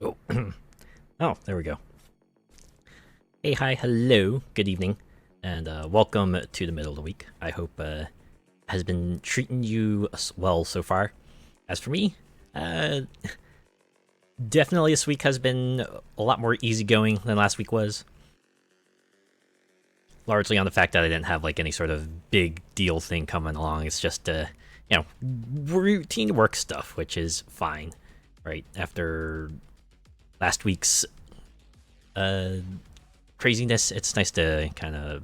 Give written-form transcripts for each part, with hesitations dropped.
Oh, oh, there we go. Hey, hi, hello, good evening, and welcome to the middle of the week. I hope has been treating you well so far. As for me, definitely this week has been a lot more easygoing than last week was. Largely on the fact that I didn't have like any sort of big deal thing coming along. It's just routine work stuff, which is fine, right? After last week's craziness, it's nice to kind of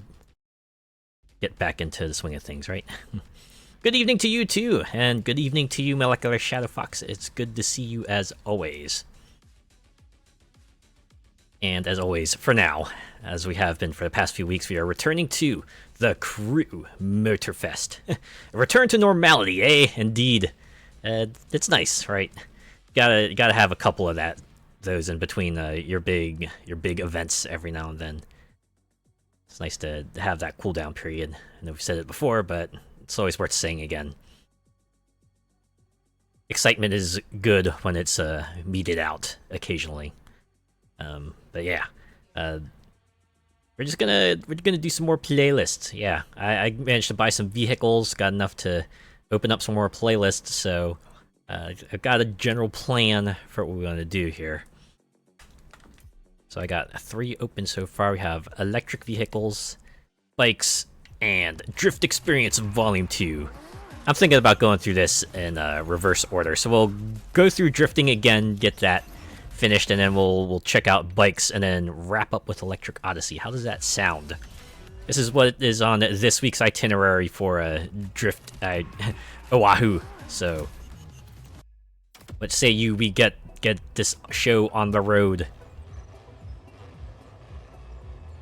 get back into the swing of things, right? Good evening to you too, and good evening to you, Molecular Shadow Fox. It's good to see you as always. And as always, for now, as we have been for the past few weeks, we are returning to the Crew Motorfest. A return to normality, eh? Indeed. It's nice, right? Gotta have a couple of those in between your big events every now and then. It's nice to have that cooldown period. I know we've said it before, but it's always worth saying again. Excitement is good when it's meted out occasionally. But yeah, we're gonna do some more playlists. Yeah, I managed to buy some vehicles, got enough to open up some more playlists, so I've got a general plan for what we want to do here. So I got 3 open so far. We have electric vehicles, bikes, and Drift Experience Volume 2. I'm thinking about going through this in reverse order, so we'll go through drifting again, get that finished, and then we'll check out bikes and then wrap up with Electric Odyssey. How does that sound? This is what is on this week's itinerary for Drift Oahu. So let's say we get this show on the road.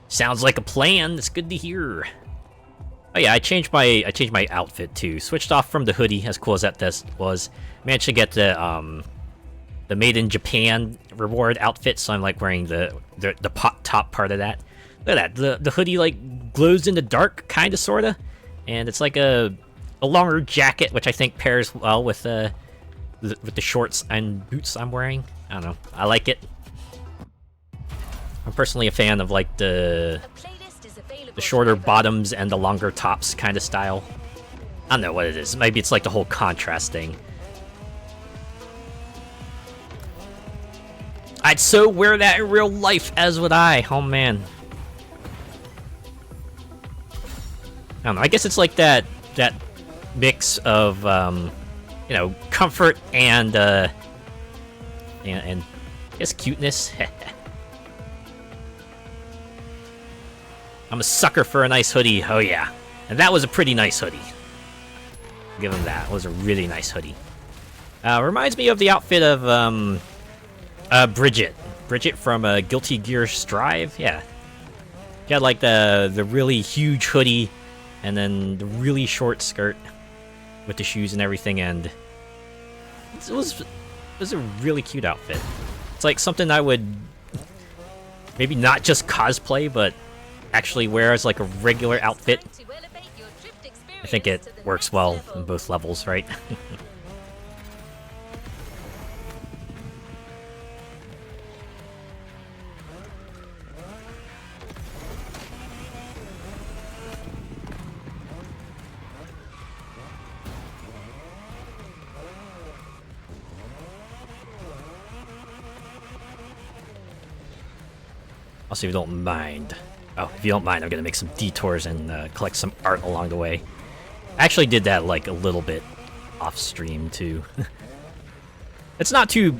Sounds like a plan. It's good to hear. Oh yeah, I changed my outfit too. Switched off from the hoodie, as cool as that was. Managed to get the Made in Japan reward outfit, so I'm like wearing the top part of that. Look at that, the hoodie like glows in the dark, kinda sorta, and it's like a longer jacket, which I think pairs well with the shorts and boots I'm wearing. I don't know, I like it. I'm personally a fan of like the shorter bottoms and the longer tops kind of style. I don't know what it is. Maybe it's like the whole contrast thing. I'd so wear that in real life, as would I. Oh man. I don't know. I guess it's like that mix of comfort and I guess cuteness. I'm a sucker for a nice hoodie. Oh yeah, and that was a pretty nice hoodie. Give him that. It was a really nice hoodie. Reminds me of the outfit of Bridget from Guilty Gear Strive. Yeah, got like the really huge hoodie, and then the really short skirt with the shoes and everything, and it was a really cute outfit. It's like something I would maybe not just cosplay, but actually wear as like a regular outfit. I think it works well on both levels, right? Also, if you don't mind. Oh, if you don't mind, I'm gonna make some detours and collect some art along the way. I actually did that like a little bit off stream too. It's not too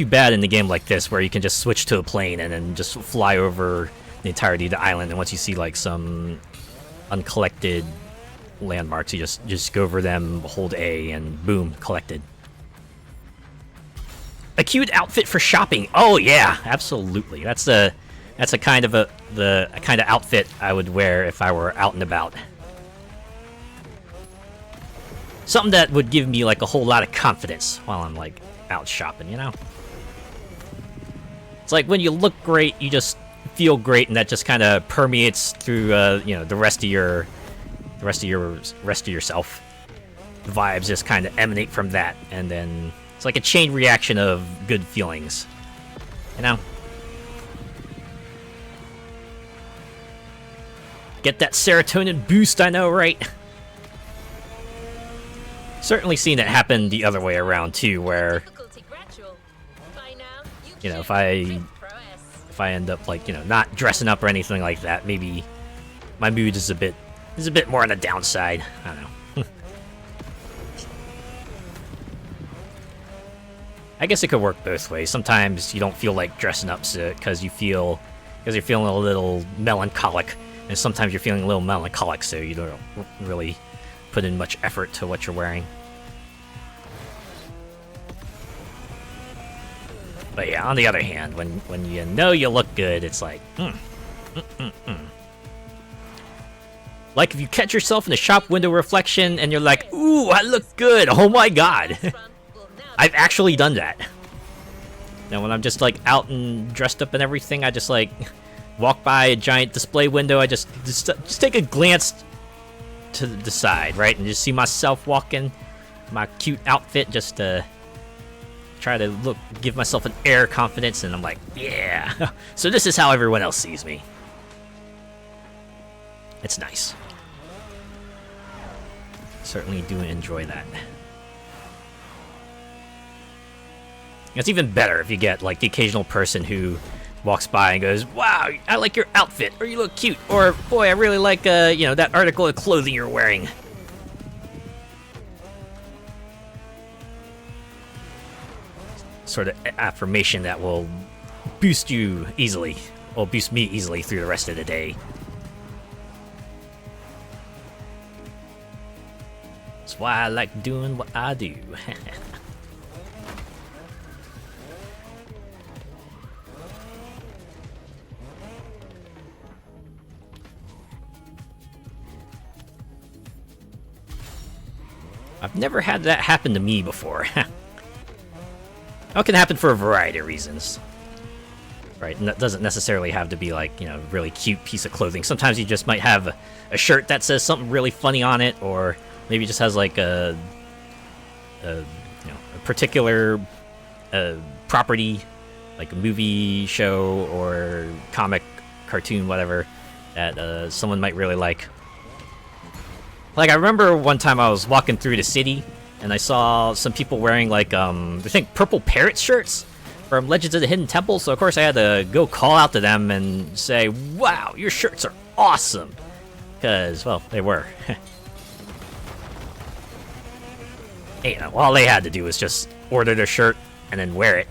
bad in a game like this where you can just switch to a plane and then just fly over the entirety of the island, and once you see like some uncollected landmarks, you just go over them, hold A, and boom, collected. A cute outfit for shopping. Oh yeah, absolutely. That's a kind of the kind of outfit I would wear if I were out and about. Something that would give me like a whole lot of confidence while I'm like out shopping, you know? It's like when you look great, you just feel great, and that just kind of permeates through the rest of yourself. The vibes just kind of emanate from that, and then it's like a chain reaction of good feelings. You know? Get that serotonin boost, I know, right? Certainly seen it happen the other way around, too, where... You know, if I end up, like, you know, not dressing up or anything like that, maybe my mood is a bit more on the downside. I don't know. I guess it could work both ways. Sometimes you don't feel like dressing up because you're feeling a little melancholic, and sometimes you're feeling a little melancholic, so you don't really put in much effort to what you're wearing. But yeah, on the other hand, when you know you look good, it's like, Like if you catch yourself in a shop window reflection and you're like, ooh, I look good, oh my god. I've actually done that. Now when I'm just like out and dressed up and everything, I just like walk by a giant display window, I just take a glance to the side, right? And just see myself walking, my cute outfit, just to try to give myself an air of confidence, and I'm like, yeah. So this is how everyone else sees me. It's nice. Certainly do enjoy that. It's even better if you get like the occasional person who walks by and goes, wow, I like your outfit, or you look cute, or boy, I really like you know, that article of clothing you're wearing. Sort of affirmation that will boost you easily, or boost me easily through the rest of the day. That's why I like doing what I do. I've never had that happen to me before. It can happen for a variety of reasons. Right, and that doesn't necessarily have to be like, you know, a really cute piece of clothing. Sometimes you just might have a shirt that says something really funny on it, or maybe it just has like a you know, a particular property, like a movie, show, or comic, cartoon, whatever, that someone might really like. Like, I remember one time I was walking through the city, and I saw some people wearing, like, I think purple parrot shirts from Legends of the Hidden Temple, so of course I had to go call out to them and say, wow, your shirts are awesome! Because, well, they were. You know, all they had to do was just order their shirt and then wear it.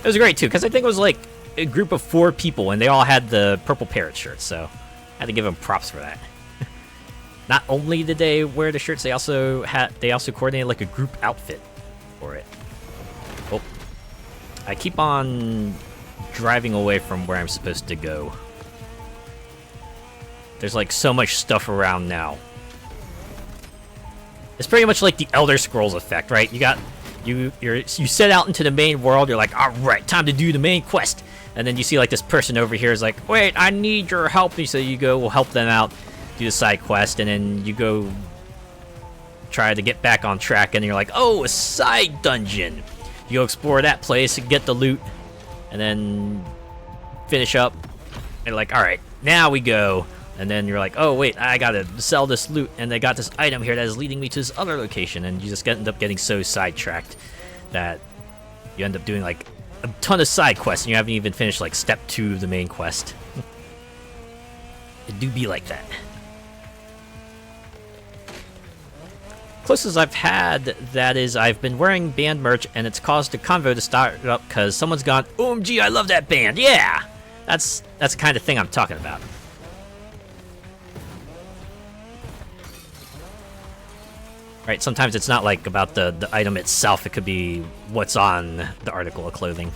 It was great, too, because I think it was, like, a group of 4 people, and they all had the purple parrot shirts, so I had to give them props for that. Not only did they wear the shirts, they also coordinated like a group outfit for it. Oh, I keep on driving away from where I'm supposed to go. There's like so much stuff around now. It's pretty much like the Elder Scrolls effect, right? You set out into the main world. You're like, all right, time to do the main quest, and then you see like this person over here is like, wait, I need your help. So you go help them out. Do the side quest, and then you go try to get back on track, and you're like, oh, a side dungeon. You go explore that place and get the loot, and then finish up. And like, all right, now we go. And then you're like, oh, wait, I gotta sell this loot, and they got this item here that is leading me to this other location, and you just end up getting so sidetracked that you end up doing like a ton of side quests, and you haven't even finished like step 2 of the main quest. It do be like that. Closest I've had that is I've been wearing band merch and it's caused a convo to start up because someone's gone, OMG, I love that band, yeah! That's the kind of thing I'm talking about. Right, sometimes it's not like about the item itself, it could be what's on the article of clothing.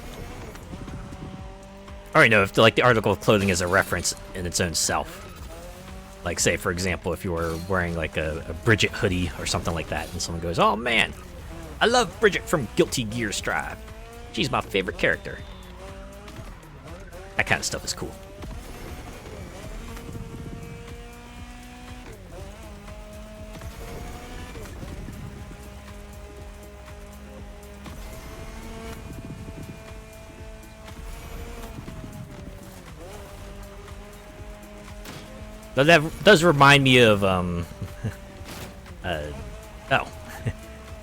I already know if like the article of clothing is a reference in its own self. Like, say, for example, if you were wearing, like, a Bridget hoodie or something like that, and someone goes, oh, man, I love Bridget from Guilty Gear Strive. She's my favorite character. That kind of stuff is cool. Though that does remind me of oh,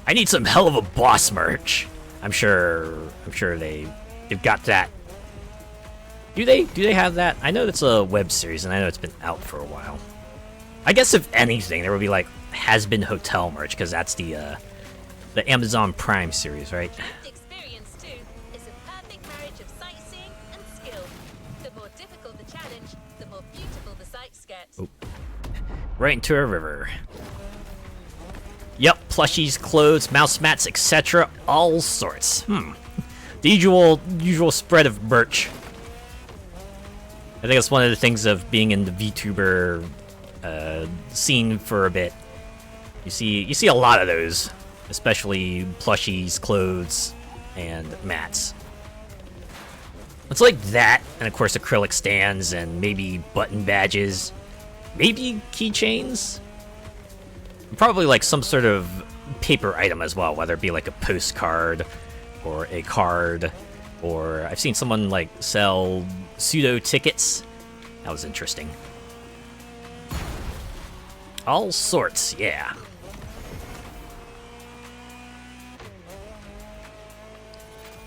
I need some hell of a boss merch. I'm sure they've got that. Do they have that? I know it's a web series, and I know it's been out for a while. I guess if anything, there would be like has-been hotel merch, because that's the Amazon Prime series, right? Experience too is a perfect marriage of sightseeing and skill. The more difficult the challenge, the more beautiful the sights get. Oh. Right into a river. Yep, plushies, clothes, mouse mats, etc. All sorts. The usual spread of merch. I think it's one of the things of being in the VTuber scene for a bit. You see a lot of those, especially plushies, clothes, and mats. It's like that, and of course acrylic stands, and maybe button badges, maybe keychains. Probably like some sort of paper item as well, whether it be like a postcard or a card, or I've seen someone like sell pseudo tickets. That was interesting. All sorts, yeah.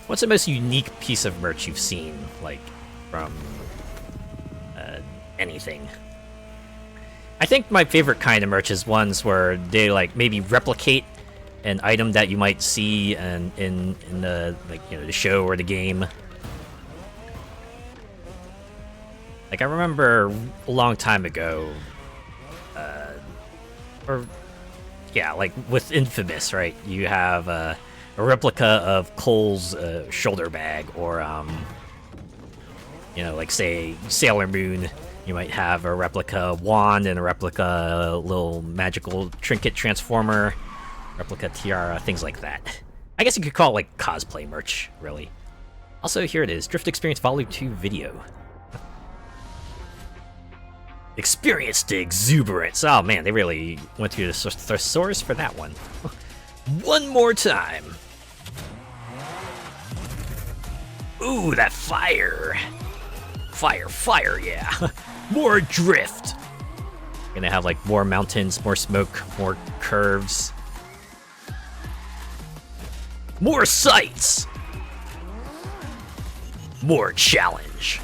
What's the most unique piece of merch you've seen, like, from anything? I think my favorite kind of merch is ones where they like maybe replicate an item that you might see in the the show or the game. Like I remember a long time ago, like with Infamous, right? You have a replica of Cole's shoulder bag, or like say Sailor Moon. You might have a replica wand and a replica little magical trinket transformer, replica tiara, things like that. I guess you could call it like cosplay merch, really. Also, here it is, Drift Experience Volume 2 video. Experience the exuberance. Oh man, they really went through the thesaurus for that one. One more time. Ooh, that fire. Fire, yeah. More drift. Gonna have like more mountains, more smoke, more curves. More sights. More challenge.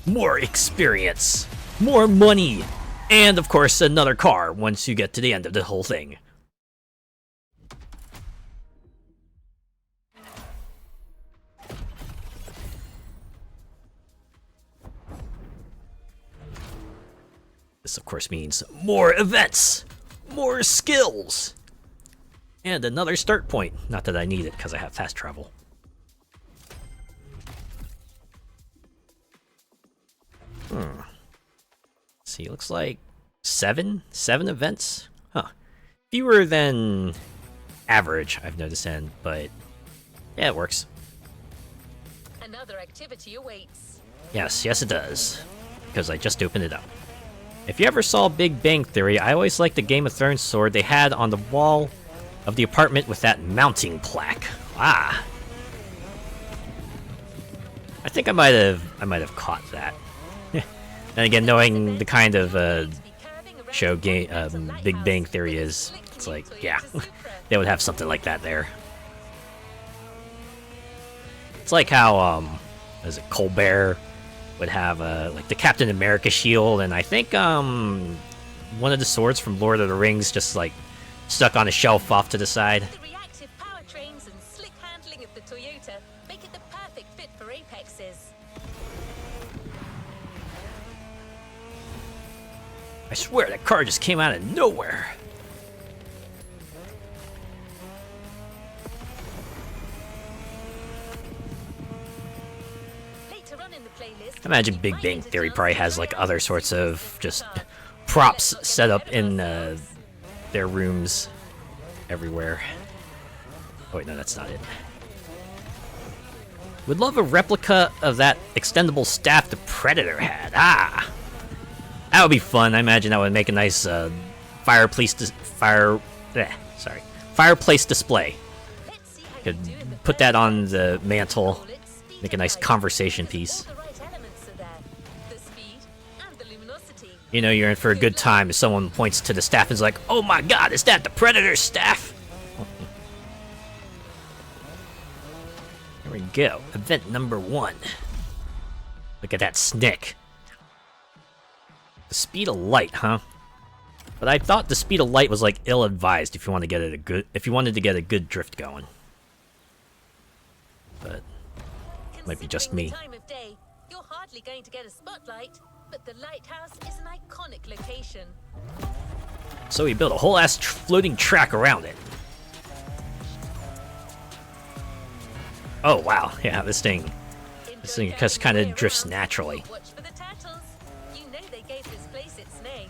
More experience. More money. And of course, another car once you get to the end of the whole thing. This, of course, means more events, more skills, and another start point. Not that I need it, because I have fast travel. See, looks like seven events? Huh. Fewer than average, I've noticed, but yeah, it works. Another activity awaits. Yes, it does, because I just opened it up. If you ever saw Big Bang Theory, I always liked the Game of Thrones sword they had on the wall of the apartment with that mounting plaque. Ah. I think I might have caught that. Then again, knowing the kind of show Big Bang Theory is, it's like, yeah, they would have something like that there. It's like how, is it Colbert would have like the Captain America shield, and I think one of the swords from Lord of the Rings just like stuck on a shelf off to the side. The reactive powertrains and slick handling of the Toyota make it the perfect fit for apexes. I swear that car just came out of nowhere. I imagine Big Bang Theory probably has like other sorts of just props set up in their rooms everywhere. Oh wait, no, that's not it. Would love a replica of that extendable staff the Predator had. Ah, that would be fun. I imagine that would make a nice fireplace display. Could put that on the mantle, make a nice conversation piece. The right elements are there. The speed, You know you're in for a good time if someone points to the staff and is like, "Oh my god, is that the Predator's staff?" Here we go. Event number 1. Look at that snick. The speed of light, huh? But I thought the speed of light was like ill-advised if you want to get if you wanted to get a good drift going. But might be just me. Time of day, you're hardly going to get a spotlight, but the lighthouse is an iconic location. So we built a whole ass floating track around it. Oh wow, yeah, this thing just kind of drifts naturally. Watch for the turtles. You know they gave this place its name.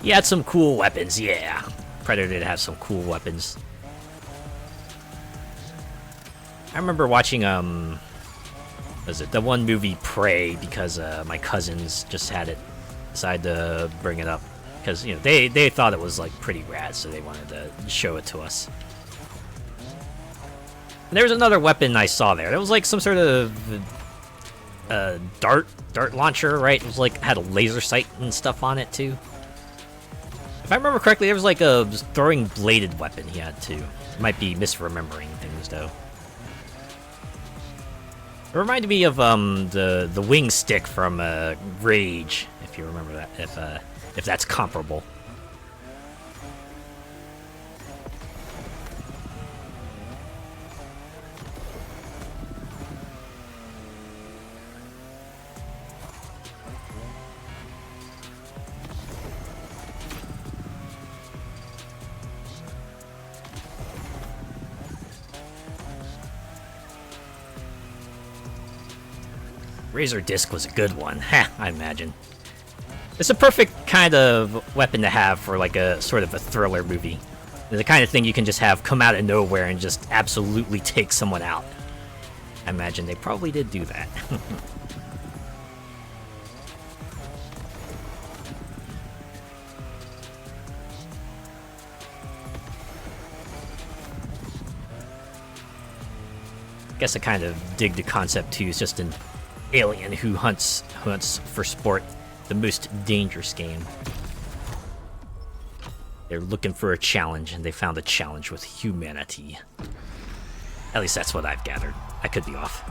He had some cool weapons, yeah. Predator did have some cool weapons. I remember watching was it the one movie Prey because my cousins just had it, decided to bring it up because you know they thought it was like pretty rad, so they wanted to show it to us. And there was another weapon I saw there. It was like some sort of dart launcher, right? It was like had a laser sight and stuff on it too. If I remember correctly, there was like a throwing bladed weapon he had too. Might be misremembering things though. It reminded me of the wing stick from Rage, if you remember that, if that's comparable. Razor Disc was a good one, I imagine. It's a perfect kind of weapon to have for like a sort of a thriller movie. The kind of thing you can just have come out of nowhere and just absolutely take someone out. I imagine they probably did do that. I guess I kind of dig the concept too. It's just an alien who hunts for sport, the most dangerous game. They're looking for a challenge, and they found a challenge with humanity. At least that's what I've gathered. I could be off.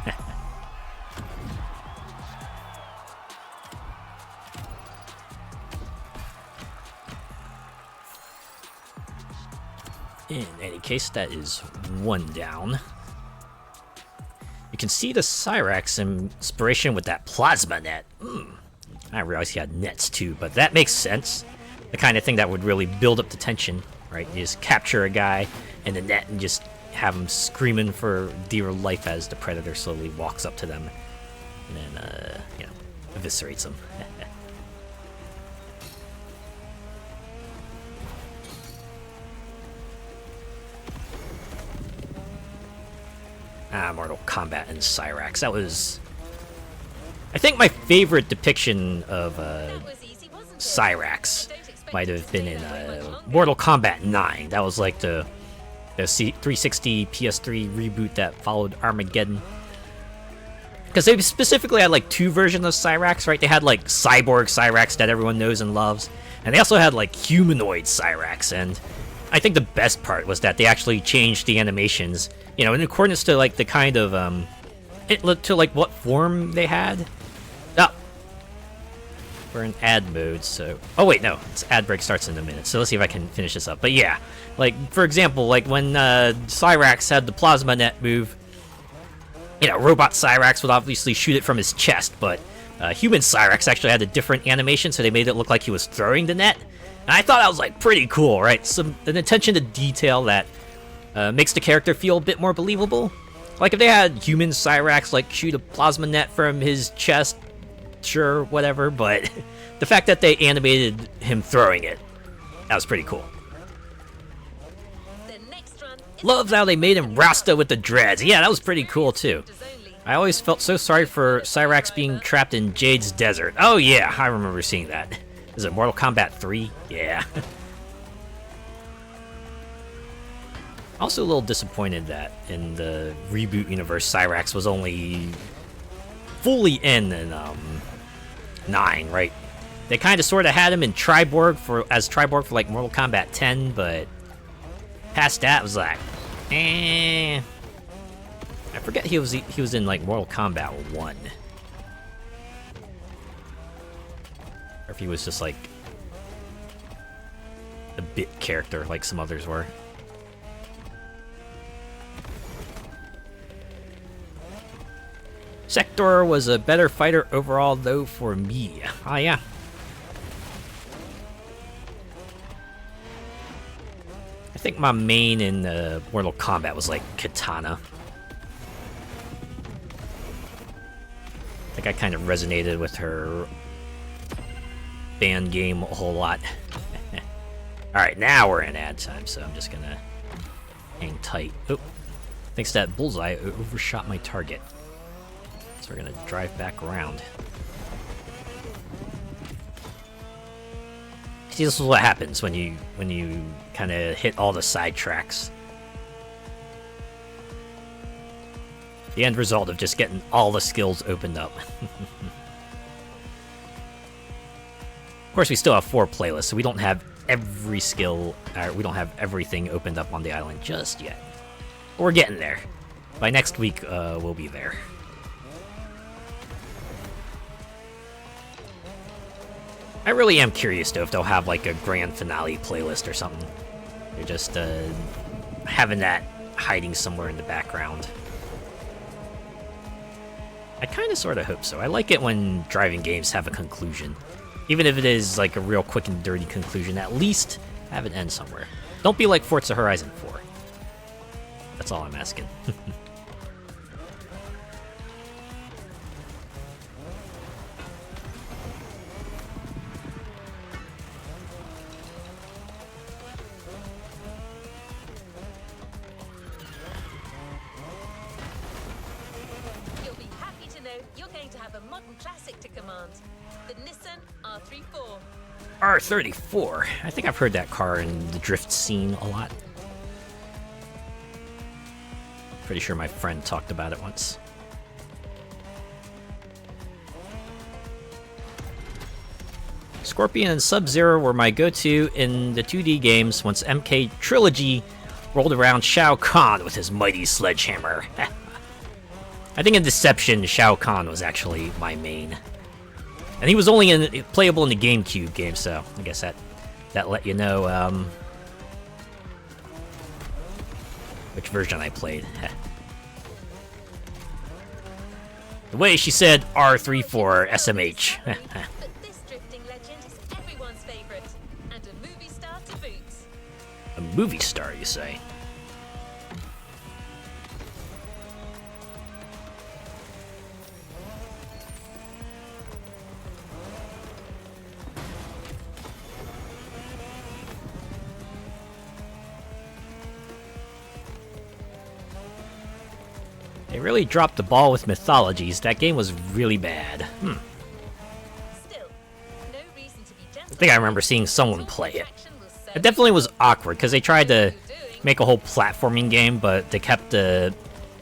In any case, that is one down. You can see the Cyrax inspiration with that plasma net. I realized he had nets too, but that makes sense. The kind of thing that would really build up the tension, right? You just capture a guy in the net and just have him screaming for dear life as the Predator slowly walks up to them and then, you know, eviscerates them. Mortal Kombat and Cyrax. That was, I think, my favorite depiction of Cyrax might have been in Mortal Kombat 9. That was like the 360 PS3 reboot that followed Armageddon. Because they specifically had like two versions of Cyrax, right? They had like cyborg Cyrax that everyone knows and loves, and they also had like humanoid Cyrax. And I think the best part was that they actually changed the animations, you know, in accordance to like the kind of to like what form they had. Oh, we're in ad mode, so oh wait, no, it's ad break starts in a minute. So let's see if I can finish this up. But yeah, like for example, like when Cyrax had the plasma net move, you know, robot Cyrax would obviously shoot it from his chest, but human Cyrax actually had a different animation, so they made it look like he was throwing the net. And I thought that was like pretty cool, right? An attention to detail that makes the character feel a bit more believable. Like if they had human Cyrax like shoot a plasma net from his chest, sure, whatever, but the fact that they animated him throwing it, that was pretty cool. Love how they made him Rasta with the dreads. Yeah, that was pretty cool too. I always felt so sorry for Cyrax being trapped in Jade's desert. Oh yeah, I remember seeing that. Is it Mortal Kombat 3? Yeah. Also a little disappointed that in the reboot universe, Cyrax was only fully in 9, right? They kind of sort of had him in Triborg as Triborg for like Mortal Kombat 10, but past that was like, I forget he was in like Mortal Kombat 1, or if he was just like a bit character like some others were. Sector was a better fighter overall, though, for me. Oh, yeah. I think my main in Mortal Kombat was, like, Katana. I think I kind of resonated with her band game a whole lot. Alright, now we're in ad time, so I'm just gonna hang tight. Oh, thanks to that bullseye, I overshot my target. So we're gonna drive back around. See, this is what happens when you kind of hit all the side tracks. The end result of just getting all the skills opened up. Of course, we still have 4 playlists, so we don't have every skill, we don't have everything opened up on the island just yet. But we're getting there. By next week, we'll be there. I really am curious, though, if they'll have, like, a grand finale playlist or something. They're just, having that hiding somewhere in the background. I kind of sort of hope so. I like it when driving games have a conclusion. Even if it is, like, a real quick and dirty conclusion, at least have it end somewhere. Don't be like Forza Horizon 4. That's all I'm asking. R34. I think I've heard that car in the drift scene a lot. Pretty sure my friend talked about it once. Scorpion and Sub-Zero were my go-to in the 2D games once MK Trilogy rolled around Shao Kahn with his mighty sledgehammer. I think in Deception, Shao Kahn was actually my main. And he was only playable in the GameCube game, so I guess that let you know which version I played. The way she said R34 SMH. But this drifting legend is everyone's favorite, and a movie star to boot. A movie star, you say? They really dropped the ball with Mythologies. That game was really bad. Still, no reason to be gentle. I think I remember seeing someone play it. It definitely was awkward, because they tried to make a whole platforming game, but they kept the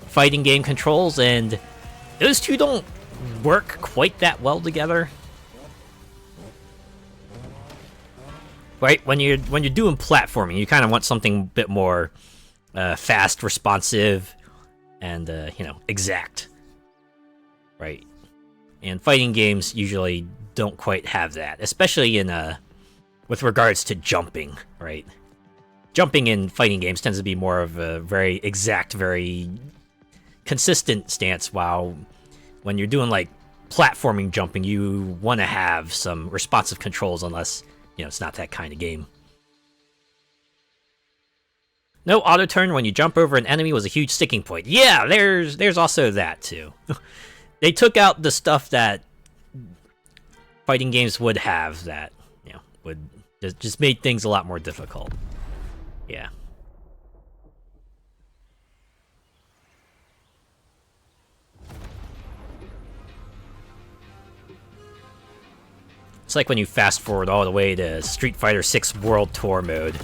fighting game controls, and those two don't work quite that well together. Right? When you're doing platforming, you kind of want something a bit more fast, responsive, and, you know, exact. Right? And fighting games usually don't quite have that, especially in, with regards to jumping, right? Jumping in fighting games tends to be more of a very exact, very consistent stance, while when you're doing, like, platforming jumping, you want to have some responsive controls, unless, you know, it's not that kind of game. No auto turn when you jump over an enemy was a huge sticking point. Yeah, there's also that too. They took out the stuff that fighting games would have that, you know, would just made things a lot more difficult. Yeah. It's like when you fast forward all the way to Street Fighter 6 World Tour mode.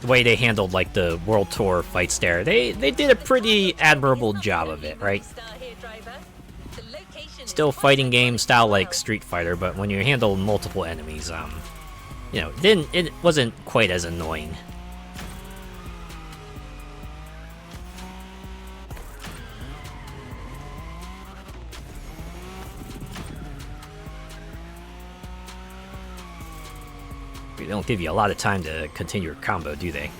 The way they handled, like, the World Tour fights there, they did a pretty admirable job of it, right? The location still fighting game style like Street Fighter, but when you handle multiple enemies, you know, it wasn't quite as annoying. They don't give you a lot of time to continue your combo, do they?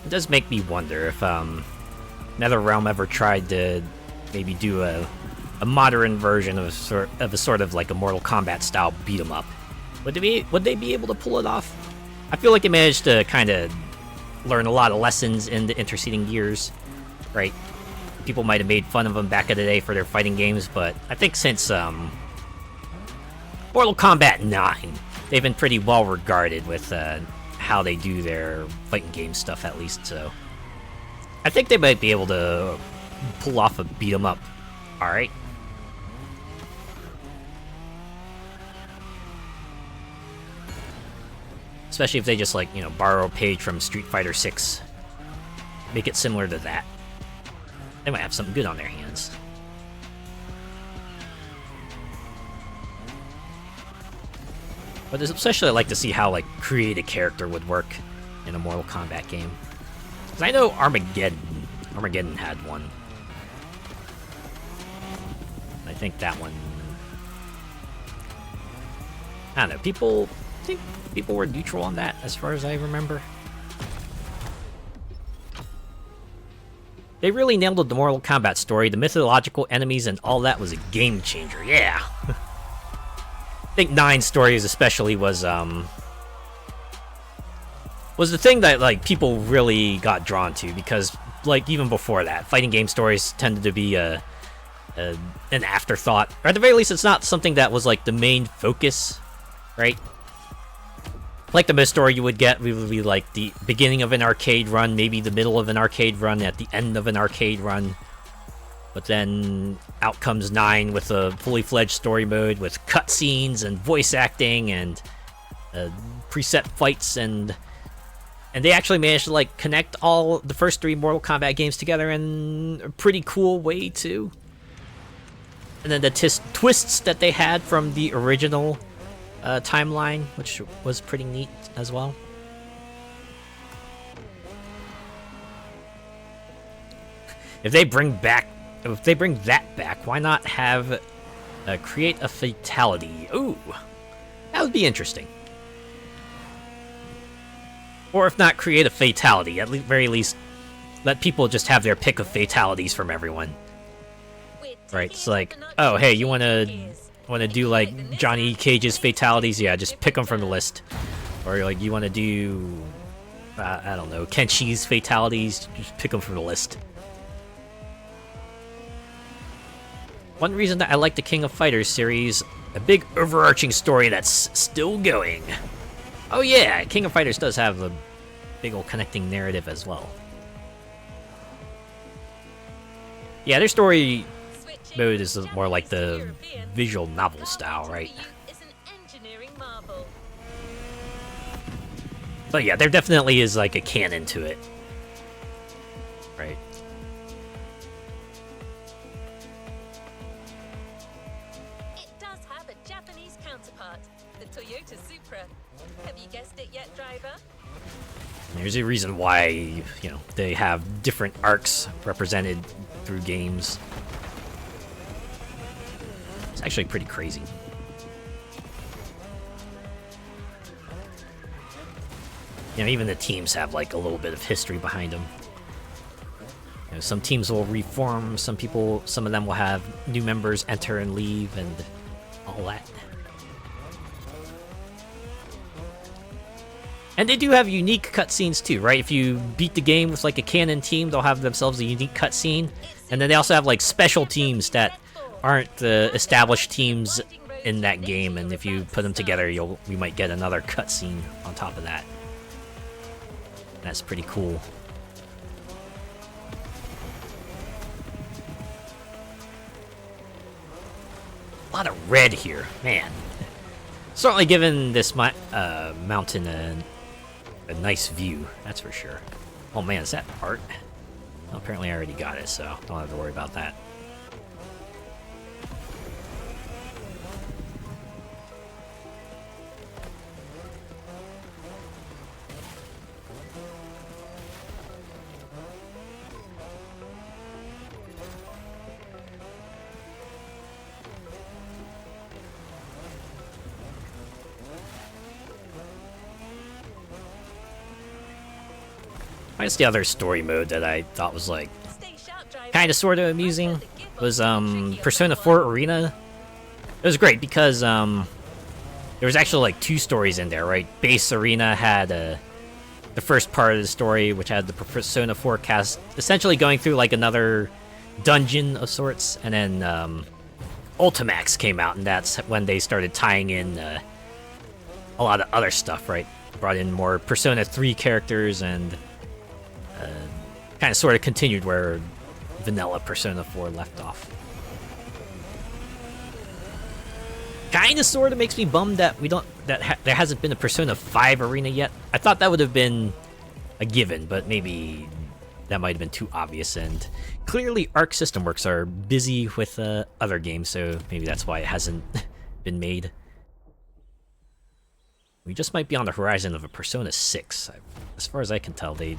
It does make me wonder if NetherRealm ever tried to maybe do a modern version of a sort of like a Mortal Kombat style beat 'em up. Would they be able to pull it off? I feel like they managed to kind of learn a lot of lessons in the interceding years, right? People might have made fun of them back in the day for their fighting games, but I think since Mortal Kombat 9, they've been pretty well regarded with how they do their fighting game stuff, at least. So I think they might be able to pull off a beat 'em up. All right. Especially if they just, like, you know, borrow a page from Street Fighter 6. Make it similar to that. They might have something good on their hands. But especially I'd like to see how, like, create a character would work in a Mortal Kombat game. Because I know Armageddon had one. I think that one... I don't know, I think people were neutral on that, as far as I remember. They really nailed the Mortal Kombat story. The mythological enemies and all that was a game changer. Yeah. I think 9 stories especially was the thing that, like, people really got drawn to, because, like, even before that, fighting game stories tended to be an afterthought, or at the very least, it's not something that was, like, the main focus, right? Like, the best story you would get would be, like, the beginning of an arcade run, maybe the middle of an arcade run, at the end of an arcade run. But then out comes 9 with a fully fledged story mode with cutscenes and voice acting and preset fights, and they actually managed to, like, connect all the first 3 Mortal Kombat games together in a pretty cool way too. And then the twists that they had from the original timeline, which was pretty neat as well. If they bring that back, why not have create a fatality? Ooh, that would be interesting. Or if not create a fatality, at very least let people just have their pick of fatalities from everyone. Right? It's like, oh, hey, you wanna do, like, Johnny Cage's fatalities? Yeah, just pick them from the list. Or, like, you wanna do, I don't know, Kenshi's fatalities? Just pick them from the list. One reason that I like the King of Fighters series, a big overarching story that's still going. Oh yeah, King of Fighters does have a big old connecting narrative as well. Yeah, their story mode is more like the visual novel style, right? But yeah, there definitely is, like, a canon to it. Right. It does have a Japanese counterpart, the Toyota Supra. Have you guessed it yet, driver? There's a reason why, you know, they have different arcs represented through games. It's actually pretty crazy. You know, even the teams have, like, a little bit of history behind them. You know, some teams will reform, some of them will have new members enter and leave, and all that. And they do have unique cutscenes too, right? If you beat the game with, like, a canon team, they'll have themselves a unique cutscene. And then they also have, like, special teams that aren't the established teams in that game, and if you put them together, you might get another cutscene on top of that. That's pretty cool. A lot of red here, man. Certainly given this mountain a nice view, that's for sure. Oh man, is that art? Well, apparently I already got it, so don't have to worry about that. I guess the other story mode that I thought was like kind of sort of amusing was Persona 4 Arena. It was great because there was actually like 2 stories in there, right? Base Arena had the first part of the story, which had the Persona 4 cast essentially going through like another dungeon of sorts, and then Ultimax came out, and that's when they started tying in a lot of other stuff, right? Brought in more Persona 3 characters and kind of sort of continued where vanilla Persona 4 left off. Kind of sort of makes me bummed that there hasn't been a Persona 5 Arena yet. I thought that would have been a given, but maybe that might have been too obvious, and clearly Arc System Works are busy with other games, so maybe that's why it hasn't been made. We just might be on the horizon of a Persona 6. As far as I can tell, they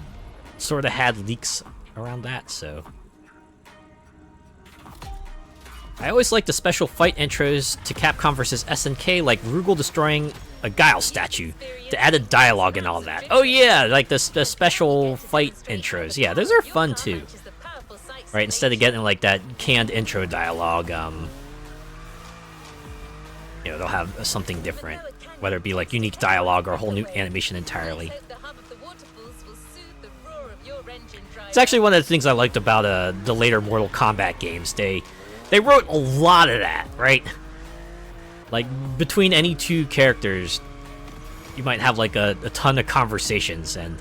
sort of had leaks around that, so... I always like the special fight intros to Capcom vs. SNK, like Rugal destroying a Guile statue, to add a dialogue and all that. Oh yeah, like the special fight intros. Yeah, those are fun too. Right, instead of getting like that canned intro dialogue, you know, they'll have something different. Whether it be like unique dialogue or a whole new animation entirely. It's actually one of the things I liked about the later Mortal Kombat games. They wrote a lot of that, right? Like, between any 2 characters, you might have like a ton of conversations, and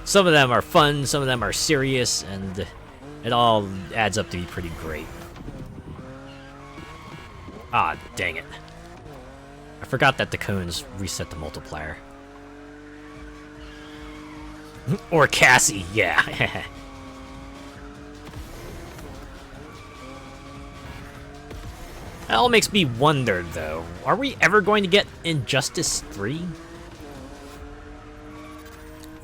some of them are fun, some of them are serious, and it all adds up to be pretty great. Ah, dang it. I forgot that the cones reset the multiplier. Or Cassie, yeah. That all makes me wonder, though. Are we ever going to get Injustice 3?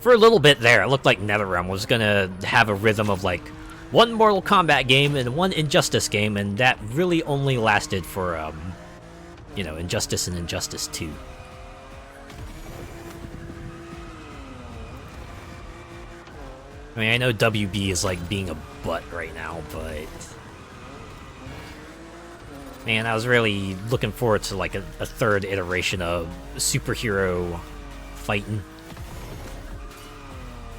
For a little bit there, it looked like NetherRealm was gonna have a rhythm of, like, 1 Mortal Kombat game and 1 Injustice game, and that really only lasted for, you know, Injustice and Injustice 2. I mean, I know WB is, like, being a butt right now, but... Man, I was really looking forward to, like, a 3rd iteration of superhero fighting.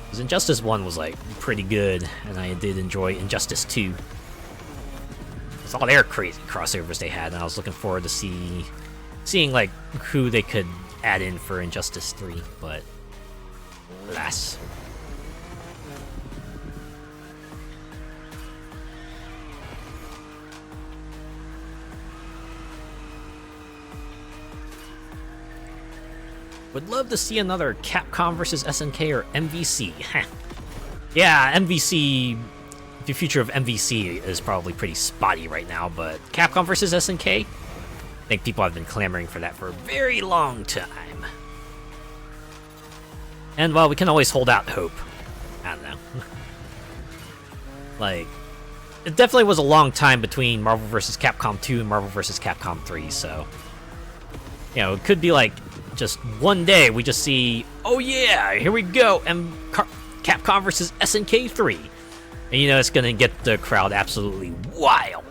Because Injustice 1 was, like, pretty good, and I did enjoy Injustice 2. With all their crazy crossovers they had, and I was looking forward to seeing, like, who they could add in for Injustice 3, but... alas. Would love to see another Capcom vs. SNK or MVC. Yeah, MVC... The future of MVC is probably pretty spotty right now, but Capcom vs. SNK? I think people have been clamoring for that for a very long time. And, well, we can always hold out hope. I don't know. Like, it definitely was a long time between Marvel vs. Capcom 2 and Marvel vs. Capcom 3, so... You know, it could be like... just one day we just see, oh yeah, here we go, and Capcom vs. SNK 3. And you know it's gonna get the crowd absolutely wild.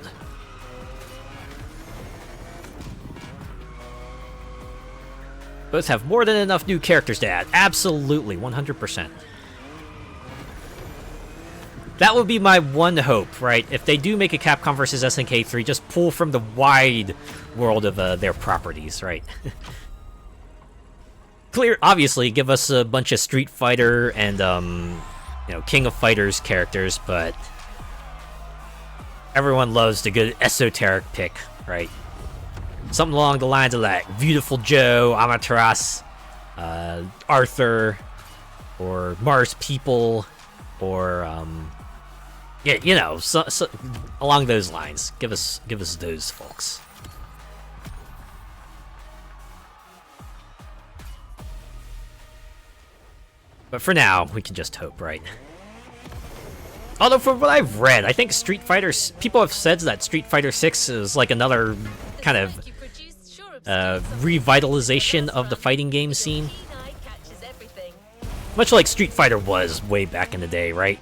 Both have more than enough new characters to add. Absolutely, 100%. That would be my one hope, right? If they do make a Capcom vs. SNK 3, just pull from the wide world of their properties, right? Obviously, give us a bunch of Street Fighter and, you know, King of Fighters characters, but everyone loves the good esoteric pick, right? something along the lines of like Beautiful Joe, Amaterasu, Arthur, or Mars People, or yeah, you know, so along those lines. Give us those folks. But for now, we can just hope, right? Although from what I've read, I think people have said that Street Fighter 6 is like another kind of revitalization of the fighting game scene. Much like Street Fighter was way back in the day, right?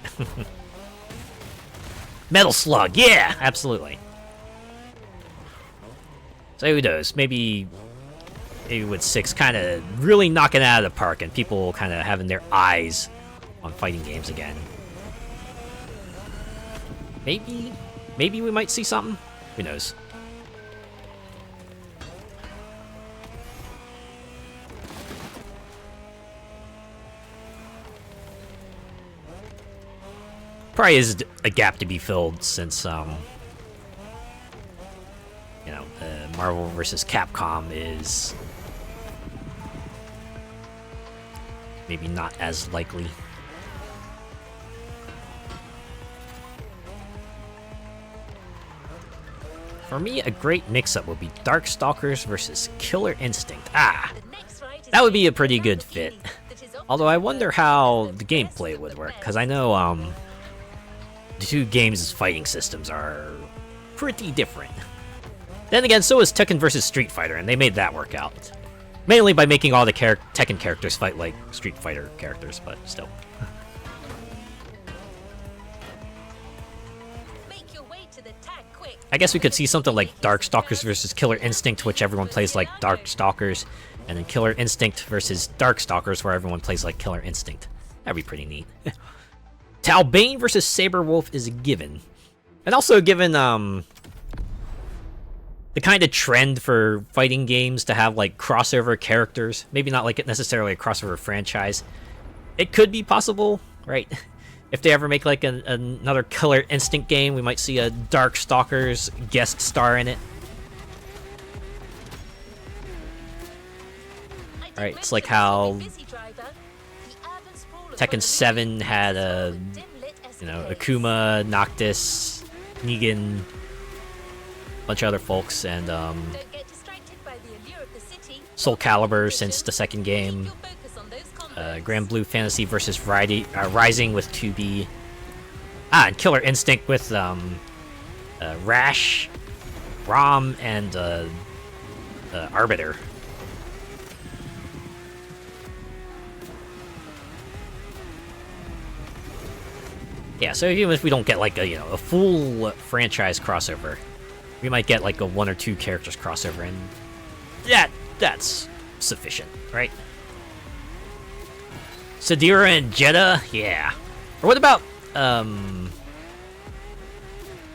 Metal Slug, yeah, absolutely. So who knows? Maybe with 6 kind of really knocking it out of the park and people kind of having their eyes on fighting games again. Maybe we might see something. Who knows? Probably is a gap to be filled since, you know, Marvel vs. Capcom is maybe not as likely. For me, a great mix-up would be Darkstalkers versus Killer Instinct. Ah, that would be a pretty good fit. Although I wonder how the gameplay would work, because I know the two games' fighting systems are pretty different. Then again, so is Tekken vs. Street Fighter, and they made that work out. Mainly by making all the Tekken characters fight like Street Fighter characters, but still. I guess we could see something like Darkstalkers versus Killer Instinct, which everyone plays like Darkstalkers, and then Killer Instinct versus Darkstalkers, where everyone plays like Killer Instinct. That'd be pretty neat. Talbane versus Saberwolf is a given. And also given, the kind of trend for fighting games to have, like, crossover characters, maybe not, like, necessarily a crossover franchise, it could be possible, right? If they ever make, like, another Killer Instinct game, we might see a Darkstalkers guest star in it. Alright, it's like how Tekken 7 had you know, Akuma, Noctis, Negan, bunch of other folks, and Soul Calibur since the second game, Grand Blue Fantasy versus Rising with 2B, and Killer Instinct with Rash, Rom, and Arbiter. Yeah, so even if we don't get like a full franchise crossover, we might get like a 1 or 2 characters crossover, and that's sufficient, right? Sadira and Jeddah, yeah. Or what about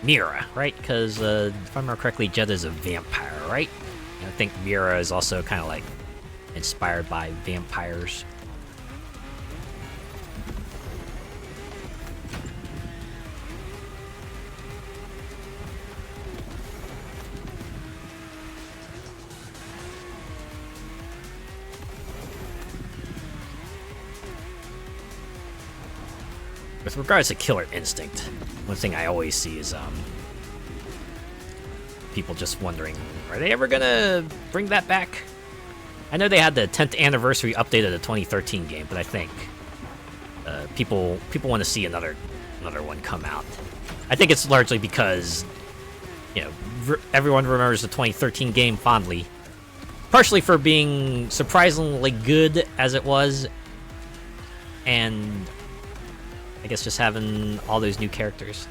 Mira, right? Because if I remember correctly, Jeddah is a vampire, right? And I think Mira is also kind of like inspired by vampires. With regards to Killer Instinct, one thing I always see is people just wondering, are they ever gonna bring that back? I know they had the 10th anniversary update of the 2013 game, but I think people want to see another one come out. I think it's largely because, you know, everyone remembers the 2013 game fondly, partially for being surprisingly good as it was, and I guess just having all those new characters.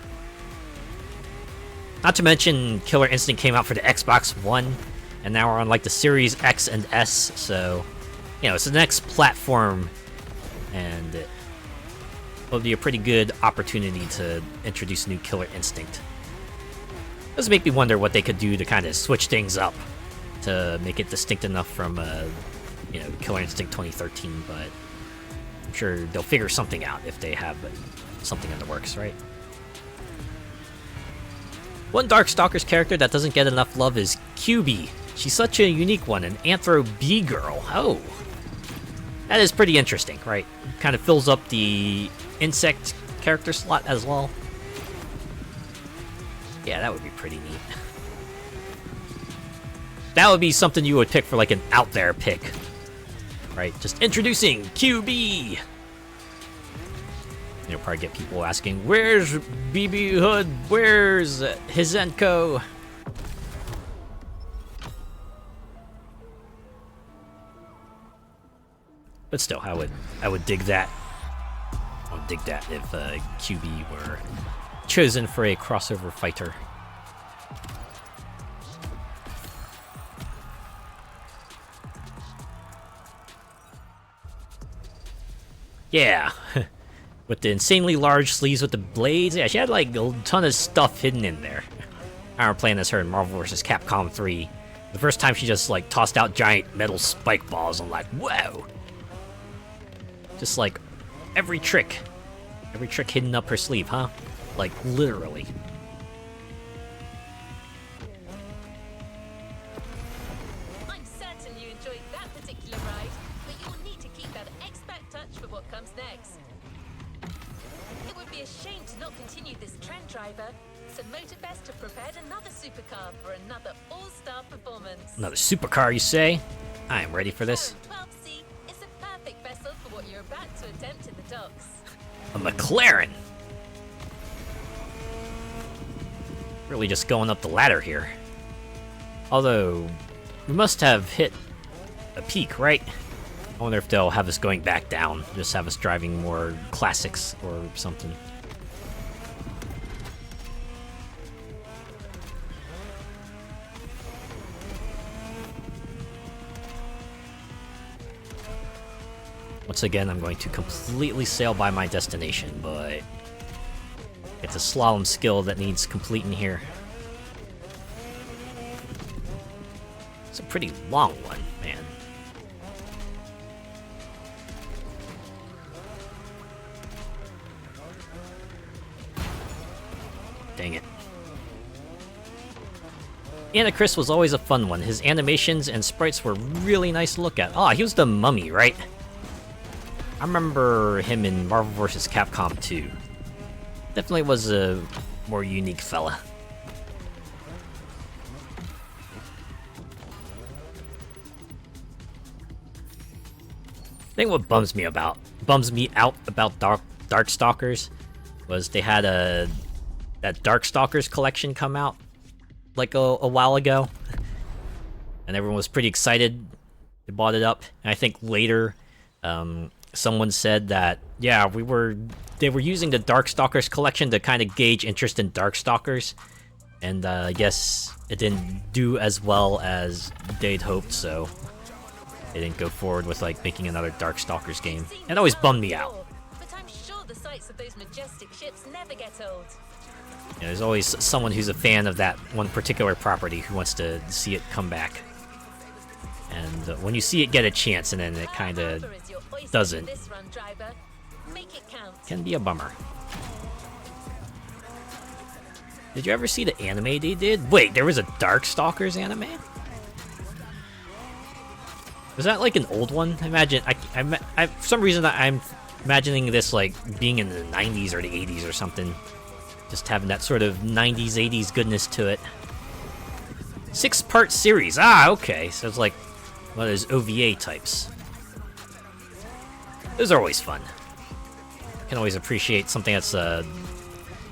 Not to mention, Killer Instinct came out for the Xbox One, and now we're on like the Series X and S, so, you know, it's the next platform, and it will be a pretty good opportunity to introduce new Killer Instinct. It does make me wonder what they could do to kind of switch things up to make it distinct enough from, you know, Killer Instinct 2013, but I'm sure they'll figure something out if they have something in the works, right? One Darkstalkers character that doesn't get enough love is QB, She's such a unique one, an Anthro B girl. Oh. That is pretty interesting, right? Kind of fills up the insect character slot as well. Yeah, that would be pretty neat. That would be something you would pick for like an out there pick. Right? Just introducing QB! You'll probably get people asking, where's BB Hood? Where's Hizenko? But still, I would dig that. I would dig that if QB were chosen for a crossover fighter. Yeah, with the insanely large sleeves with the blades. Yeah, she had like a ton of stuff hidden in there. I remember playing as her in Marvel vs. Capcom 3. The first time she just like tossed out giant metal spike balls, I'm like, whoa! Just like every trick hidden up her sleeve, huh? Like literally. I'm certain you enjoyed that particular ride, but you'll need to keep that expert touch for what comes next. It would be a shame to not continue this trend driver, so Motorfest have prepared another supercar for another all-star performance. Another supercar, you say? I am ready for this. 12C is a perfect vessel for what you're about to attempt in the docks. A McLaren! Really just going up the ladder here. Although, we must have hit a peak, right? I wonder if they'll have us going back down. Just have us driving more classics or something. Once again, I'm going to completely sail by my destination, but it's a slalom skill that needs completing here. It's a pretty long one, man. Dang it. Anachris was always a fun one. His animations and sprites were really nice to look at. Oh, he was the mummy, right? I remember him in Marvel vs. Capcom 2. Definitely was a more unique fella. I think what bums me out about Darkstalkers was they had that Darkstalkers collection come out like a while ago, and everyone was pretty excited. They bought it up, and I think later someone said that yeah, they were using the Darkstalkers collection to kind of gauge interest in Darkstalkers, and I guess it didn't do as well as they'd hoped, so they didn't go forward with like making another Darkstalkers game. It always bummed me out. But I'm sure the sights of those majestic ships never get old. You know, there's always someone who's a fan of that one particular property who wants to see it come back. And when you see it get a chance and then it kind of doesn't, can be a bummer. Did you ever see the anime they did? Wait, there was a Darkstalkers anime? Was that like an old one? Imagine, I for some reason I'm imagining this like being in the 90s or the 80s or something. Just having that sort of 90s, 80s goodness to it. 6-part series. Ah, okay. So it's like one of those OVA types. Those are always fun. Can always appreciate something that's a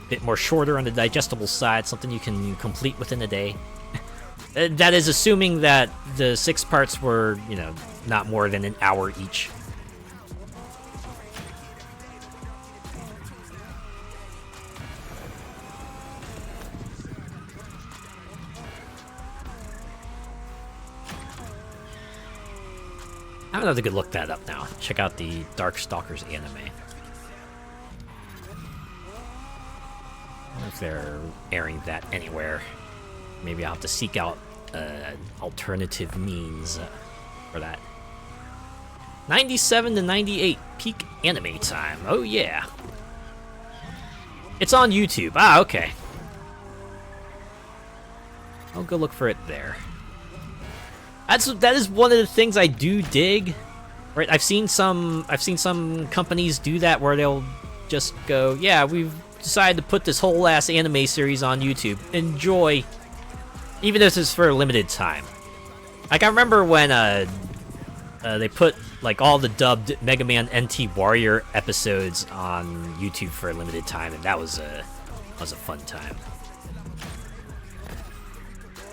bit more shorter on the digestible side, something you can complete within a day. That is assuming that the 6 parts were, you know, not more than an hour each. I'm gonna have to go look that up now. Check out the Darkstalkers anime. I wonder if they're airing that anywhere. Maybe I'll have to seek out alternative means for that. 97 to 98 peak anime time. Oh yeah. It's on YouTube. Ah, okay. I'll go look for it there. That is one of the things I do dig. Right, I've seen some companies do that where they'll just go, yeah, we've decided to put this whole ass anime series on YouTube. Enjoy, even if it's for a limited time. Like I remember when they put like all the dubbed Mega Man NT Warrior episodes on YouTube for a limited time, and that was a fun time.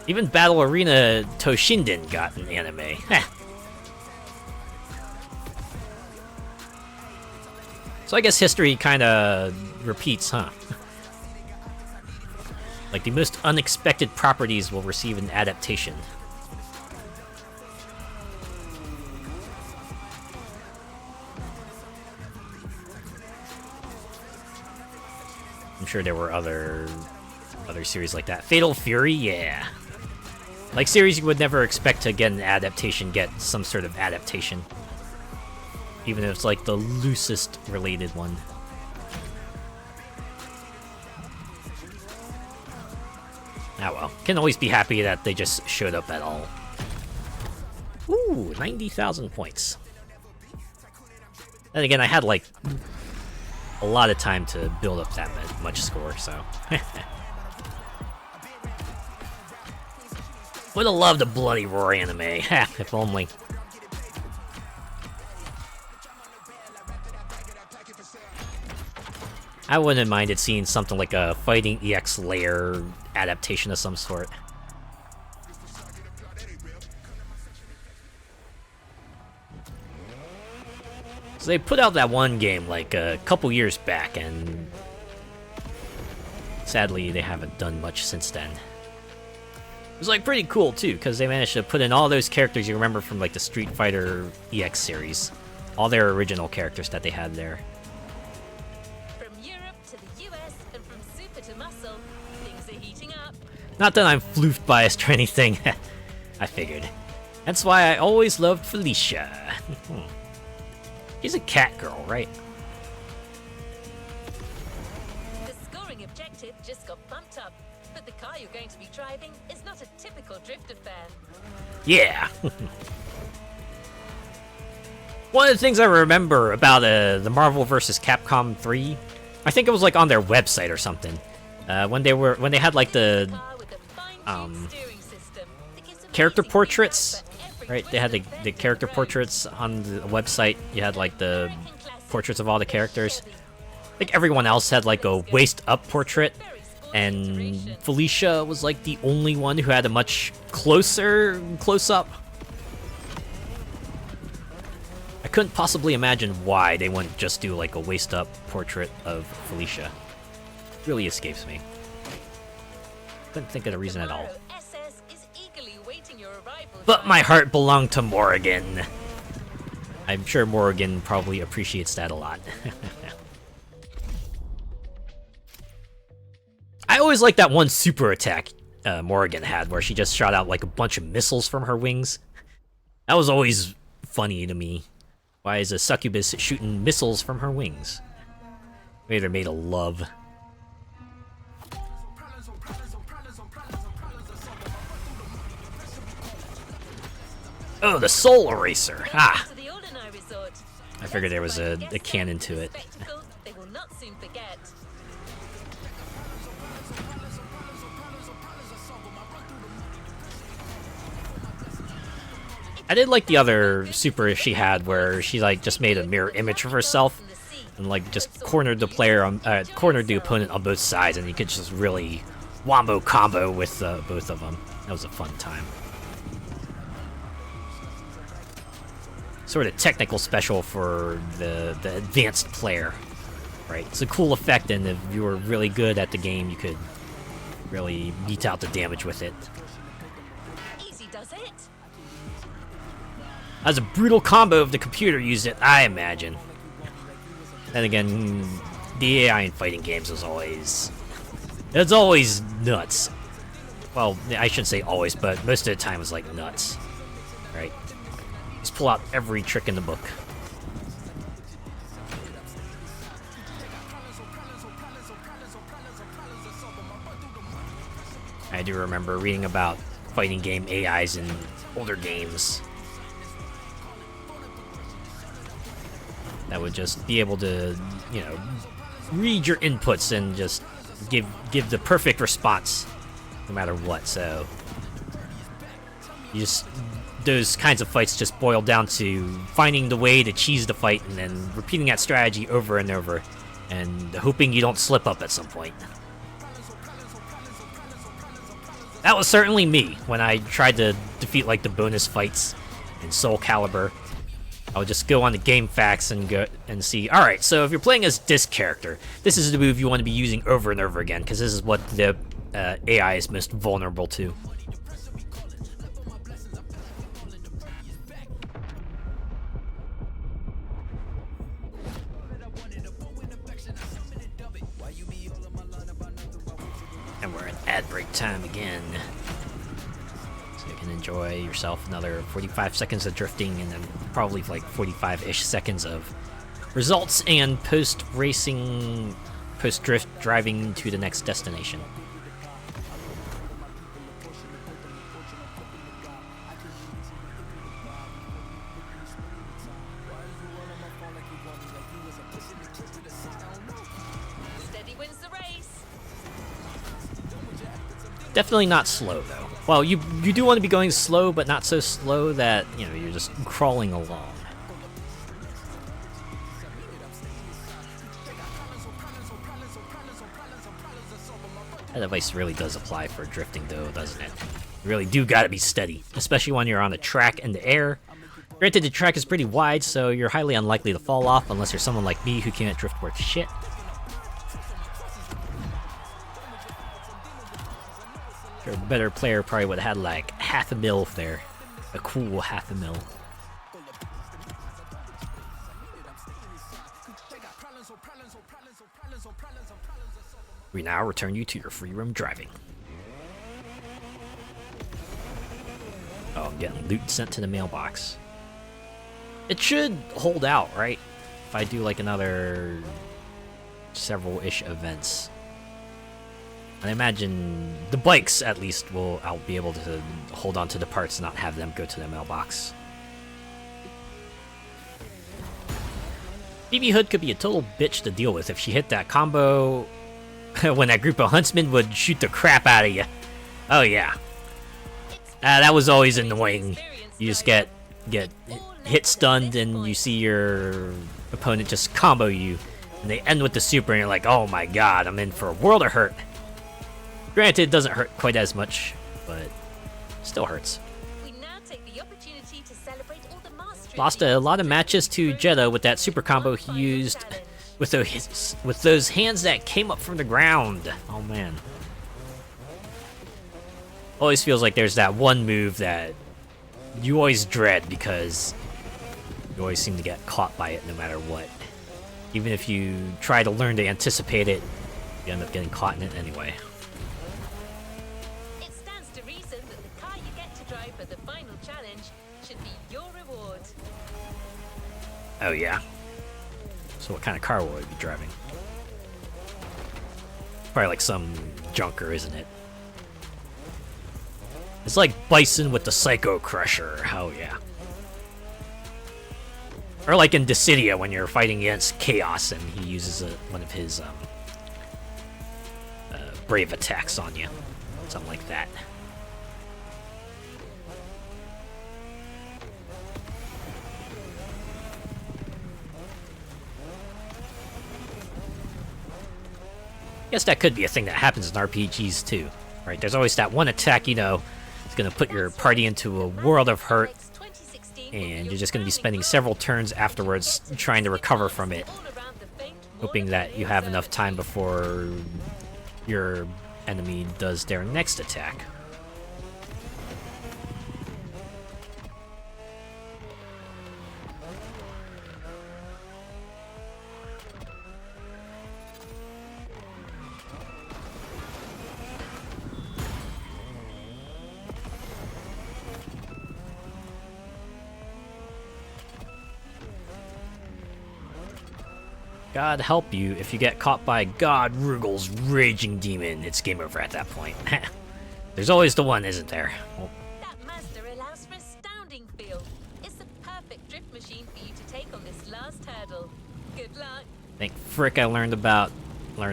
Even Battle Arena Toshinden got an anime. So I guess history kind of repeats, huh? Like the most unexpected properties will receive an adaptation. I'm sure there were other series like that. Fatal Fury, yeah. Like series you would never expect to get an adaptation, get some sort of adaptation. Even if it's like the loosest related one. Ah well. Can always be happy that they just showed up at all. Ooh, 90,000 points. And again, I had like a lot of time to build up that much score, so. Would have loved a Bloody Roar anime. If only. I wouldn't have minded seeing something like a Fighting EX Layer adaptation of some sort. So they put out that one game like a couple years back, and sadly they haven't done much since then. It was like pretty cool too, because they managed to put in all those characters you remember from like the Street Fighter EX series. All their original characters that they had there. Not that I'm floofed biased or anything. I figured. That's why I always loved Felicia. She's a cat girl, right? The scoring objective just got bumped up, but the car you're going to be driving is not a typical drift affair. Yeah. One of the things I remember about the Marvel vs. Capcom 3, I think it was like on their website or something. When they had like the character portraits, right? They had the character portraits on the website. You had like the portraits of all the characters. I think everyone else had like a waist up portrait, and Felicia was like the only one who had a much closer close up. I couldn't possibly imagine why they wouldn't just do like a waist up portrait of Felicia. It really escapes me. Couldn't think of the reason at all. But my heart belonged to Morrigan. I'm sure Morrigan probably appreciates that a lot. I always liked that one super attack Morrigan had, where she just shot out like a bunch of missiles from her wings. That was always funny to me. Why is a succubus shooting missiles from her wings? Maybe they're made of love. Oh, the Soul Eraser! Ah! I figured there was a canon to it. I did like the other super she had, where she like just made a mirror image of herself and like just cornered the player on cornered the opponent on both sides, and you could just really wombo combo with both of them. That was a fun time. Sort of technical special for the advanced player, right? It's a cool effect, and if you were really good at the game, you could really mete out the damage with it. Easy does it. That was a brutal combo if the computer used it, I imagine. And again, the AI in fighting games is always... it's always nuts. Well, I shouldn't say always, but most of the time it's like nuts, right? Just pull out every trick in the book. I do remember reading about fighting game AIs in older games. That would just be able to, you know, read your inputs and just give the perfect response no matter what. So those kinds of fights just boil down to finding the way to cheese the fight and then repeating that strategy over and over and hoping you don't slip up at some point. That was certainly me when I tried to defeat like the bonus fights in Soul Calibur. I would just go on the game facts and go and see, alright, so if you're playing as this character, this is the move you want to be using over and over again, because this is what the AI is most vulnerable to. And we're in ad break time again. So you can enjoy yourself another 45 seconds of drifting and then probably like 45-ish seconds of results and post-racing, post-drift driving to the next destination. Steady wins the race. Definitely not slow, though. Well, you do want to be going slow, but not so slow that, you know, you're just crawling along. That advice really does apply for drifting, though, doesn't it? You really do gotta be steady, especially when you're on a track in the air. Granted, the track is pretty wide, so you're highly unlikely to fall off unless you're someone like me who can't drift worth shit. If you're a better player, probably would have had like half a mil there. A cool half a mil. We now return you to your free roam driving. Oh, I'm getting loot sent to the mailbox. It should hold out, right? If I do like another several-ish events. I imagine the bikes, at least, I'll be able to hold on to the parts and not have them go to the mailbox. BB Hood could be a total bitch to deal with if she hit that combo when that group of huntsmen would shoot the crap out of you. Oh yeah. That was always annoying. You just get hit stunned and you see your opponent just combo you. And they end with the super and you're like, oh my god, I'm in for a world of hurt. Granted, it doesn't hurt quite as much, but still hurts. We now take the opportunity to celebrate all the mastery. Lost a lot of matches to Jeddah with that super combo he used with those hands that came up from the ground. Oh man. Always feels like there's that one move that you always dread because you always seem to get caught by it no matter what. Even if you try to learn to anticipate it, you end up getting caught in it anyway. It stands to reason that the car you get to drive for the final challenge should be your reward. Oh yeah? So what kind of car will we be driving? Probably like some junker, isn't it? It's like Bison with the Psycho Crusher. Oh yeah. Or like in Dissidia when you're fighting against Chaos and he uses one of his brave attacks on you. Something like that. Guess that could be a thing that happens in RPGs too, right? There's always that one attack, you know, it's gonna put your party into a world of hurt, and you're just gonna be spending several turns afterwards trying to recover from it, hoping that you have enough time before your enemy does their next attack. God help you if you get caught by God Rugal's raging demon. It's game over at that point. There's always the one, isn't there? Well, That Mazda allows for astounding feel. It's the perfect drift machine for you to take on this last hurdle. Good luck. thank frick I learned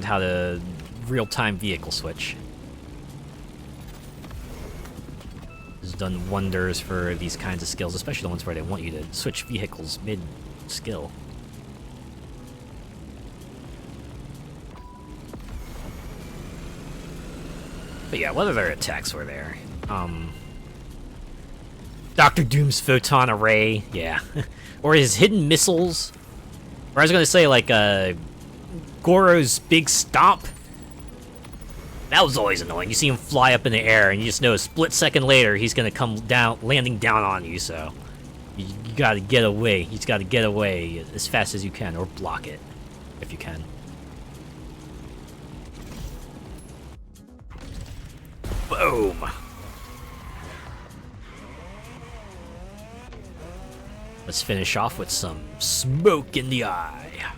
how to real-time vehicle switch. It's done wonders for these kinds of skills, especially the ones where they want you to switch vehicles mid-skill. But yeah, what other attacks were there? Dr. Doom's photon array, yeah. Or his hidden missiles. Or I was gonna say, like, Goro's big stomp. That was always annoying. You see him fly up in the air, and you just know a split second later he's gonna come down, landing down on you, so... You gotta get away. You just gotta get away as fast as you can, or block it, if you can. Boom! Let's finish off with some smoke in the eye.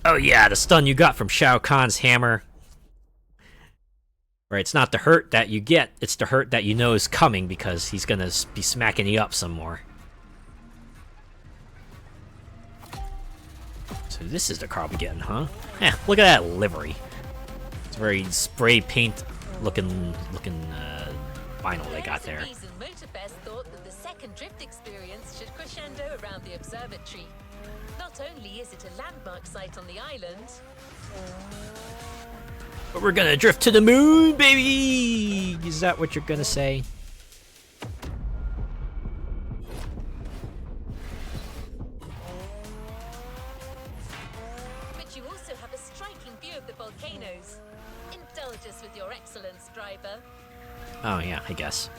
Oh yeah, the stun you got from Shao Kahn's hammer. Right, it's not the hurt that you get, it's the hurt that you know is coming because he's gonna be smacking you up some more. So this is the car we're getting, huh? Yeah, look at that livery. It's very spray paint looking vinyl they got there. Odyssey and Motorfest thought that the second drift experience should crescendo around the observatory. Not only is it a landmark site on the island, but we're gonna drift to the moon, baby! Is that what you're gonna say? but you also have a striking view of the volcanoes. Indulge us with your excellence, driver. Oh yeah, I guess.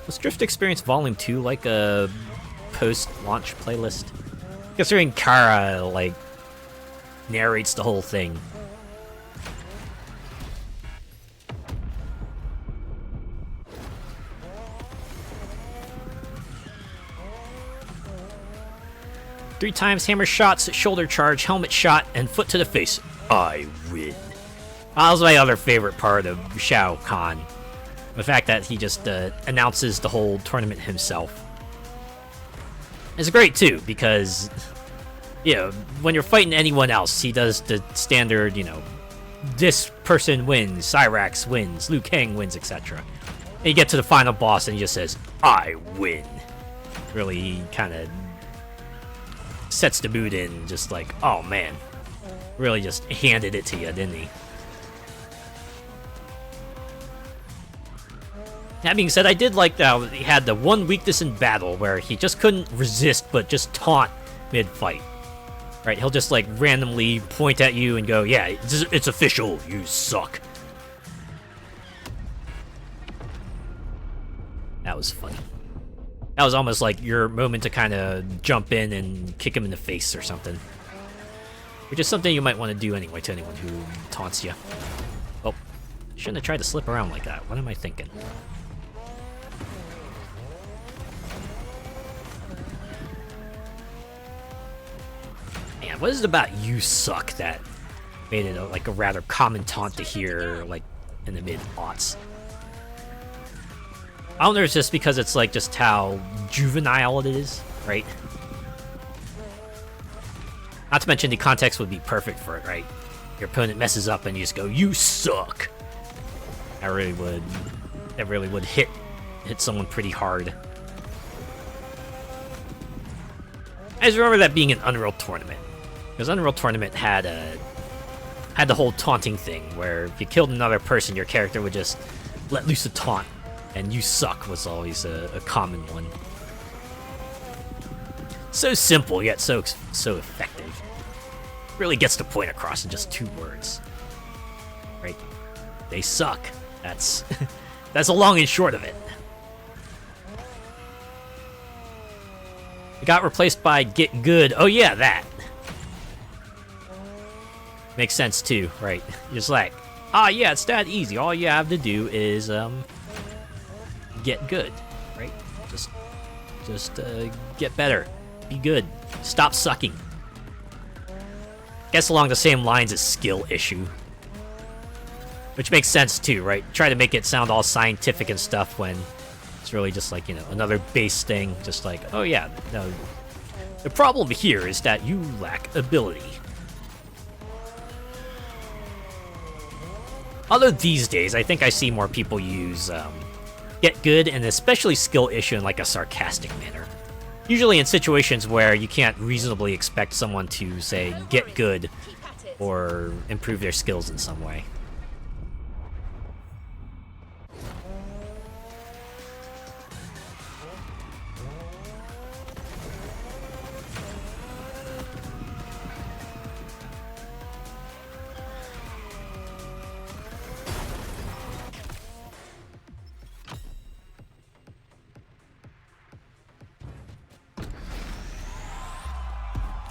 Was Drift Experience Volume 2 like a post-launch playlist? Considering Kara, like, narrates the whole thing. Three times hammer shots, shoulder charge, helmet shot, and foot to the face. I win. That was my other favorite part of Shao Kahn. The fact that he just announces the whole tournament himself. It's great too, because, you know, when you're fighting anyone else, he does the standard, you know, this person wins, Cyrax wins, Liu Kang wins, etc. And you get to the final boss and he just says, I win. Really, he kind of sets the mood in, just like, oh man. Really just handed it to you, didn't he? That being said, I did like that he had the one weakness in battle where he just couldn't resist but just taunt mid-fight. Right, he'll just like randomly point at you and go, yeah, it's official, you suck. That was funny. That was almost like your moment to kind of jump in and kick him in the face or something. Which is something you might want to do anyway to anyone who taunts you. Oh, shouldn't have tried to slip around like that. What am I thinking? Man, what is it about you suck that made it like a rather common taunt to hear like in the mid-aughts? I don't know if it's just because it's like just how juvenile it is, right? Not to mention the context would be perfect for it, right? Your opponent messes up and you just go, you suck! That really would hit someone pretty hard. I just remember that being an Unreal Tournament. Because Unreal Tournament had the whole taunting thing, where if you killed another person, your character would just let loose a taunt. And you suck was always a common one. So simple, yet so effective. Really gets the point across in just 2 words. Right? They suck. That's that's the long and short of it. It got replaced by Get Good. Oh yeah, that. Makes sense too, right? You're just like, ah yeah, it's that easy. All you have to do is get good, right? Just get better. Be good. Stop sucking. guess along the same lines as skill issue. Which makes sense too, right? Try to make it sound all scientific and stuff when it's really just like, you know, another base thing. Just like, oh yeah, no. The problem here is that you lack ability. Although these days, I think I see more people use get good and especially skill issue in like a sarcastic manner. Usually in situations where you can't reasonably expect someone to, say, get good or improve their skills in some way.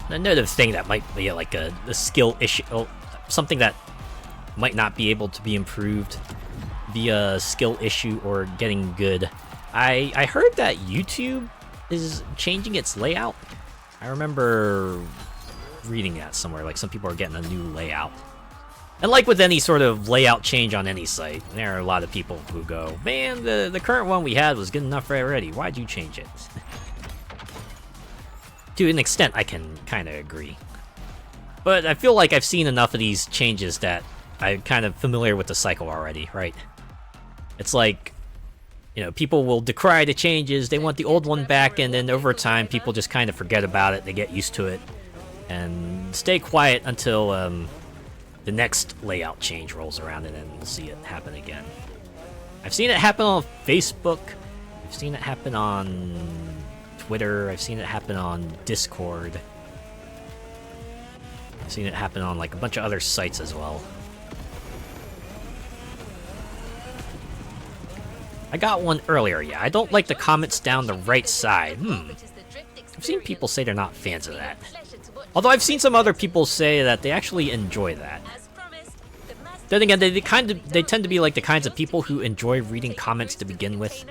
Another thing that might be like a skill issue, something that might not be able to be improved via skill issue or getting good. I heard that YouTube is changing its layout. I remember reading that somewhere, like some people are getting a new layout. And like with any sort of layout change on any site, there are a lot of people who go, man, the current one we had was good enough already. Why'd you change it? To an extent, I can kind of agree. But I feel like I've seen enough of these changes that I'm kind of familiar with the cycle already, right? It's like, you know, people will decry the changes, they want the old one back, and then over time, people just kind of forget about it, they get used to it, and stay quiet until the next layout change rolls around, and then we'll see it happen again. I've seen it happen on Facebook, I've seen it happen on Twitter, I've seen it happen on Discord. I've seen it happen on like a bunch of other sites as well. I got one earlier, yeah. I don't like the comments down the right side. I've seen people say they're not fans of that. Although I've seen some other people say that they actually enjoy that. Then again, they tend to be like the kinds of people who enjoy reading comments to begin with.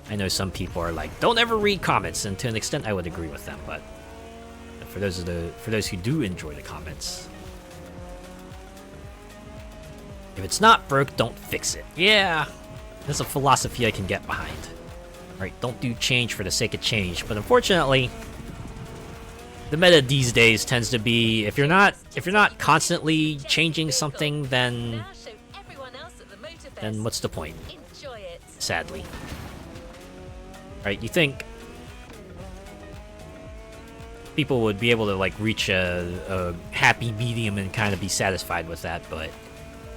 I know some people are like, don't ever read comments, and to an extent I would agree with them, but for those who do enjoy the comments, if it's not broke, don't fix it. Yeah, that's a philosophy I can get behind. Right, don't do change for the sake of change, but unfortunately, the meta these days tends to be if you're not constantly changing something, then what's the point? Sadly. Right, you think people would be able to like reach a happy medium and kind of be satisfied with that, but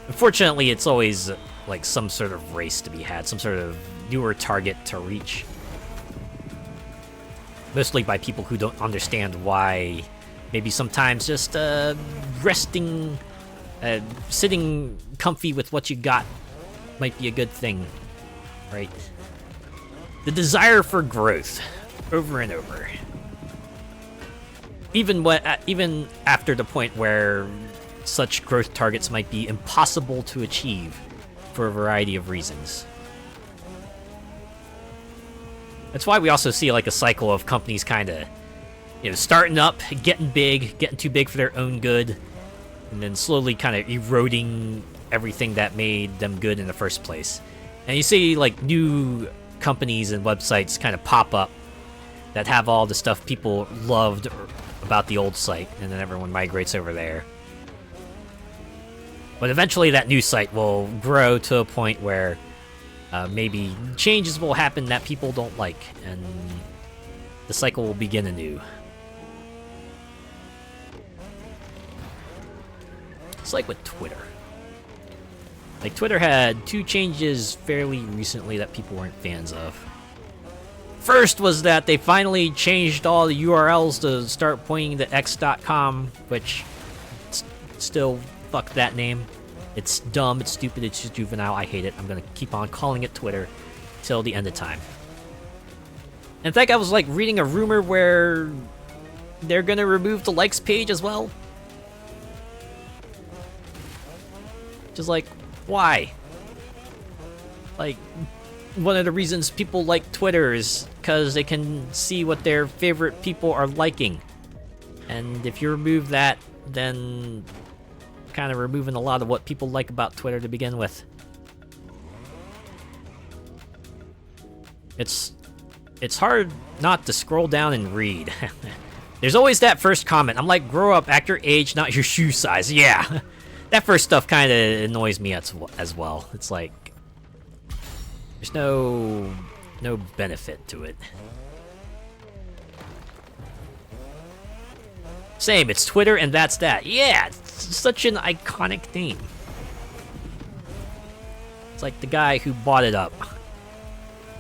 unfortunately it's always like some sort of race to be had, some sort of newer target to reach. Mostly by people who don't understand why maybe sometimes just resting, sitting comfy with what you got might be a good thing, right? The desire for growth, over and over. Even after the point where such growth targets might be impossible to achieve for a variety of reasons. That's why we also see like a cycle of companies kind of, you know, starting up, getting big, getting too big for their own good, and then slowly kind of eroding everything that made them good in the first place. And you see like new companies and websites kind of pop up that have all the stuff people loved about the old site, and then everyone migrates over there. But eventually that new site will grow to a point where maybe changes will happen that people don't like, and the cycle will begin anew. It's like with Twitter. Like, Twitter had two changes fairly recently that people weren't fans of. First was that they finally changed all the URLs to start pointing to x.com, which still, fuck that name. It's dumb, it's stupid, it's just juvenile, I hate it. I'm gonna keep on calling it Twitter till the end of time. In fact, I was like reading a rumor where they're gonna remove the likes page as well. Just like, why? Like, one of the reasons people like Twitter is because they can see what their favorite people are liking. And if you remove that, then kind of removing a lot of what people like about Twitter to begin with. It's hard not to scroll down and read. There's always that first comment. I'm like, grow up, act your age, not your shoe size. Yeah, that first stuff kind of annoys me as well. It's like, there's no benefit to it. Same, it's Twitter and that's that. Yeah, it's such an iconic name. It's like the guy who bought it up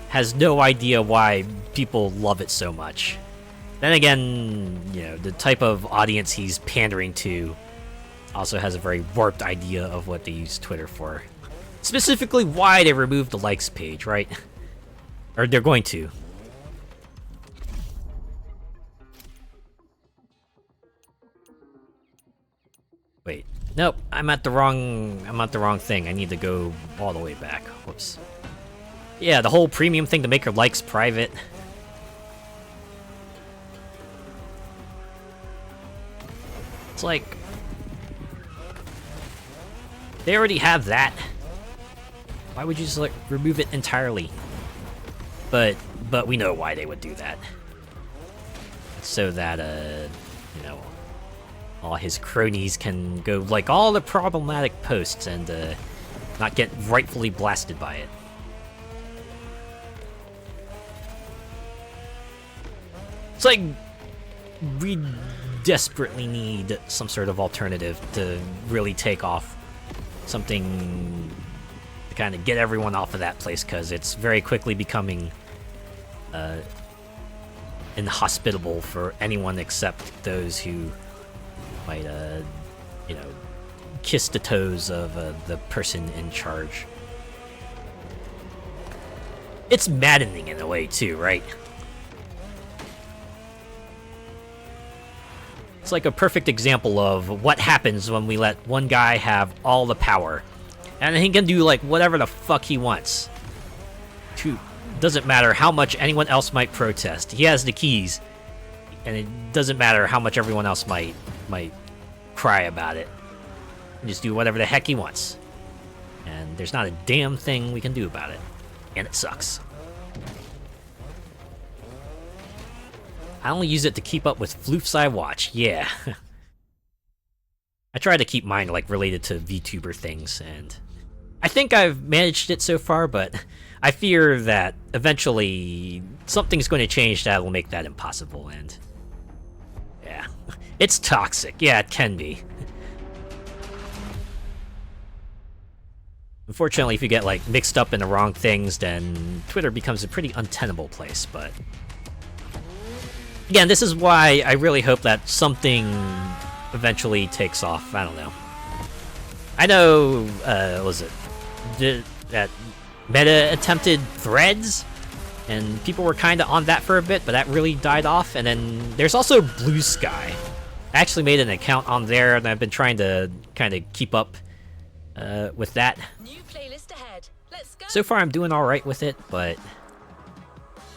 has no idea why people love it so much. Then again, you know, the type of audience he's pandering to also has a very warped idea of what they use Twitter for. Specifically why they removed the likes page, right? Or they're going to. Wait, nope, I'm at the wrong thing. I need to go all the way back. Whoops. Yeah, the whole premium thing to make your likes private. It's like, they already have that. Why would you just like remove it entirely? But we know why they would do that. So that you know, all his cronies can go like all the problematic posts and not get rightfully blasted by it. It's like we desperately need some sort of alternative to really take off, something to kind of get everyone off of that place, because it's very quickly becoming inhospitable for anyone except those who might, you know, kiss the toes of the person in charge. It's maddening in a way too, right? It's like a perfect example of what happens when we let one guy have all the power. And he can do like whatever the fuck he wants. Doesn't matter how much anyone else might protest. He has the keys. And it doesn't matter how much everyone else might cry about it. He just do whatever the heck he wants. And there's not a damn thing we can do about it. And it sucks. I only use it to keep up with floofs I watch, yeah. I try to keep mine like related to VTuber things, and I think I've managed it so far, but I fear that eventually something's going to change that will make that impossible, and yeah. It's toxic, yeah, it can be. Unfortunately, if you get like mixed up in the wrong things, then Twitter becomes a pretty untenable place, but again, this is why I really hope that something eventually takes off. I don't know. I know, was it that Meta attempted Threads, and people were kind of on that for a bit, but that really died off. And then there's also Blue Sky. I actually made an account on there, and I've been trying to kind of keep up with that. New playlist ahead. Let's go. So far, I'm doing all right with it, but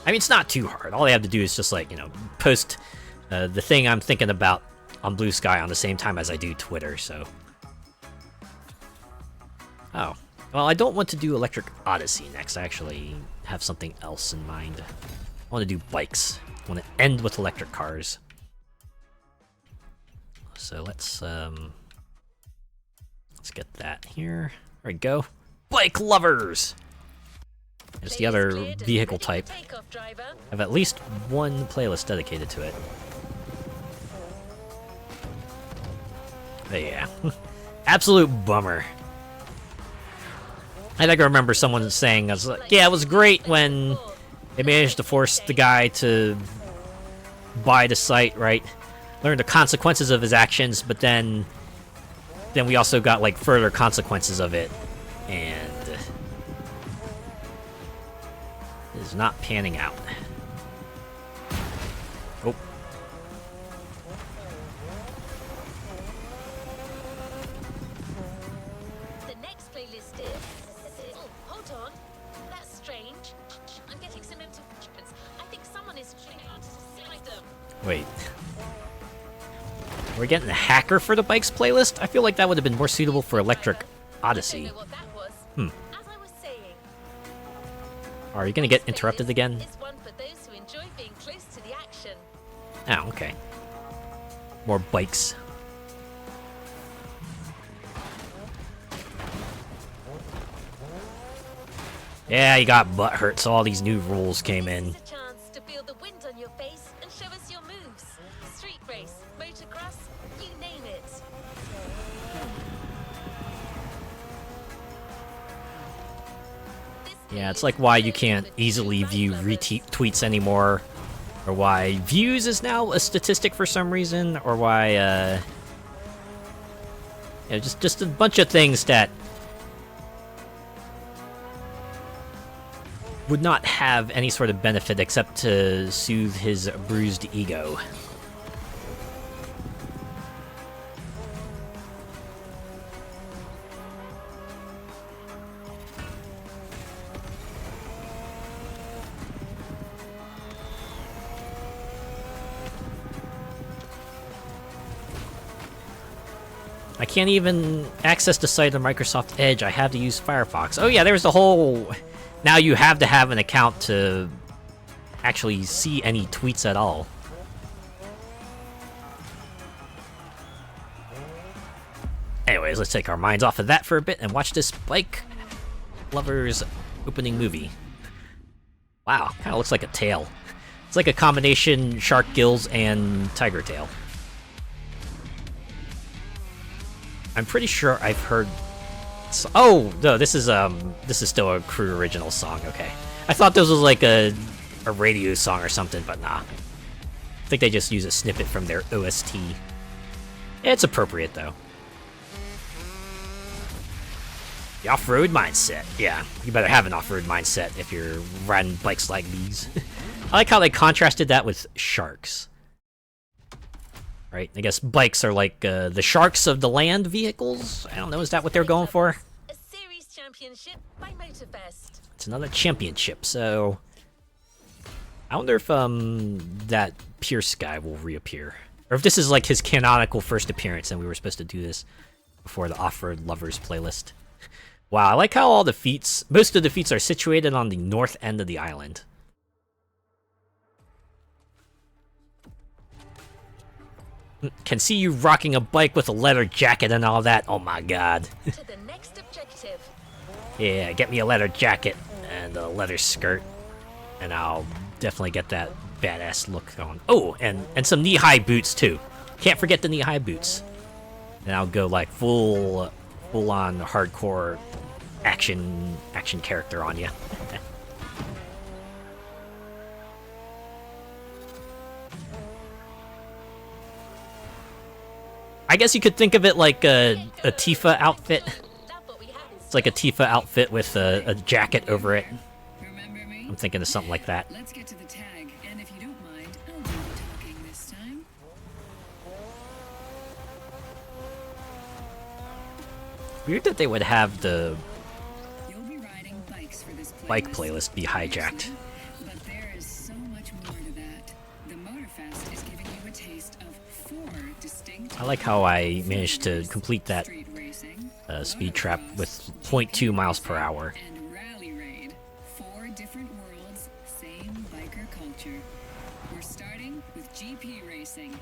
I mean, it's not too hard. All I have to do is just, like, you know, post the thing I'm thinking about on Blue Sky on the same time as I do Twitter, so. Oh. Well, I don't want to do Electric Odyssey next. I actually have something else in mind. I want to do bikes. I want to end with electric cars. So let's get that here. There we go. Bike lovers! There's the other vehicle type. I have at least one playlist dedicated to it. But yeah. Absolute bummer. I think I remember someone saying, I was like, yeah, it was great when they managed to force the guy to buy the site, right? Learn the consequences of his actions, but then we also got, like, further consequences of it. And it is not panning out. Oh. The next playlist is. Oh, hold on. That's strange. I'm getting some notifications. I think someone is trying to them. Wait. We're getting a hacker for the bikes playlist? I feel like that would have been more suitable for Electric Odyssey. Don't know what that was. Hmm. As I was saying, Are you gonna get this interrupted playlist again? is one for those who enjoy being close to the action. Oh, okay. More bikes. Yeah, you got butthurt, so all these new rules came in. This is a chance to feel the wind on your face and show us your moves. Street race, motocross, you name it. Yeah, it's like why you can't easily view retweets anymore, or why views is now a statistic for some reason, or why, just a bunch of things that would not have any sort of benefit except to soothe his bruised ego. I can't even access the site on Microsoft Edge. I have to use Firefox. Oh yeah, there's the whole... Now you have to have an account to actually see any tweets at all. Anyways, let's take our minds off of that for a bit and watch this Bike Lovers opening movie. Wow, kind of looks like a tail. It's like a combination shark gills and tiger tail. I'm pretty sure I've heard... Oh, no, this is still a Crew original song, okay. I thought this was like a radio song or something, but nah. I think they just use a snippet from their OST. It's appropriate, though. The off-road mindset. Yeah, you better have an off-road mindset if you're riding bikes like these. I like how they contrasted that with sharks. Right? I guess bikes are like the sharks of the land vehicles? I don't know, is that what they're going for? A series championship by Motorfest. It's another championship, so... I wonder if that Pierce guy will reappear. Or if this is like his canonical first appearance and we were supposed to do this before the Off-Road Lovers playlist. Wow, I like how all the feats... Most of the feats are situated on the north end of the island. Can see you rocking a bike with a leather jacket and all that. Oh my god. To the next objective. Yeah, get me a leather jacket and a leather skirt. And I'll definitely get that badass look on. Oh, and some knee-high boots too. Can't forget the knee-high boots. And I'll go like full-on hardcore action character on you. I guess you could think of it like a Tifa outfit. It's like a Tifa outfit with a jacket over it. I'm thinking of something like that. Let's get to the tag, and if you don't mind, I'll do the talking this time. Weird that they would have the You'll be riding bikes for this bike playlist be hijacked. But there is so much more to that. The Motorfest is giving you a taste of 4 distinct... I like how I managed to complete that street racing, speed trap with 0.2 miles per hour. and rally raid. 4 different worlds, same biker culture. We're starting with GP racing.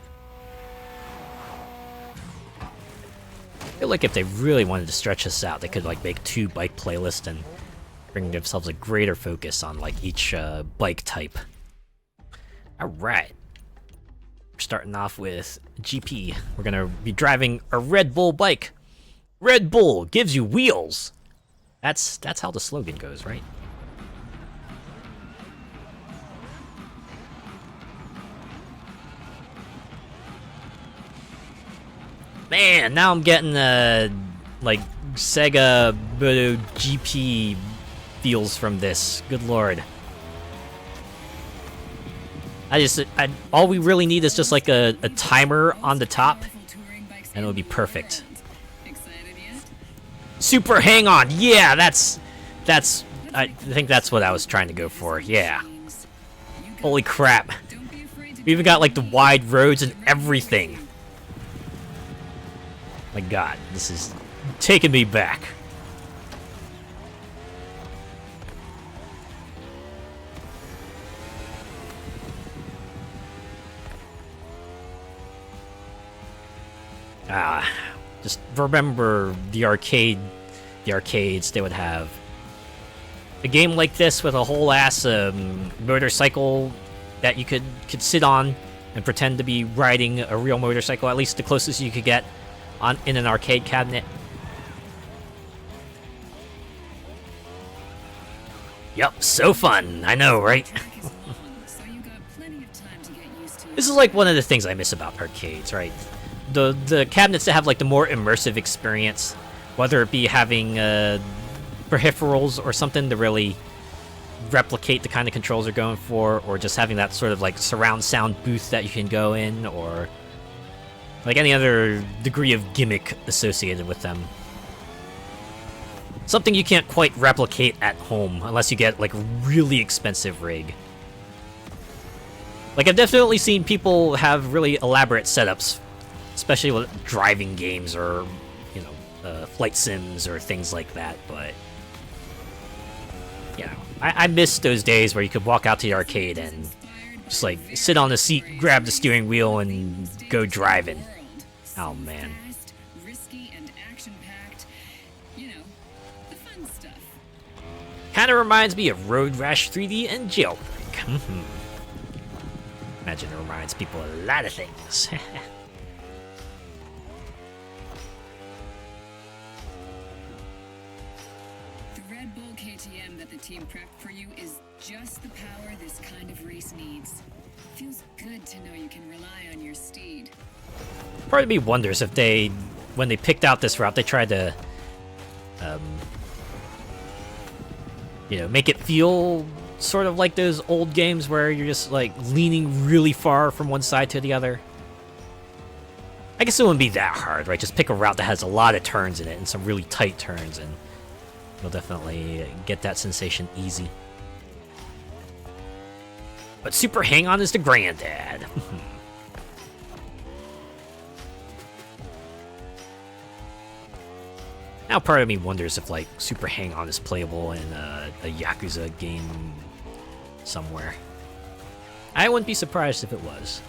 I feel like if they really wanted to stretch this out, they could like make 2 bike playlists and bring themselves a greater focus on like each bike type. Alright. We're starting off with GP. We're gonna be driving a Red Bull bike. Red Bull gives you wheels. That's how the slogan goes, right? Man, now I'm getting like Sega GP feels from this. Good lord. All we really need is just like a timer on the top, and it'll be perfect. Excited yet? Super hang on, yeah, I think that's what I was trying to go for. Yeah. Holy crap. Don't be afraid to We even got like the wide roads and everything. My god, this is taking me back. Just remember the arcades, they would have a game like this with a whole ass motorcycle that you could sit on and pretend to be riding a real motorcycle, at least the closest you could get in an arcade cabinet. Yup, so fun. I know, right? This is like one of the things I miss about arcades, right? The cabinets that have like the more immersive experience, whether it be having peripherals or something to really replicate the kind of controls they're going for, or just having that sort of like surround sound booth that you can go in, or like any other degree of gimmick associated with them. Something you can't quite replicate at home unless you get like a really expensive rig. Like, I've definitely seen people have really elaborate setups, especially with driving games or, you know, flight sims or things like that, but, you know, I miss those days where you could walk out to the arcade and just, like, sit on the seat, grab the steering wheel, and go driving. Oh, man. Kinda reminds me of Road Rash 3D and Jailbreak. Imagine it reminds people of a lot of things. The Red Bull KTM that the team prepped for you is just the power this kind of race needs. Feels good to know you can rely on your steed. Part of me wonders if they, when they picked out this route, they tried to, you know, make it feel sort of like those old games where you're just, like, leaning really far from one side to the other. I guess it wouldn't be that hard, right? Just pick a route that has a lot of turns in it and some really tight turns, and you'll definitely get that sensation easy. But Super Hang-On is the granddad. Now part of me wonders if, like, Super Hang-On is playable in a Yakuza game somewhere. I wouldn't be surprised if it was.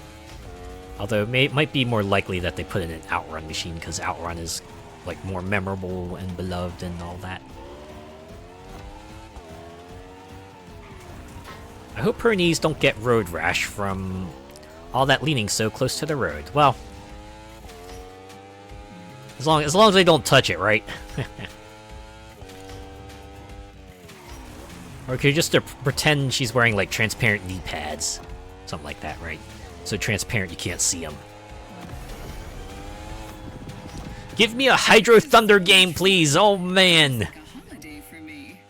Although it might be more likely that they put in an Outrun machine, because Outrun is, like, more memorable and beloved and all that. I hope her knees don't get road rash from all that leaning so close to the road. Well, as long as they don't touch it, right? Or could you just pretend she's wearing, like, transparent knee pads? Something like that, right? So transparent you can't see them. Give me a Hydro Thunder game, please! Oh, man!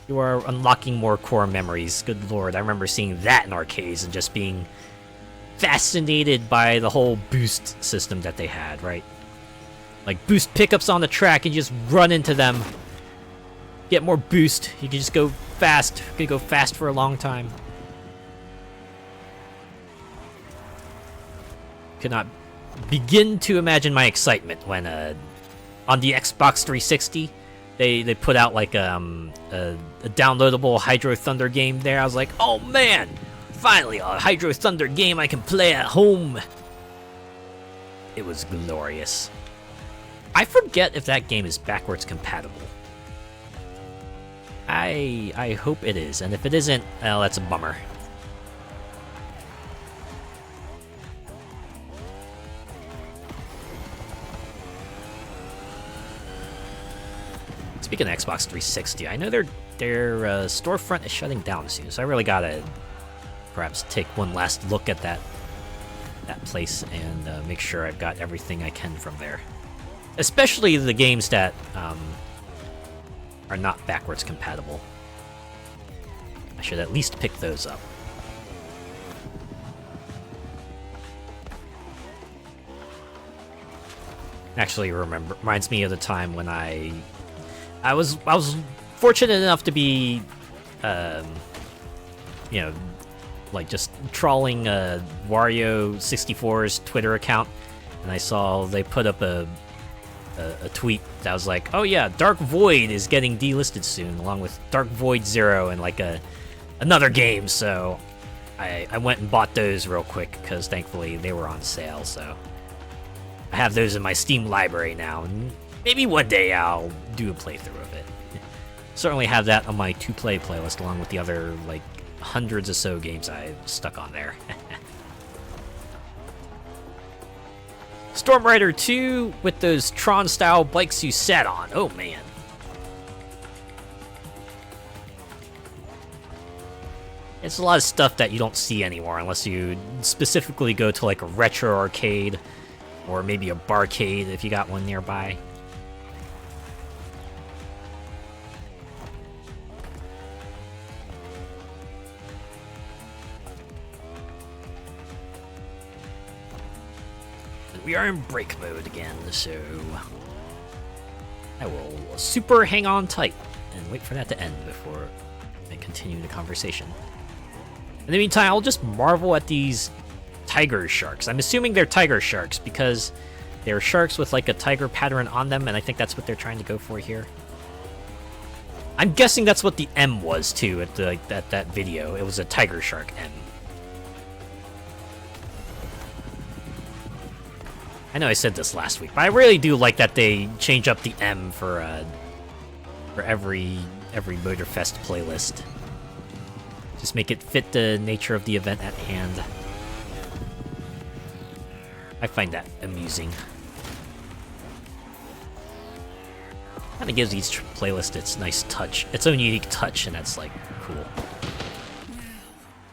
You are unlocking more core memories. Good lord, I remember seeing that in arcades and just being fascinated by the whole boost system that they had, right? Like, boost pickups on the track and you just run into them. Get more boost. You can just go fast. You can go fast for a long time. Could not begin to imagine my excitement when, on the Xbox 360, they put out, like, a downloadable Hydro Thunder game there. I was like, oh man! Finally, a Hydro Thunder game I can play at home! It was glorious. I forget if that game is backwards compatible. I hope it is, and if it isn't, well, that's a bummer. Speaking of Xbox 360, I know their storefront is shutting down soon, so I really gotta perhaps take one last look at that place and make sure I've got everything I can from there. Especially the games that are not backwards compatible. I should at least pick those up. Actually, reminds me of the time when I was fortunate enough to be, you know, like just trawling Wario 64's Twitter account, and I saw they put up a a tweet that was like, "Oh yeah, Dark Void is getting delisted soon, along with Dark Void Zero and like another game." So I went and bought those real quick because thankfully they were on sale. So I have those in my Steam library now, and maybe one day I'll do a playthrough of it. Certainly have that on my to-play playlist along with the other like hundreds or so games I stuck on there. Storm Rider 2 with those Tron-style bikes you sat on. Oh, man. It's a lot of stuff that you don't see anymore unless you specifically go to like a retro arcade or maybe a barcade if you got one nearby. We are in break mode again, so I will super hang on tight and wait for that to end before I continue the conversation. In the meantime, I'll just marvel at these tiger sharks. I'm assuming they're tiger sharks because they're sharks with like a tiger pattern on them, and I think that's what they're trying to go for here. I'm guessing that's what the M was too at the, that video. It was a tiger shark M. I know I said this last week, but I really do like that they change up the M for every Motorfest playlist. Just make it fit the nature of the event at hand. I find that amusing. Kind of gives each playlist its nice touch, its own unique touch, and that's like cool. Wow,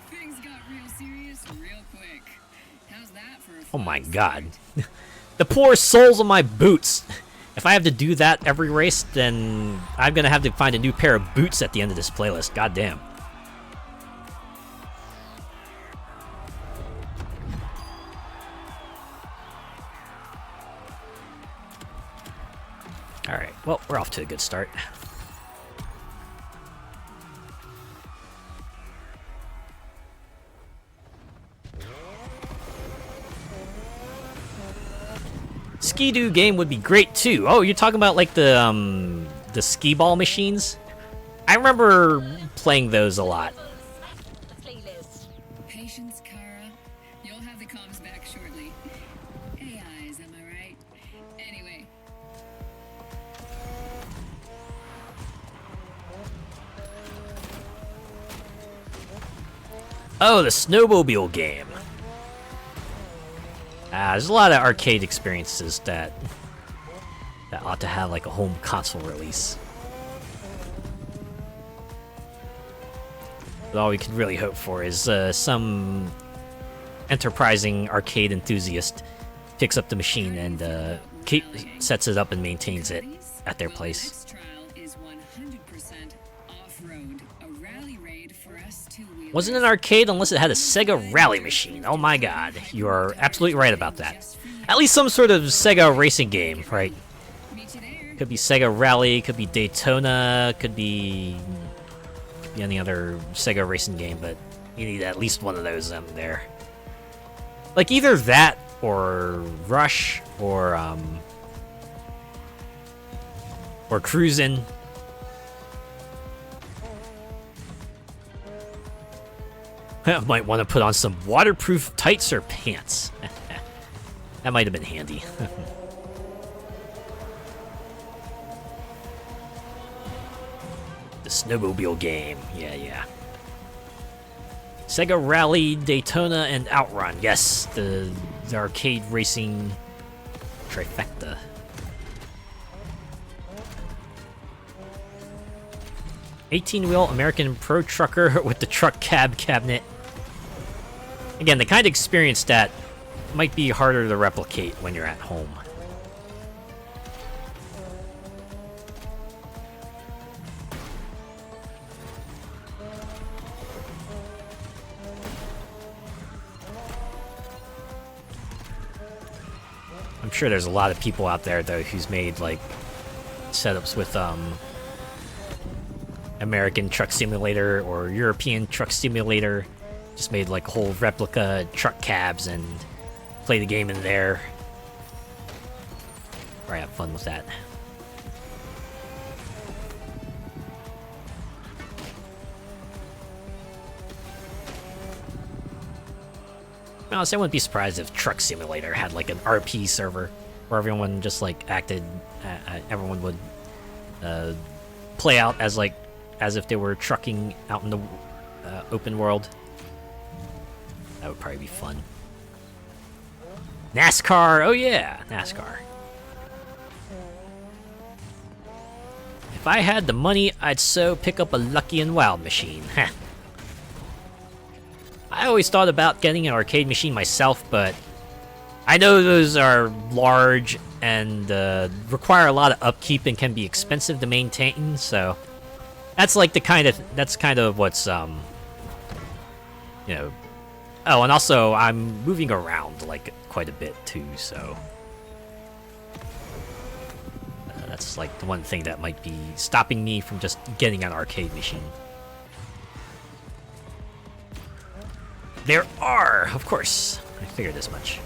things got real serious real quick. How's that for a Oh my fun god. start? The poor soles of my boots. If I have to do that every race, then I'm gonna have to find a new pair of boots at the end of this playlist. God damn. Alright, well, we're off to a good start. Ski-Doo game would be great too. Oh, you're talking about like the skee ball machines? I remember playing those a lot. Playlist. Patience, Kara. You'll have the comms back shortly. AIs, am I right? Anyway, Oh, the snowmobile game. There's a lot of arcade experiences that ought to have like a home console release. But all we can really hope for is some enterprising arcade enthusiast picks up the machine and sets it up and maintains it at their place. Next trial is 100% off-road. A rally raid for us two-wheelers. Wasn't an arcade unless it had a Sega Rally machine. Oh my god, you are absolutely right about that. At least some sort of Sega racing game, right? Meet you there. Could be Sega Rally, could be Daytona, could be any other Sega racing game, but you need at least one of those there. Like either that or Rush or Cruisin'. I might want to put on some waterproof tights or pants. That might have been handy. The snowmobile game. Yeah. Sega Rally, Daytona, and Outrun. Yes, the arcade racing trifecta. $18-wheel American Pro Trucker with the truck cab cabinet. Again, the kind of experience that might be harder to replicate when you're at home. I'm sure there's a lot of people out there though who's made like setups with American Truck Simulator or European Truck Simulator, just made like whole replica truck cabs and play the game in there. probably have fun with that. Honestly, I wouldn't be surprised if Truck Simulator had like an RP server where everyone just like acted, everyone would play out as if they were trucking out in the open world. That would probably be fun. NASCAR, oh yeah, NASCAR. If I had the money, I'd so pick up a Lucky and Wild machine. Heh. I always thought about getting an arcade machine myself, but I know those are large and require a lot of upkeep and can be expensive to maintain. So that's like that's kind of what's you know. Oh, and also I'm moving around like quite a bit too, so that's like the one thing that might be stopping me from just getting an arcade machine. There are, of course. I figured as much.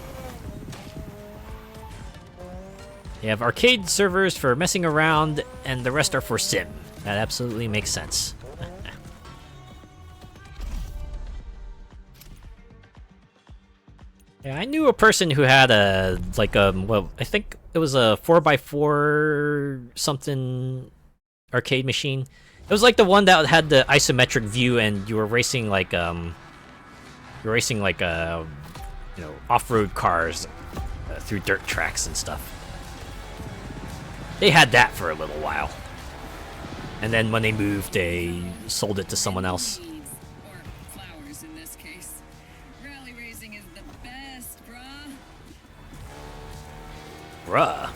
You have arcade servers for messing around, and the rest are for sim. That absolutely makes sense. Yeah, I knew a person who had a, like, well, I think it was a 4x4 something arcade machine. It was like the one that had the isometric view, and you were racing like, you know, off-road cars through dirt tracks and stuff. They had that for a little while. And then when they moved, they sold it to someone else. Or flowers in this case. Rally racing is the best, brah. Bruh.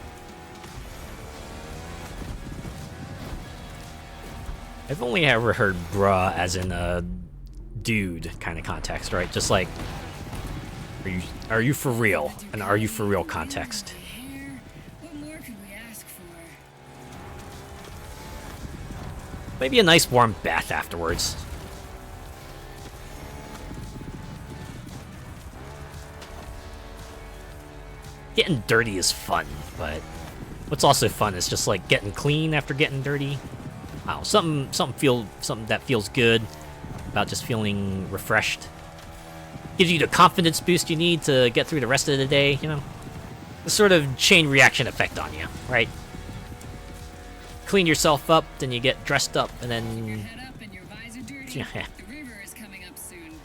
I've only ever heard bruh as in a dude kind of context, right? Just like, are you for real? And are you for real context. What more could we ask for? Maybe a nice warm bath afterwards. Getting dirty is fun, but what's also fun is just like getting clean after getting dirty. Wow, something that feels good about just feeling refreshed. Gives you the confidence boost you need to get through the rest of the day, you know? The sort of chain reaction effect on you, right? Clean yourself up, then you get dressed up, and then Your head up and your visor dirty. Yeah. The river is coming up soon.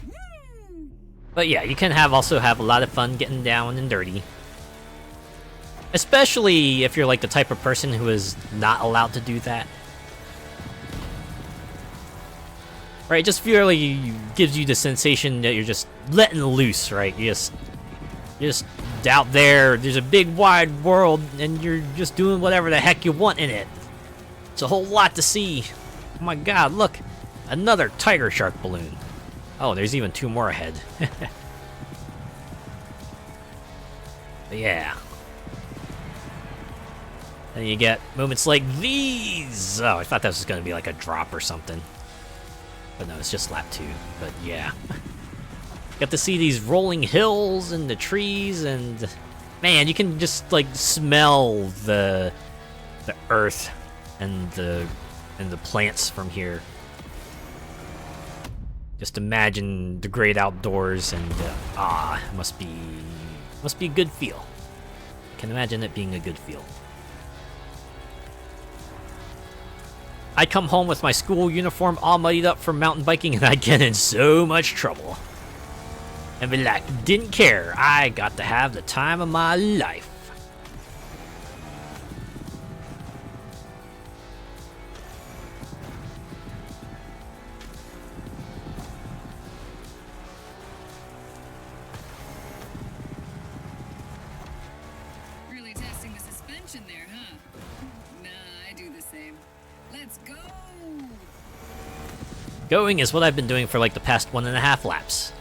Woo! But yeah, you can also have a lot of fun getting down and dirty. Especially if you're like the type of person who is not allowed to do that. Right, it just really gives you the sensation that you're just letting loose, right? You're just out there, there's a big wide world, and you're just doing whatever the heck you want in it. It's a whole lot to see. Oh my god, look! Another tiger shark balloon. Oh, there's even 2 more ahead. But yeah. And you get moments like these! Oh, I thought that was going to be like a drop or something. But no, it's just lap 2. But yeah. Got to see these rolling hills and the trees, and man, you can just like smell the earth and the plants from here. Just imagine the great outdoors, and it must be a good feel. I can imagine it being a good feel. I'd come home with my school uniform all muddied up from mountain biking, and I'd get in so much trouble. And be like, didn't care, I got to have the time of my life. Really testing the suspension there, huh? Nah, I do the same. Let's go! Going is what I've been doing for like the past 1.5 laps.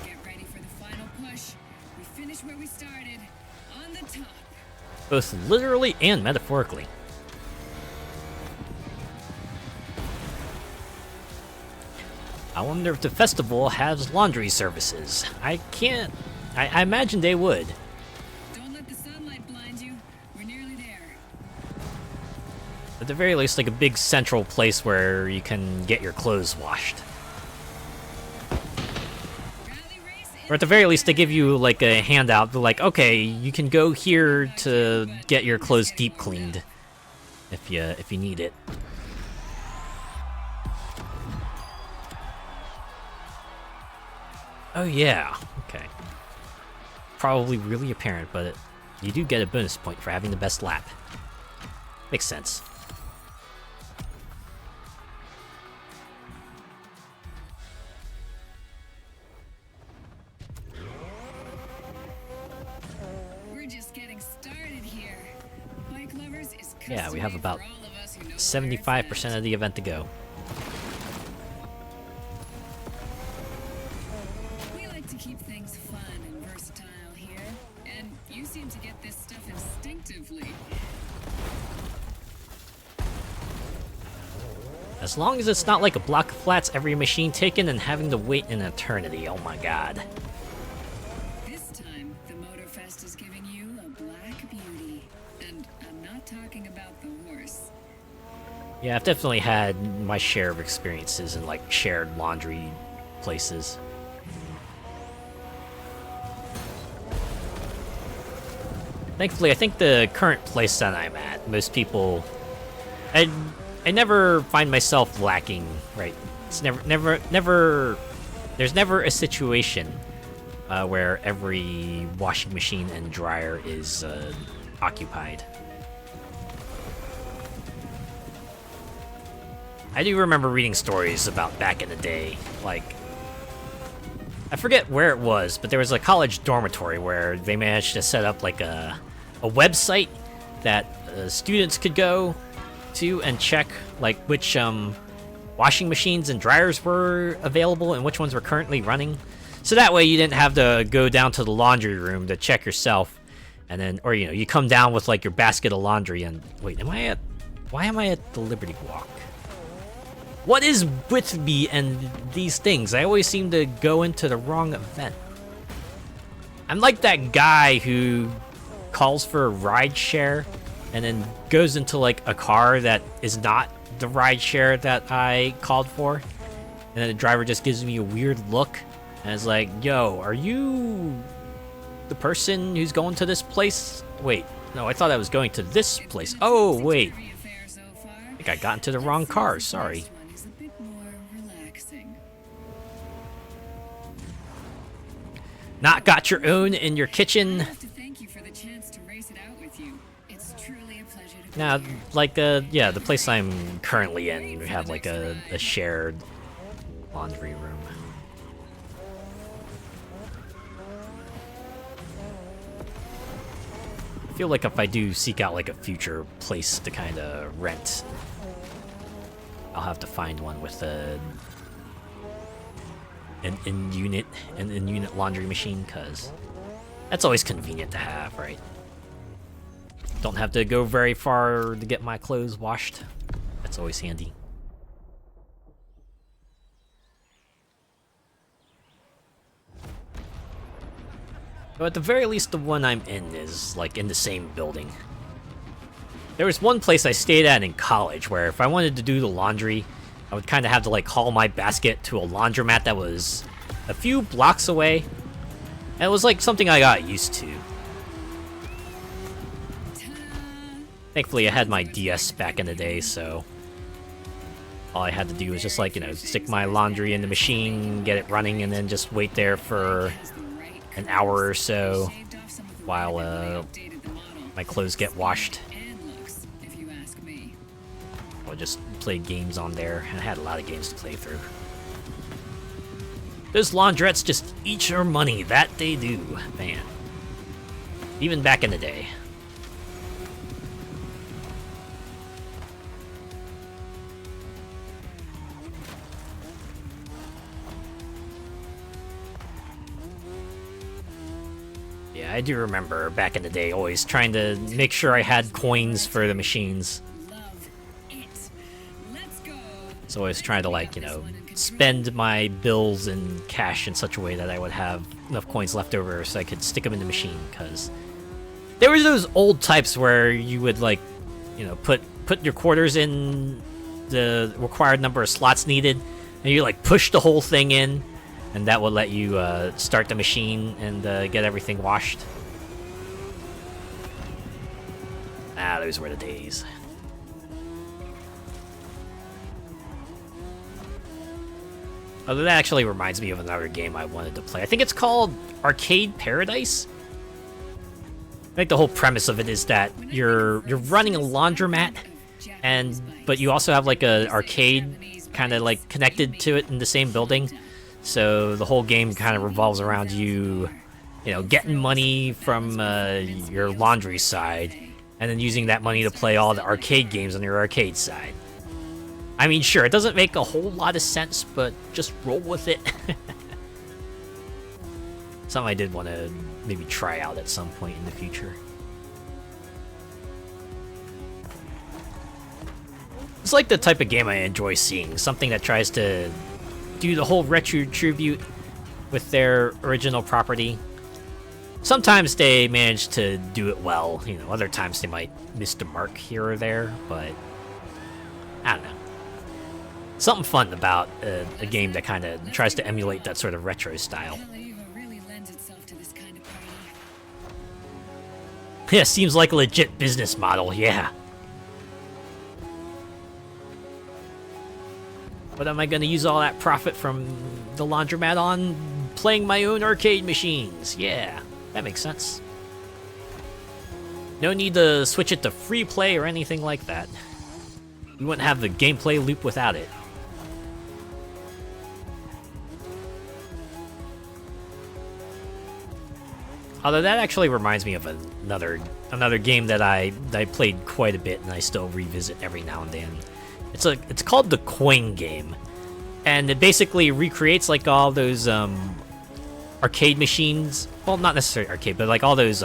Get ready for the final push. We finish where we started, on the top. Both literally and metaphorically. I wonder if the festival has laundry services. I can't... I imagine they would. Don't let the sunlight blind you. We're nearly there. At the very least, like a big central place where you can get your clothes washed. Rally race Or at the very least, they give you like a handout. They're like, okay, you can go here to get your clothes deep cleaned if you need it. Oh yeah, okay. Probably really apparent, but you do get a bonus point for having the best lap. Makes sense. We're just getting started here. Bike lovers is Yeah, we have custom-made about for all of us who know 75% of the event to go. We like to keep things fun and versatile here, and you seem to get this stuff instinctively. As long as it's not like a block of flats every machine taken and having to wait an eternity. Oh my god. This time, the Motorfest is giving you a black beauty. And I'm not talking about the horse. Yeah, I've definitely had my share of experiences in like shared laundry places. Thankfully, I think the current place that I'm at, most people... I never find myself lacking, right? It's never... There's never a situation where every washing machine and dryer is occupied. I do remember reading stories about back in the day, like... I forget where it was, but there was a college dormitory where they managed to set up like a website that students could go to and check like which washing machines and dryers were available and which ones were currently running. So that way you didn't have to go down to the laundry room to check yourself, and then, or you come down with like your basket of laundry and wait, why am I at the Liberty Walk? What is with me and these things? I always seem to go into the wrong event. I'm like that guy who calls for a ride share and then goes into like a car that is not the ride share that I called for, and then the driver just gives me a weird look and is like, yo, are you the person who's going to this place? Wait, no, I thought I was going to this place. Oh wait, I think I got into the wrong car, sorry. Not got your own in your kitchen. Now, like, yeah, the place I'm currently in, we have like a shared laundry room. I feel like if I do seek out like a future place to kind of rent, I'll have to find one with an in-unit laundry machine, cause that's always convenient to have, right? Don't have to go very far to get my clothes washed. That's always handy. So at the very least, the one I'm in is like in the same building. There was one place I stayed at in college where if I wanted to do the laundry, I would kind of have to like haul my basket to a laundromat that was a few blocks away. And it was like something I got used to. Thankfully, I had my DS back in the day, so all I had to do was just like, stick my laundry in the machine, get it running, and then just wait there for an hour or so while my clothes get washed. I'll just play games on there, and I had a lot of games to play through. Those laundrettes just eat your money, that they do, man. Even back in the day. Yeah, I do remember back in the day always trying to make sure I had coins for the machines. Love it. Let's go. So I was trying to, like, you know, spend my bills in cash in such a way that I would have enough coins left over so I could stick them in the machine, because there were those old types where you would, like, you know, put your quarters in the required number of slots needed, and you, like, push the whole thing in, and that would let you start the machine and get everything washed. Ah, those were the days. Although that actually reminds me of another game I wanted to play. I think it's called Arcade Paradise. I think the whole premise of it is that you're running a laundromat, but you also have like a arcade kind of like connected to it in the same building. So the whole game kind of revolves around you know, getting money from your laundry side, and then using that money to play all the arcade games on your arcade side. I mean, sure, it doesn't make a whole lot of sense, but just roll with it. Something I did want to maybe try out at some point in the future. It's like the type of game I enjoy seeing, something that tries to do the whole retro tribute with their original property. Sometimes they manage to do it well, you know, other times they might miss the mark here or there, but I don't know. Something fun about a game that kind of tries to emulate that sort of retro style. Yeah, seems like a legit business model, yeah. What am I going to use all that profit from the laundromat on? Playing my own arcade machines. Yeah, that makes sense. No need to switch it to free play or anything like that. We wouldn't have the gameplay loop without it. Although that actually reminds me of another game that I played quite a bit and I still revisit every now and then. It's called the Coin Game, and it basically recreates like all those arcade machines. Well, not necessarily arcade, but like all those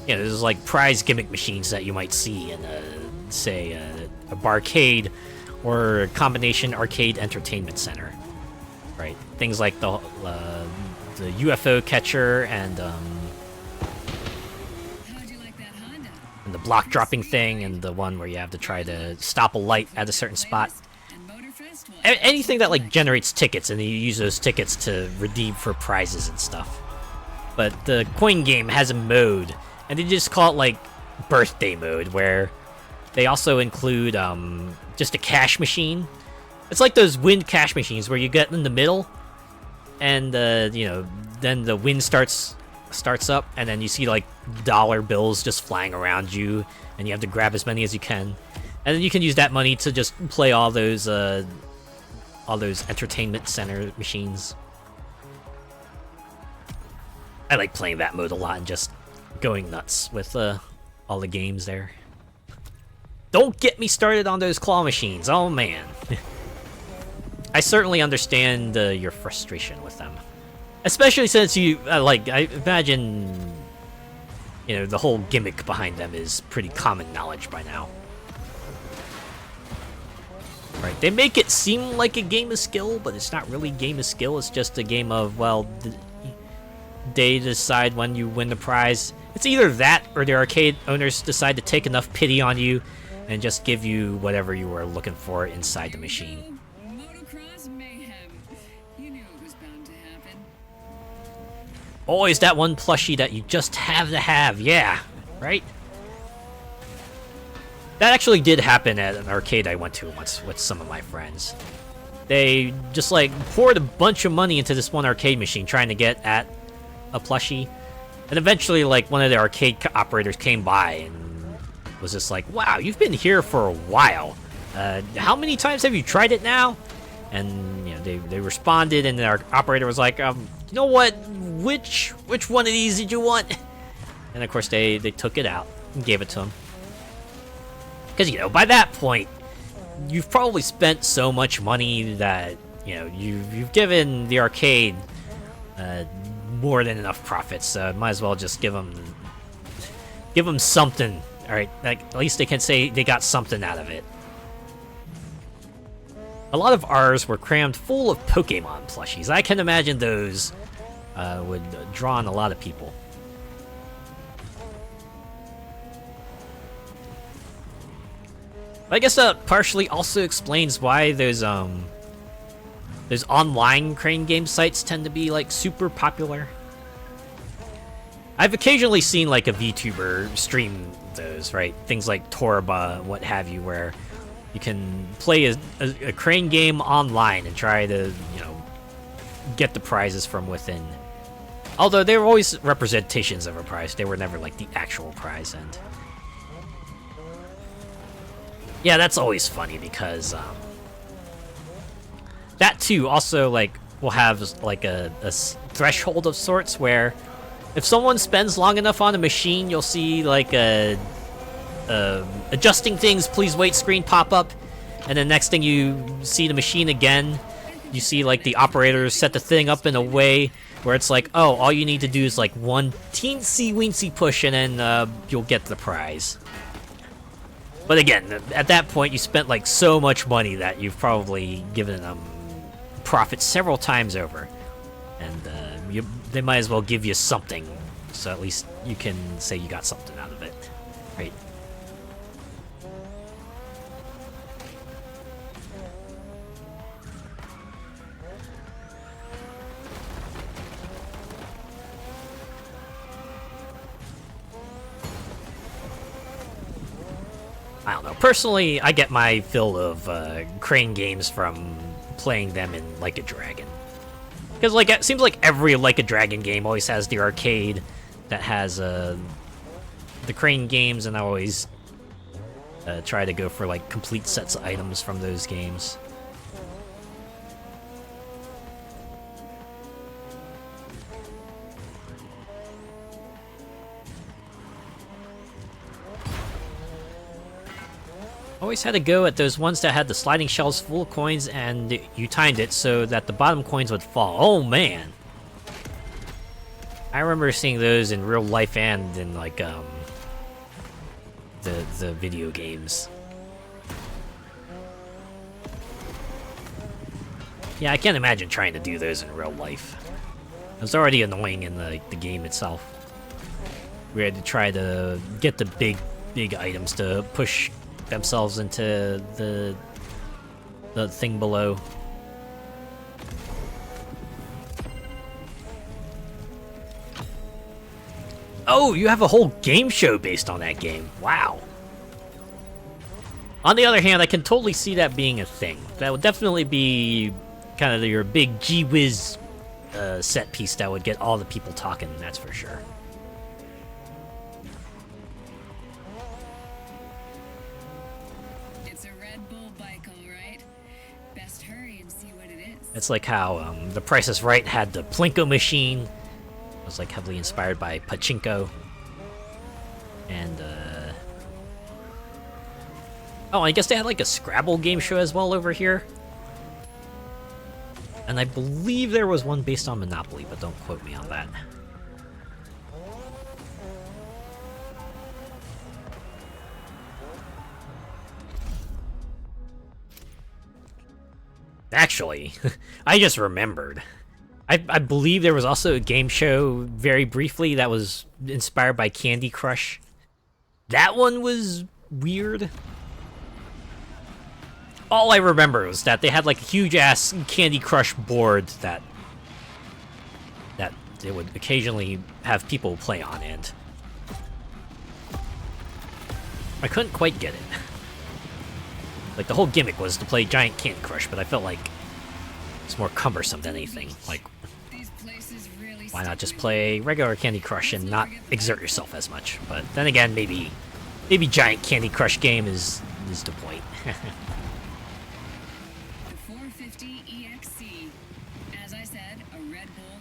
there's like prize gimmick machines that you might see in say a barcade or a combination arcade entertainment center, right? Things like the UFO catcher and the block dropping thing, and the one where you have to try to stop a light at a certain spot. Anything that like generates tickets, and you use those tickets to redeem for prizes and stuff. But the Coin Game has a mode, and they just call it like birthday mode, where they also include just a cash machine. It's like those wind cash machines where you get in the middle, and then the wind starts up, and then you see like dollar bills just flying around you, and you have to grab as many as you can, and then you can use that money to just play all those entertainment center machines. I like playing that mode a lot and just going nuts with all the games there. Don't get me started on those claw machines. Oh man. I certainly understand your frustration with them. Especially since you, I imagine, the whole gimmick behind them is pretty common knowledge by now. Right, they make it seem like a game of skill, but it's not really a game of skill, it's just a game of, well, they decide when you win the prize. It's either that, or the arcade owners decide to take enough pity on you and just give you whatever you were looking for inside the machine. Always that one plushie that you just have to have, yeah, right? That actually did happen at an arcade I went to once with some of my friends. They just like poured a bunch of money into this one arcade machine trying to get at a plushie, and eventually like one of the arcade operators came by and was just like, wow, you've been here for a while. How many times have you tried it now? And they responded, and our operator was like, you know what? Which one of these did you want? And of course they took it out and gave it to him. Because by that point, you've probably spent so much money that you've given the arcade more than enough profits. So might as well just give them something. All right, like at least they can say they got something out of it. A lot of ours were crammed full of Pokemon plushies. I can imagine those would draw on a lot of people. I guess that partially also explains why those online crane game sites tend to be like super popular. I've occasionally seen like a VTuber stream those, right? Things like Torba, what have you, where you can play a crane game online and try to, you know, get the prizes from within. Although they were always representations of a prize, they were never like the actual prize. And yeah, that's always funny because that too also like will have like a threshold of sorts where if someone spends long enough on a machine, you'll see like a adjusting things, please wait screen pop up, and then next thing you see the machine again, you see like the operator set the thing up in a way where it's like, oh, all you need to do is like one teensy weensy push and then you'll get the prize. But again, at that point you spent like so much money that you've probably given them profit several times over, and they might as well give you something, so at least you can say you got something out of it, right? I don't know. Personally, I get my fill of crane games from playing them in Like a Dragon. Because like it seems like every Like a Dragon game always has the arcade that has the crane games, and I always try to go for like complete sets of items from those games. Always had to go at those ones that had the sliding shelves full of coins and you timed it so that the bottom coins would fall. Oh man! I remember seeing those in real life and in like the video games. Yeah, I can't imagine trying to do those in real life. It was already annoying in the game itself. We had to try to get the big items to push themselves into the thing below. Oh, you have a whole game show based on that game. Wow. On the other hand, I can totally see that being a thing. That would definitely be kind of your big gee whiz set piece that would get all the people talking, that's for sure. It's like how The Price is Right had the Plinko machine. It was like heavily inspired by Pachinko. And oh, I guess they had like a Scrabble game show as well over here. And I believe there was one based on Monopoly, but don't quote me on that. Actually, I just remembered. I believe there was also a game show very briefly that was inspired by Candy Crush. That one was weird. All I remember was that they had like a huge-ass Candy Crush board that they would occasionally have people play on, and I couldn't quite get it. Like, the whole gimmick was to play giant Candy Crush, but I felt like it's more cumbersome than anything. Like, why not just play regular Candy Crush and not exert yourself as much? But then again, maybe giant Candy Crush game is the point.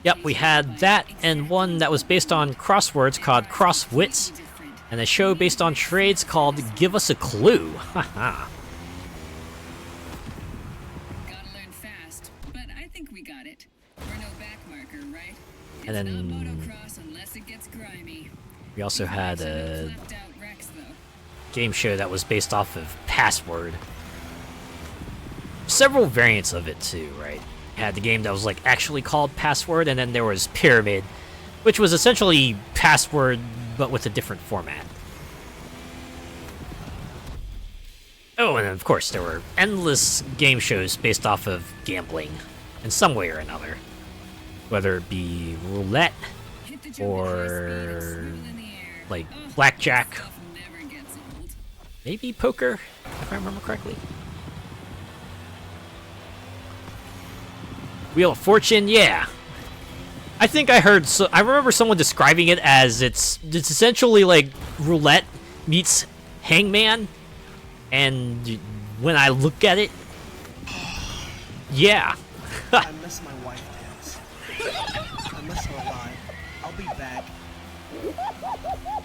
Yep, we had that and one that was based on crosswords called Crosswits, and a show based on trades called Give Us a Clue. Haha. And then we also had a game show that was based off of Password. several variants of it too, right? You had the game that was like actually called Password, and then there was Pyramid, which was essentially Password but with a different format. Oh, and of course there were endless game shows based off of gambling in some way or another, whether it be roulette or like blackjack, maybe poker, if I remember correctly. Wheel of Fortune, yeah. I think I heard. I remember someone describing it as it's essentially like roulette meets Hangman, and when I look at it, yeah. I miss my wife, Dance. I miss her alive. I'll be back.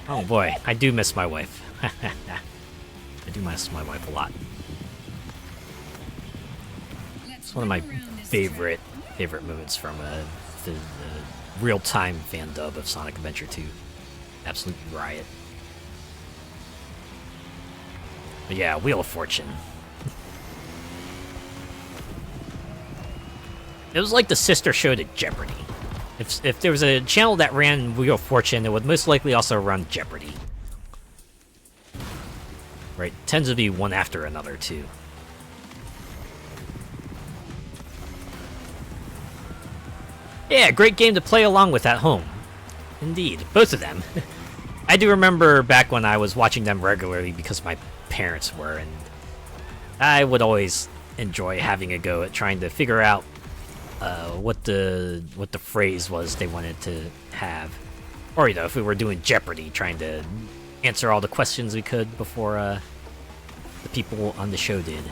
Oh boy, I do miss my wife. I do miss my wife a lot. It's one of my favorite moments from the real-time fan dub of Sonic Adventure 2. Absolute riot. But yeah, Wheel of Fortune. It was like the sister show to Jeopardy. If there was a channel that ran Wheel of Fortune, it would most likely also run Jeopardy. Right, tends to be one after another too. Yeah, great game to play along with at home. Indeed, both of them. I do remember back when I was watching them regularly because my parents were, and I would always enjoy having a go at trying to figure out what the phrase was they wanted to have, or you know, if we were doing Jeopardy, trying to answer all the questions we could before the people on the show did.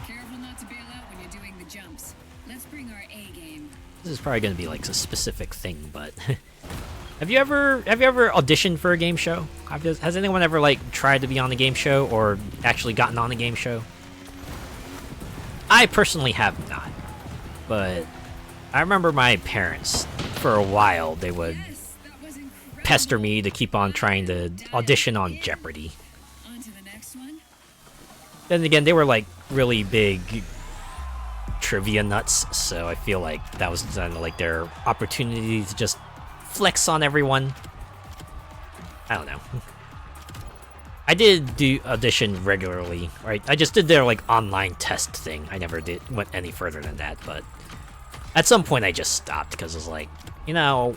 Careful not to bail out when you're doing the jumps. Let's bring our A game. This is probably going to be like a specific thing, but have you ever auditioned for a game show? Has anyone ever like tried to be on a game show or actually gotten on a game show? I personally have not, but I remember my parents for a while they would pester me to keep on trying to audition on Jeopardy. On to the next one. Then again, they were like really big trivia nuts, so I feel like that was kind of like their opportunity to just flex on everyone. I don't know. I did do audition regularly, right? I just did their like online test thing. I never went any further than that, but at some point I just stopped because it was like, you know,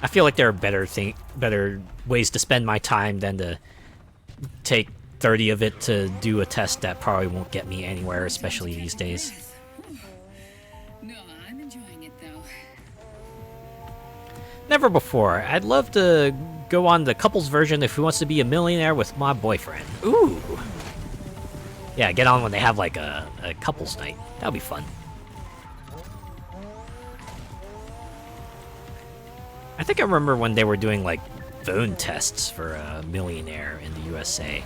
I feel like there are better ways to spend my time than to take 30 of it to do a test that probably won't get me anywhere, especially these days. No, I'm enjoying it though. Never before. I'd love to go on the couples version of Who Wants to Be a Millionaire with My Boyfriend. Ooh. Yeah, get on when they have like a couples night. That'll be fun. I think I remember when they were doing like phone tests for a millionaire in the USA.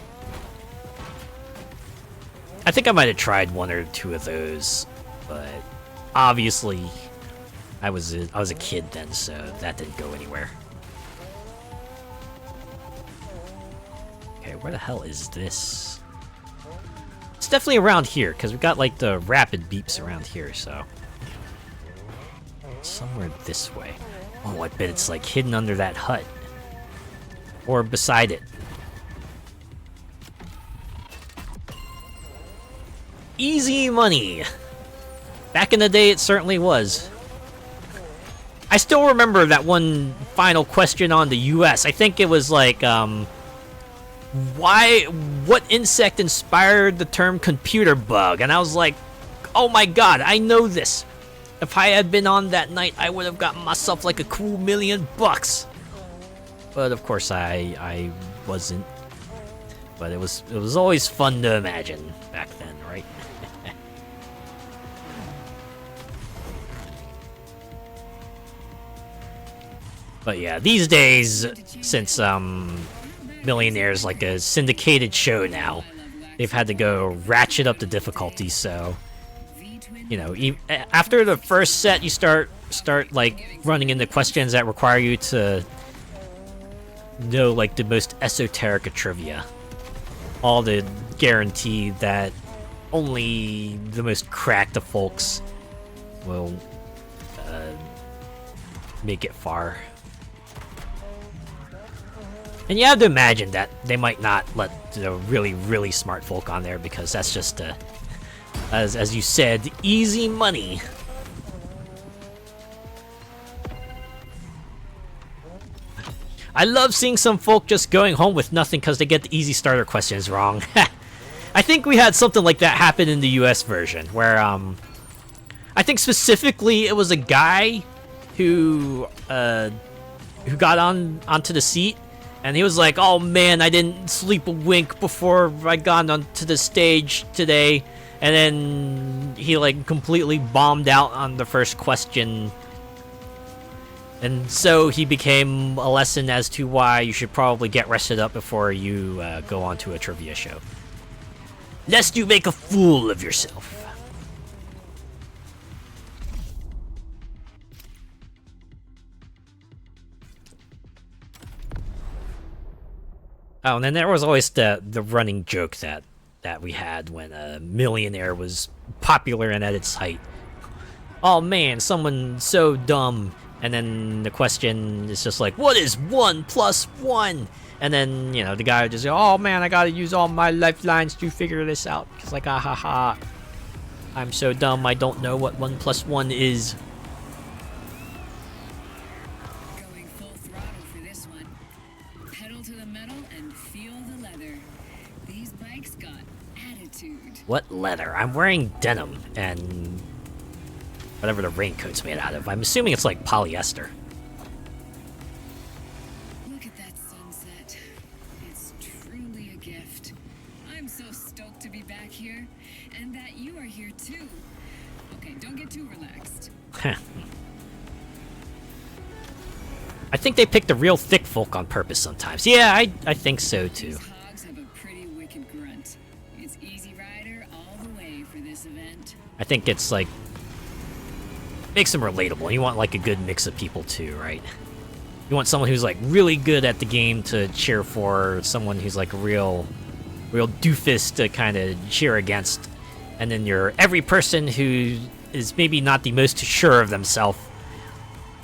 I think I might have tried one or two of those, but obviously I was a kid then, so that didn't go anywhere. Okay, where the hell is this? It's definitely around here, because we've got like the rapid beeps around here, so somewhere this way. Oh, I bet it's like hidden under that hut. Or beside it. Easy money! Back in the day, it certainly was. I still remember that one final question on the US. I think it was like, what insect inspired the term computer bug? And I was like, oh my god, I know this. If I had been on that night, I would have gotten myself like a cool $1,000,000. But of course, I wasn't. But it was always fun to imagine back then, right? But yeah, these days, since Millionaire's like a syndicated show now, they've had to go ratchet up the difficulty, so you know, after the first set, you start start like running into questions that require you to know like the most esoteric of trivia, all to guarantee that only the most cracked of folks will make it far. And you have to imagine that they might not let the really, really smart folk on there because that's just, as you said, easy money. I love seeing some folk just going home with nothing because they get the easy starter questions wrong. I think we had something like that happen in the US version, where, I think specifically it was a guy who got onto the seat, and he was like, "Oh man, I didn't sleep a wink before I got onto the stage today," and then he like completely bombed out on the first question, and so he became a lesson as to why you should probably get rested up before you go onto a trivia show, lest you make a fool of yourself. Oh, and then there was always the running joke that we had when a Millionaire was popular and at its height. Oh man, someone so dumb. And then the question is just like, what is 1 + 1? And then, you know, the guy would just go, oh man, I gotta use all my lifelines to figure this out. It's like, ah ha ha. I'm so dumb, I don't know what 1 + 1 is. Going full throttle for this one. Pedal to the metal and feel the leather. These bikes got attitude. What leather? I'm wearing denim and whatever the raincoat's made out of. I'm assuming it's like polyester. Look at that sunset. It's truly a gift. I'm so stoked to be back here, and that you are here too. Okay, don't get too relaxed. I think they pick the real thick folk on purpose sometimes. Yeah, I think so too. These hogs have a pretty wicked grunt. It's Easy Rider all the way for this event. I think it's like makes them relatable. You want like a good mix of people too, right? You want someone who's like really good at the game to cheer for, someone who's like a real doofus to kind of cheer against, and then you're every person who is maybe not the most sure of themselves,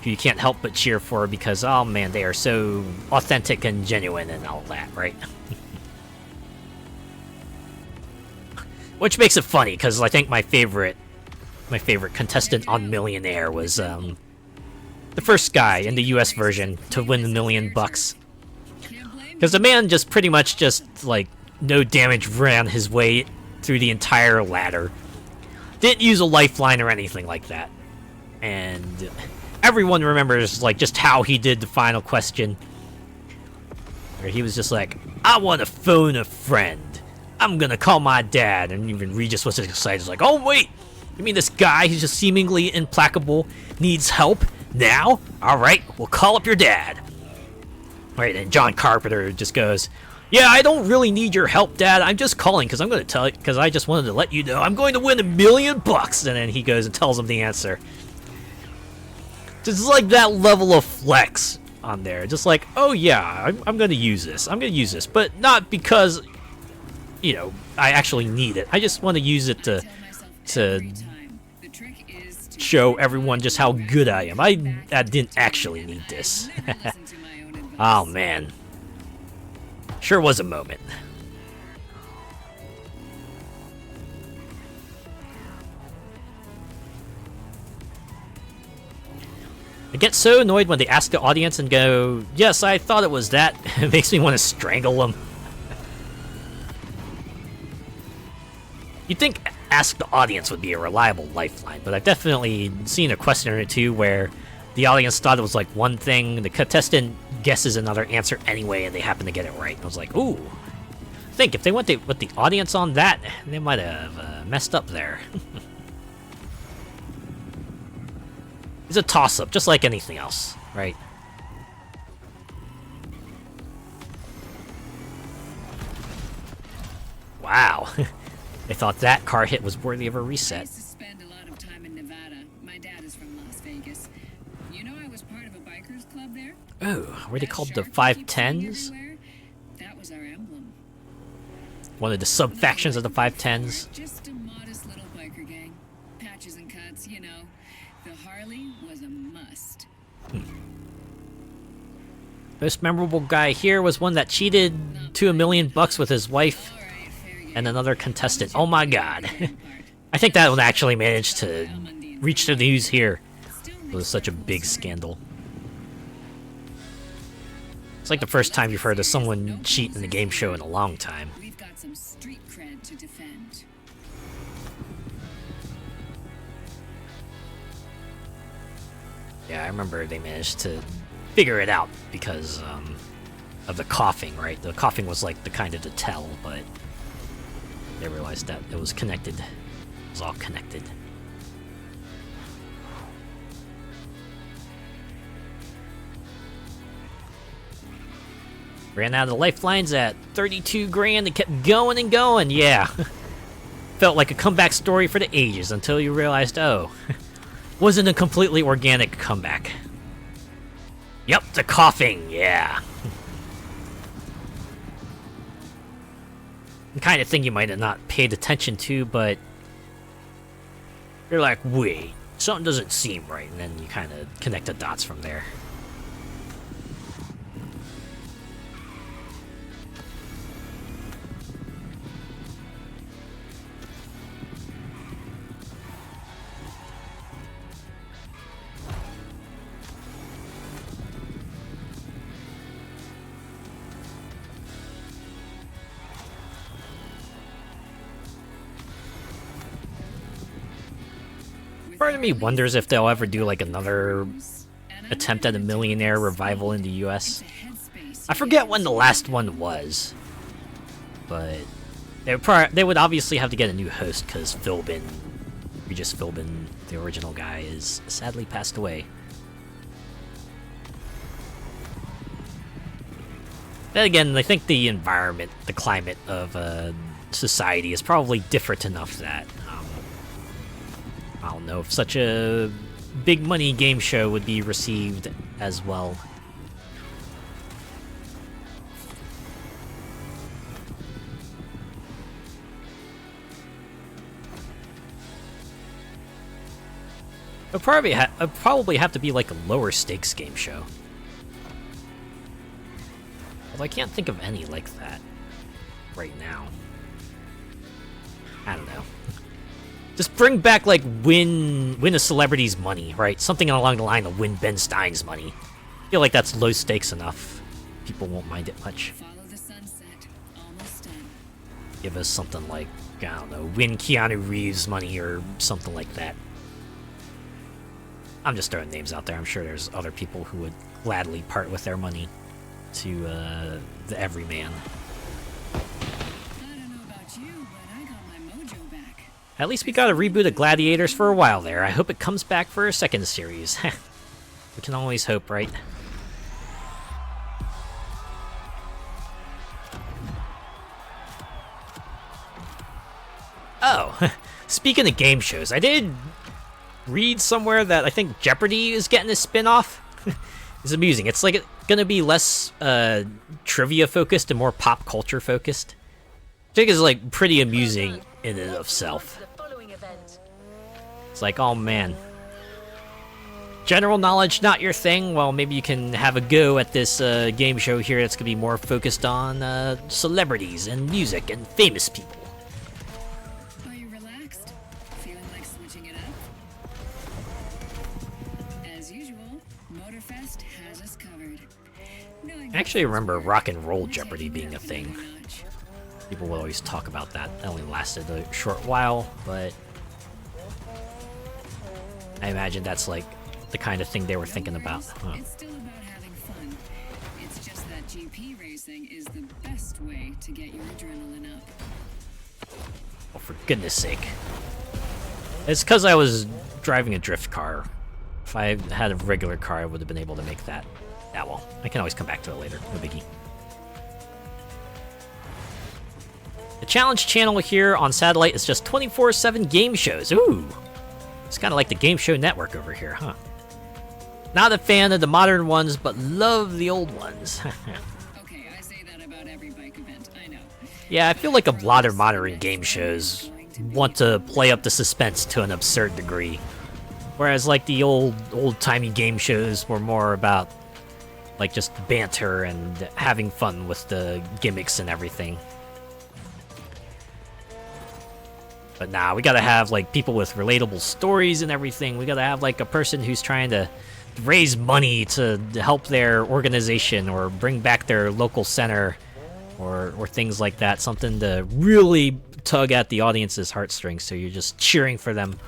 who you can't help but cheer for because, oh man, they are so authentic and genuine and all that, right? Which makes it funny because I think my favorite contestant on Millionaire was the first guy in the US version to win $1 million. Because the man just pretty much just like no damage ran his way through the entire ladder. Didn't use a lifeline or anything like that. And everyone remembers like just how he did the final question. Where he was just like, I want to phone a friend. I'm gonna call my dad. And even Regis was excited. He's like, oh wait, you mean this guy who's just seemingly implacable needs help now? Alright, we'll call up your dad. Right, and John Carpenter just goes, yeah, I don't really need your help, Dad. I'm just calling because I'm going to tell you, because I just wanted to let you know I'm going to win $1 million. And then he goes and tells him the answer. Just like that level of flex on there. Just like, oh yeah, I'm going to use this. I'm going to use this. But not because, you know, I actually need it. I just want to use it to show everyone just how good I am. I didn't actually need this. Oh man, sure was a moment. I get so annoyed when they ask the audience and go, yes, I thought it was that. It makes me want to strangle them. You'd think ask the audience would be a reliable lifeline, but I've definitely seen a question or two where the audience thought it was like one thing, the contestant guesses another answer anyway, and they happen to get it right. And I was like, ooh. I think if they went with the audience on that, they might have messed up there. It's a toss-up, just like anything else, right? Wow. They thought that car hit was worthy of a I reset. used to spend a lot of time in Nevada. My dad is from Las Vegas. a bikers club there? Oh, were they That called the shark you keep seeing 510s? everywhere? That was our emblem. One of the sub-factions of the 510s? Just a modest little biker gang. Patches and cuts, you know. The Harley was a must. Most memorable guy here was one that cheated to $1 million with his wife All right, fair game. and another contestant. Oh my god. I think that one actually managed to reach the news here. It was such a big scandal. It's like the first time you've heard of someone cheat in a game show in a long time. We've got some street cred to defend. Yeah, I remember they managed to figure it out because of the coughing, right? The coughing was like the kind of to tell, but they realized that it was connected. It was all connected. Ran out of the lifelines at 32 grand and kept going and going, yeah. Felt like a comeback story for the ages until you realized, oh, wasn't a completely organic comeback. Yep, the coughing, yeah. The kind of thing you might have not paid attention to, but you're like, wait, something doesn't seem right, and then you kind of connect the dots from there. Part of me wonders if they'll ever do like another attempt at a millionaire revival in the US. I forget when the last one was, but they would obviously have to get a new host because Regis Philbin, the original guy, is sadly passed away. Then again, I think the environment, the climate of society is probably different enough that I don't know if such a big money game show would be received as well. It'd probably have to be like a lower stakes game show. Although I can't think of any like that right now. I don't know. Just bring back, like, win a celebrity's money, right? Something along the line of win Ben Stein's money. I feel like that's low stakes enough. People won't mind it much. Follow the sunset. Almost done. Give us something like, I don't know, win Keanu Reeves money or something like that. I'm just throwing names out there. I'm sure there's other people who would gladly part with their money to the everyman. I don't know about you, but I got my mojo back. At least we got a reboot of Gladiators for a while there. I hope it comes back for a second series. We can always hope, right? Oh, speaking of game shows, I did read somewhere that I think Jeopardy is getting a spin-off. It's amusing. It's like gonna be less trivia focused and more pop culture focused. I think it's like pretty amusing in and of itself. It's like, oh man, general knowledge not your thing? Well, maybe you can have a go at this game show here that's gonna be more focused on celebrities and music and famous people. Are you relaxed? Feeling like switching it up? As usual, Motorfest has us covered. I actually remember Rock and Roll Jeopardy being a thing. People will always talk about that. That only lasted a short while, but I imagine that's like the kind of thing they were thinking about. Huh. It's still about having fun. It's just that GP racing is the best way to get your adrenaline up. Oh, for goodness sake. It's because I was driving a drift car. If I had a regular car, I would have been able to make that. Yeah, well, I can always come back to it later. No biggie. The challenge channel here on satellite is just 24/7 game shows. Ooh! It's kind of like the Game Show Network over here, huh? Not a fan of the modern ones, but love the old ones. Okay, I say that about every bike event, I know. Yeah, I feel like a lot of modern game shows want to play up the suspense to an absurd degree. Whereas like the old-timey game shows were more about like just banter and having fun with the gimmicks and everything. But nah, we gotta have like people with relatable stories and everything. We gotta have like a person who's trying to raise money to help their organization or bring back their local center or things like that. Something to really tug at the audience's heartstrings so you're just cheering for them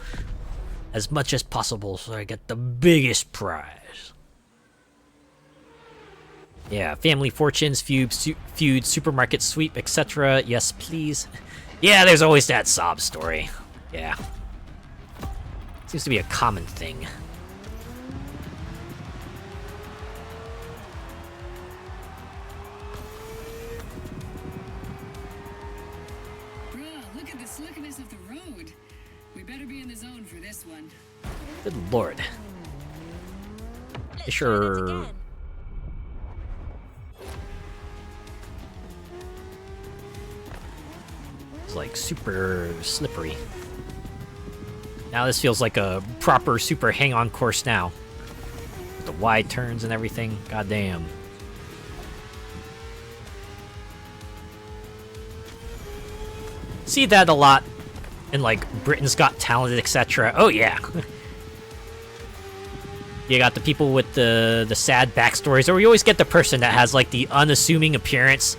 as much as possible so I get the biggest prize. Yeah, family fortunes, feud, supermarket sweep, etc. Yes, please. Yeah, there's always that sob story. Yeah. Seems to be a common thing. Bruh, look at the slickness of the road. We better be in the zone for this one. Good lord. Let's Sure. try it again. It's like super slippery. Now this feels like a proper super hang-on course now. With the wide turns and everything. God damn. See that a lot in like Britain's Got Talent, etc. Oh yeah. You got the people with the sad backstories, or you always get the person that has like the unassuming appearance,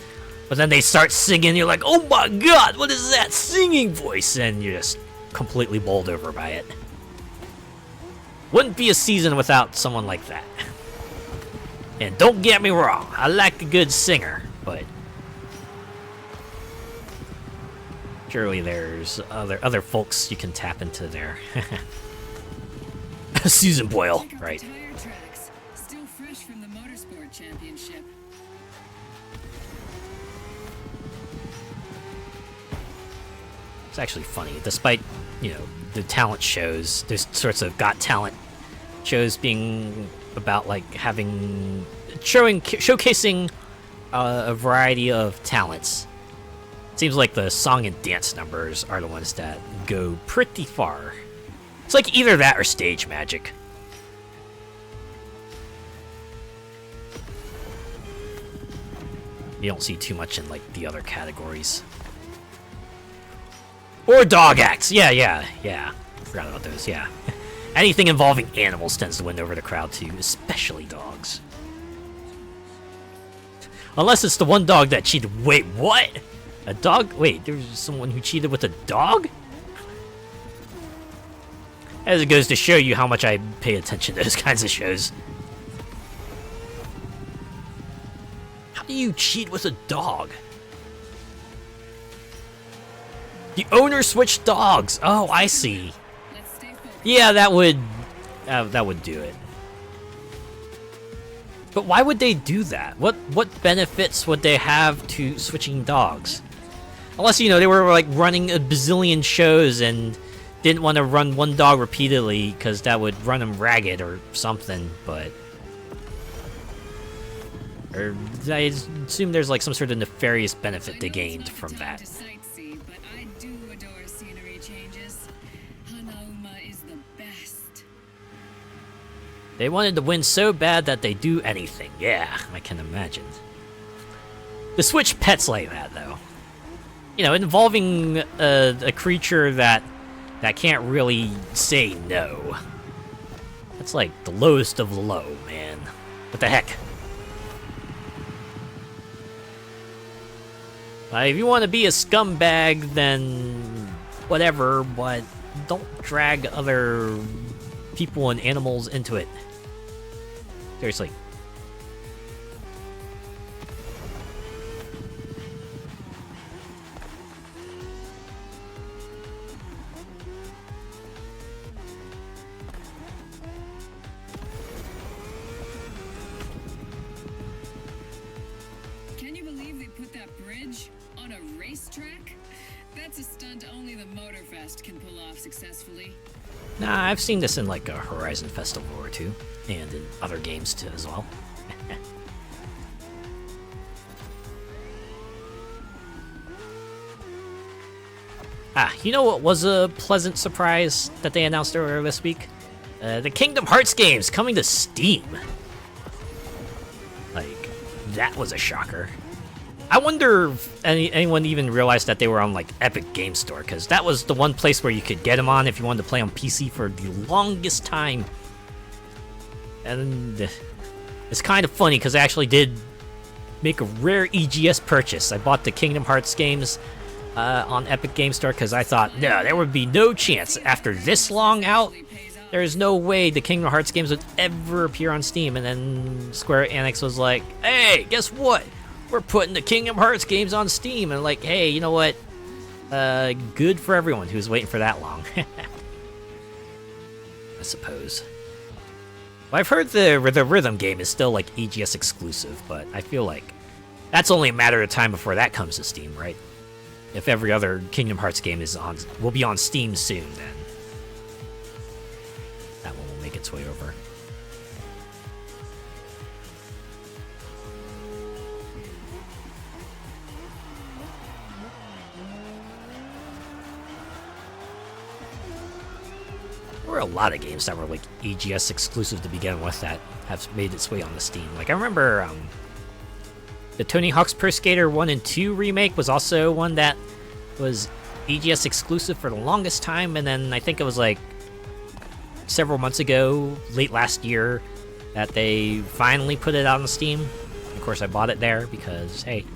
but then they start singing, you're like, oh my god, what is that singing voice? And you're just completely bowled over by it. Wouldn't be a season without someone like that. And don't get me wrong, I like a good singer, but surely there's other folks you can tap into there. Susan Boyle, Check out right. the tire tracks. Still fresh from the Motorsport Championship. It's actually funny, despite, you know, the talent shows, there's sorts of Got Talent shows being about like showcasing a variety of talents. Seems like the song and dance numbers are the ones that go pretty far. It's like either that or stage magic. You don't see too much in like the other categories. Or dog acts. Yeah. Forgot about those, yeah. Anything involving animals tends to win over the crowd too, especially dogs. Unless it's the one dog that cheated. Wait, what? A dog? Wait, there was someone who cheated with a dog? As it goes to show you how much I pay attention to those kinds of shows. How do you cheat with a dog? The owner switched dogs. Oh, I see. Let's stay focused. Yeah, that would do it. But why would they do that? What benefits would they have to switching dogs? Unless, you know, they were like running a bazillion shows and didn't want to run one dog repeatedly because that would run them ragged or something, but... Or I assume there's like some sort of nefarious benefit they gained from that. To sightsee, but I do adore scenery changes. Hanauma is the best. They wanted to win so bad that they do anything. Yeah, I can imagine. To switch pets like that, though. You know, involving a creature that can't really say no. That's like the lowest of the low, man. What the heck? If you want to be a scumbag, then whatever, but don't drag other people and animals into it. Seriously. Can you believe they put that bridge on a racetrack? That's a stunt only the Motorfest can pull off successfully. Nah, I've seen this in like a Horizon Festival or two, and in other games too as well. You know what was a pleasant surprise that they announced earlier this week? The Kingdom Hearts games coming to Steam. Like, that was a shocker. I wonder if anyone even realized that they were on, like, Epic Game Store, because that was the one place where you could get them on if you wanted to play on PC for the longest time. And it's kind of funny, because I actually did make a rare EGS purchase. I bought the Kingdom Hearts games on Epic Game Store, because I thought, no, there would be no chance after this long out. There's no way the Kingdom Hearts games would ever appear on Steam. And then Square Enix was like, hey, guess what? We're putting the Kingdom Hearts games on Steam. And like, hey, you know what? Good for everyone who's waiting for that long. I suppose. Well, I've heard the Rhythm game is still like EGS exclusive, but I feel like that's only a matter of time before that comes to Steam, right? If every other Kingdom Hearts game will be on Steam soon, then that one will make its way over. There were a lot of games that were like EGS exclusive to begin with that have made its way on the Steam. Like I remember the Tony Hawk's Pro Skater 1 and 2 remake was also one that was EGS exclusive for the longest time, and then I think it was like several months ago, late last year, that they finally put it out on Steam. Of course, I bought it there because, hey,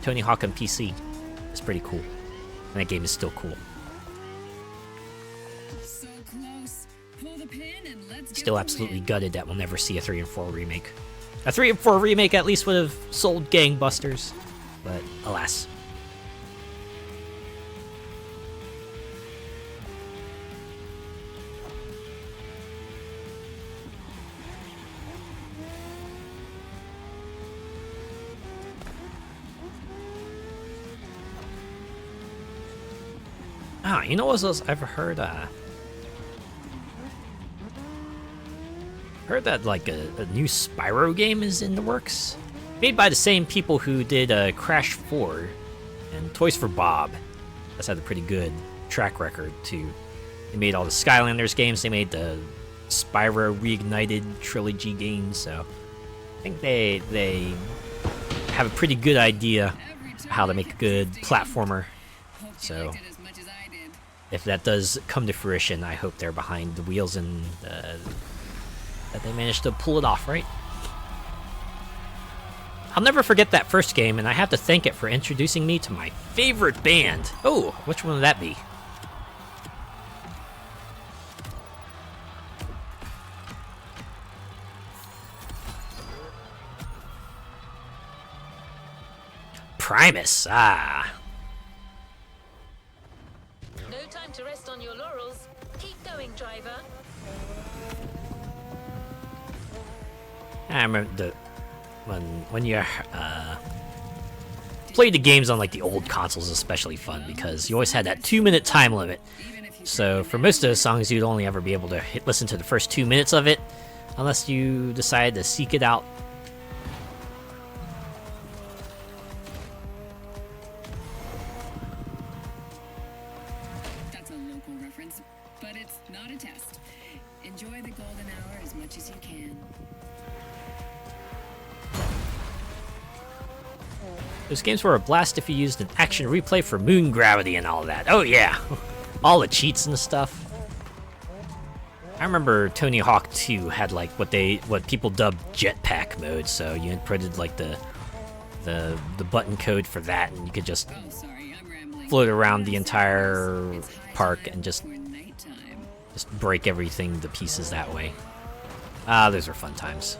Tony Hawk on PC is pretty cool, and that game is still cool. So close. Pull the pin and let's get Still the absolutely win. gutted that we'll never see a 3 and 4 remake. A 3 and 4 remake at least would have sold gangbusters, but alas. You know what else I've heard? Heard that like a new Spyro game is in the works, made by the same people who did Crash 4 and Toys for Bob. That's had a pretty good track record too. They made all the Skylanders games. They made the Spyro Reignited trilogy games. So I think they have a pretty good idea how to make a good platformer. Hope you So liked it as much as I did. if that does come to fruition, I hope they're behind the wheels and that they managed to pull it off, right? I'll never forget that first game, and I have to thank it for introducing me to my favorite band. Oh, which one would that be? Primus, ah. No time to rest on your laurels. Keep going, driver. I remember when you played the games on like the old consoles, especially fun because you always had that 2-minute time limit. So for most of those songs, you'd only ever be able to listen to the first 2 minutes of it, unless you decided to seek it out. That's a local reference, but it's not a test. Enjoy the golden hour as much as you can. Those games were a blast if you used an action replay for moon gravity and all that. Oh yeah, all the cheats and stuff. I remember Tony Hawk 2 had like what people dubbed jetpack mode, so you inputted like the button code for that, and you could just Oh, sorry, I'm rambling. float around the entire It's high park time and just for nighttime. break everything to pieces that way. Ah, those were fun times.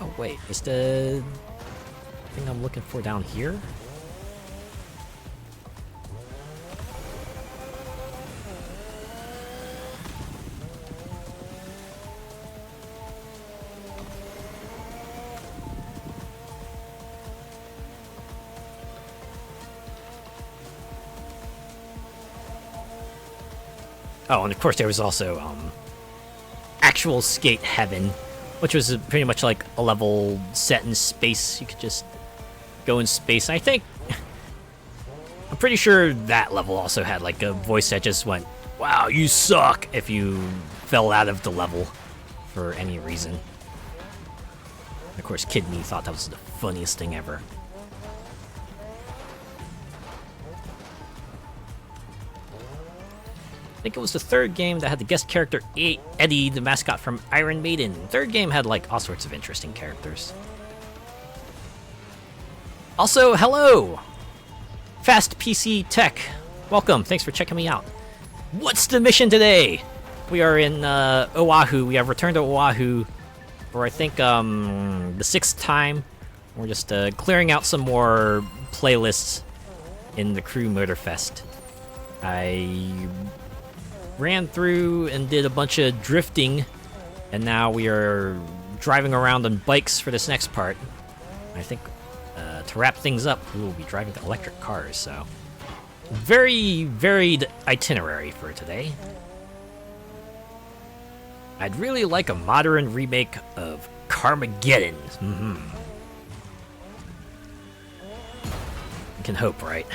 Oh wait, is the thing I'm looking for down here? Oh, and of course there was also actual Skate Heaven, which was pretty much like a level set in space. You could just go in space. I think I'm pretty sure that level also had like a voice that just went, "Wow, you suck," if you fell out of the level for any reason. Of course, Kid Me thought that was the funniest thing ever. I think it was the third game that had the guest character Eddie, the mascot from Iron Maiden. Third game had like all sorts of interesting characters. Also, hello! Fast PC Tech. Welcome, thanks for checking me out. What's the mission today? We are in Oahu. We have returned to Oahu for I think the 6th time. We're just clearing out some more playlists in the Crew Motorfest. I ran through and did a bunch of drifting, and now we are driving around on bikes for this next part. I think to wrap things up, we will be driving electric cars, so very varied itinerary for today. I'd really like a modern remake of Carmageddon. You can hope, right?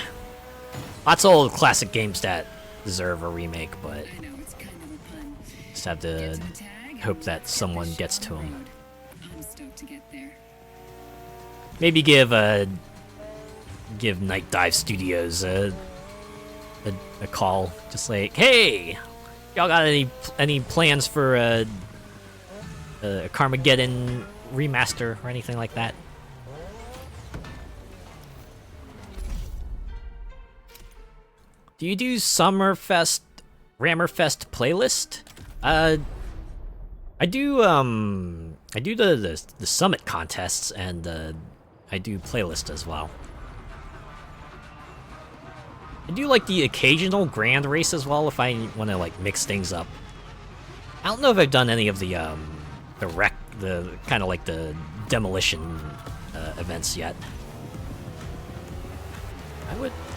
Lots of old classic games that deserve a remake, but I know it's kind of a pun. just have to Get to the tag, hope that it's someone the gets to them. road. I'm stoked to get there. Maybe give Night Dive Studios a call, just like, hey, y'all got any plans for a Carmageddon remaster or anything like that? Do you do Summerfest, Rammerfest playlist? I do the summit contests, and I do playlist as well. I do like the occasional grand race as well if I want to like mix things up. I don't know if I've done any of the kind of like the demolition events yet.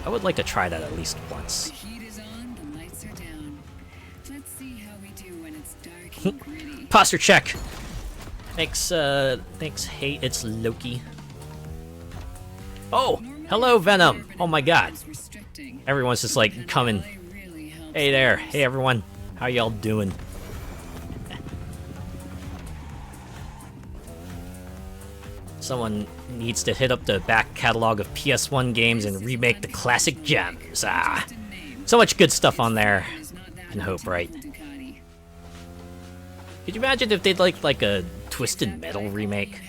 I would like to try that at least once. The heat is on, the lights are down. Let's see how we do when it's dark and gritty. Posture check. Thanks, hey, it's Loki. Oh, hello, Venom. Oh my god. Restricting. Everyone's just like coming. Really helps. Hey there. Hey everyone. How y'all doing? Someone needs to hit up the back catalog of PS1 games and remake the classic gems. Ah, so much good stuff on there. Can hope, right? Could you imagine if they'd like a Twisted Metal remake?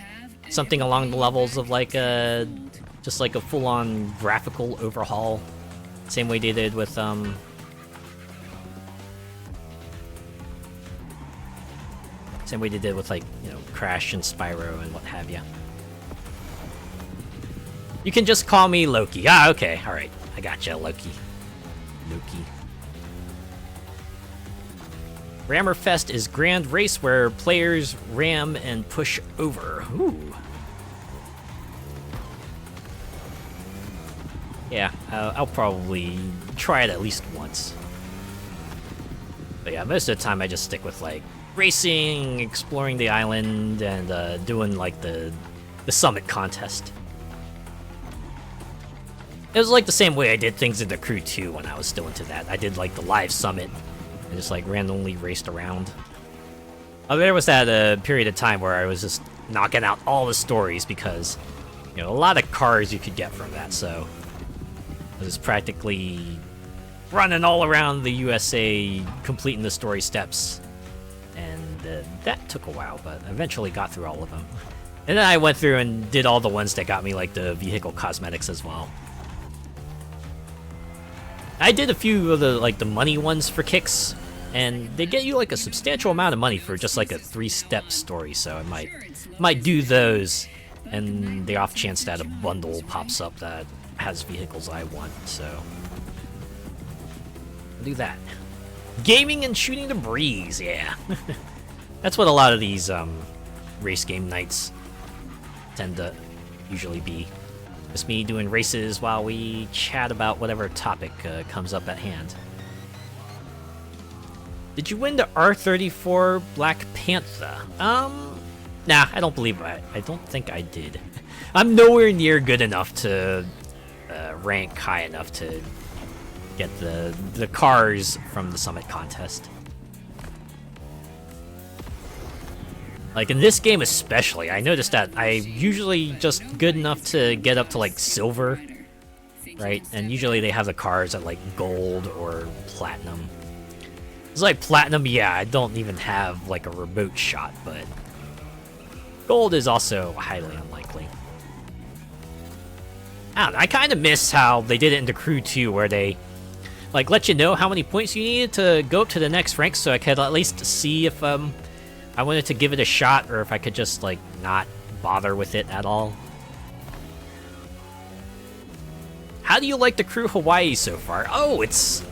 Something along the levels of like just like a full-on graphical overhaul, same way they did with like, you know, Crash and Spyro and what have you. You can just call me Loki. Ah, okay, all right, I gotcha, Loki. Rammerfest is grand race where players ram and push over. Ooh. Yeah, I'll probably try it at least once. But yeah, most of the time I just stick with like racing, exploring the island, and doing like the summit contest. It was like the same way I did things in the Crew 2 when I was still into that. I did like the live summit and just like randomly raced around. There was that period of time where I was just knocking out all the stories because, you know, a lot of cars you could get from that, so I was practically running all around the USA completing the story steps, and that took a while, but eventually got through all of them. And then I went through and did all the ones that got me like the vehicle cosmetics as well. I did a few of the money ones for kicks, and they get you like a substantial amount of money for just like a 3-step story, so I might do those, and the off chance that a bundle pops up that has vehicles I want, so I'll do that. Gaming and shooting the breeze, yeah. That's what a lot of these race game nights tend to usually be. Just me doing races while we chat about whatever topic comes up at hand. Did you win the R34 Black Panther? Nah, I don't believe I don't think I did. I'm nowhere near good enough to rank high enough to get the cars from the Summit contest. Like in this game especially, I noticed that I'm usually just good enough to get up to like silver, right? And usually they have the cars at like gold or platinum. It's like platinum, yeah, I don't even have like a remote shot, but gold is also highly unlikely. I don't know, I kind of miss how they did it in the Crew 2, where they like let you know how many points you needed to go up to the next rank, so I could at least see if I wanted to give it a shot, or if I could just, like, not bother with it at all. How do you like the Crew Hawaii so far? Oh, it's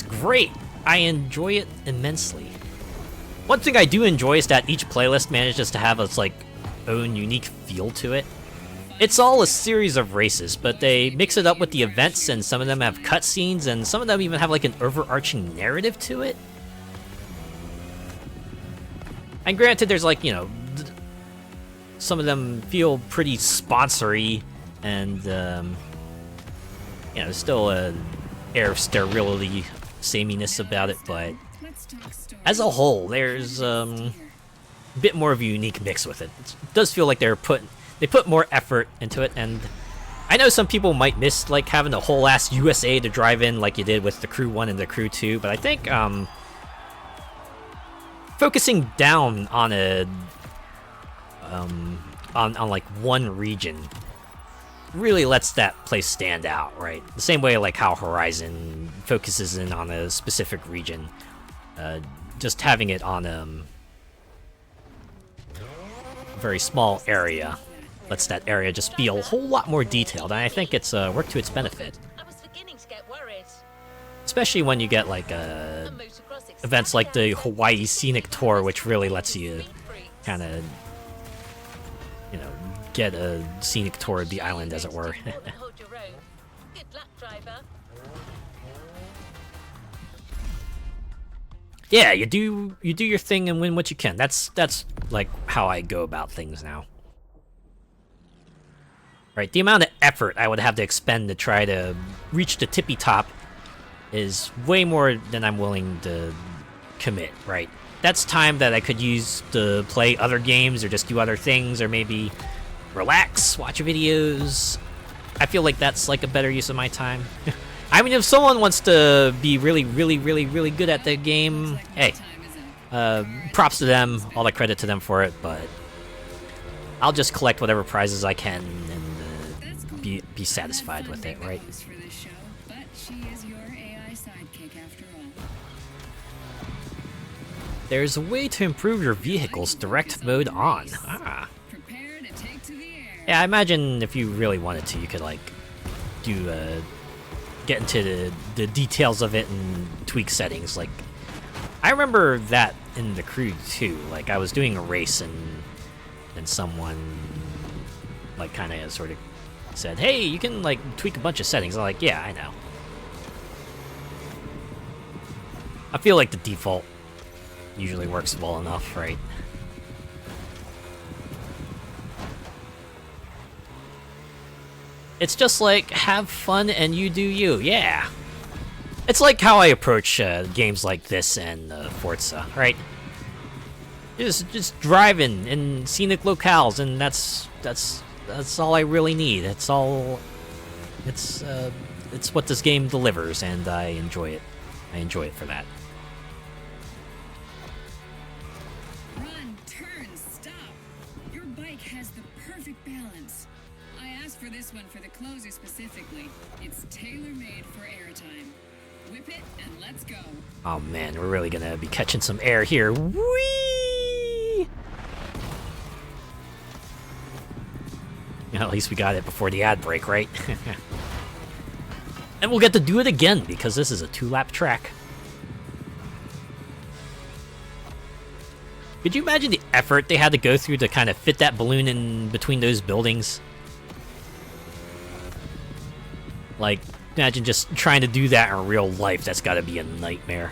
great. I enjoy it immensely. One thing I do enjoy is that each playlist manages to have its, like, own unique feel to it. It's all a series of races, but they mix it up with the events, and some of them have cutscenes, and some of them even have, like, an overarching narrative to it. And granted, there's like, you know, some of them feel pretty sponsory, and, you know, still a air of sterility, sameness about it, but as a whole, there's a bit more of a unique mix with it. It does feel like they put more effort into it, and I know some people might miss, like, having a whole ass USA to drive in like you did with the Crew 1 and the Crew 2, but I think, focusing down on a on like one region really lets that place stand out, right? The same way like how Horizon focuses in on a specific region. Just having it on a very small area lets that area just be a whole lot more detailed, and I think it's worked to its benefit. I was beginning to get worried. Especially when you get like events like the Hawaii Scenic Tour, which really lets you kind of, you know, get a scenic tour of the island, as it were. Hold your own. Good luck, driver. Yeah, you do your thing and win what you can. That's like how I go about things now. Right, the amount of effort I would have to expend to try to reach the tippy top is way more than I'm willing to commit, right? That's time that I could use to play other games or just do other things, or maybe relax, watch videos. I feel like that's like a better use of my time. I mean, if someone wants to be really, really, really, really good at the game, hey, props to them, all the credit to them for it, but I'll just collect whatever prizes I can and be satisfied with it, right? There's a way to improve your vehicle's direct mode on. Ah. Yeah, I imagine if you really wanted to, you could, like, get into the details of it and tweak settings. Like, I remember that in the Crew 2. Like, I was doing a race and someone, like, kind of sort of said, hey, you can, like, tweak a bunch of settings. I'm like, yeah, I know. I feel like the default usually works well enough, right? It's just like, have fun and you do you, yeah. It's like how I approach games like this and Forza, right? Just driving in scenic locales, and that's all I really need. It's what this game delivers, and I enjoy it. I enjoy it for that. Run, turn, stop. Your bike has the perfect balance. I asked for this one for the closer specifically. It's tailor-made for airtime. Whip it and let's go. Oh man, we're really gonna be catching some air here. Whee! At least we got it before the ad break, right? And we'll get to do it again because this is a 2-lap track. Could you imagine the effort they had to go through to kind of fit that balloon in between those buildings? Like, imagine just trying to do that in real life. That's gotta be a nightmare.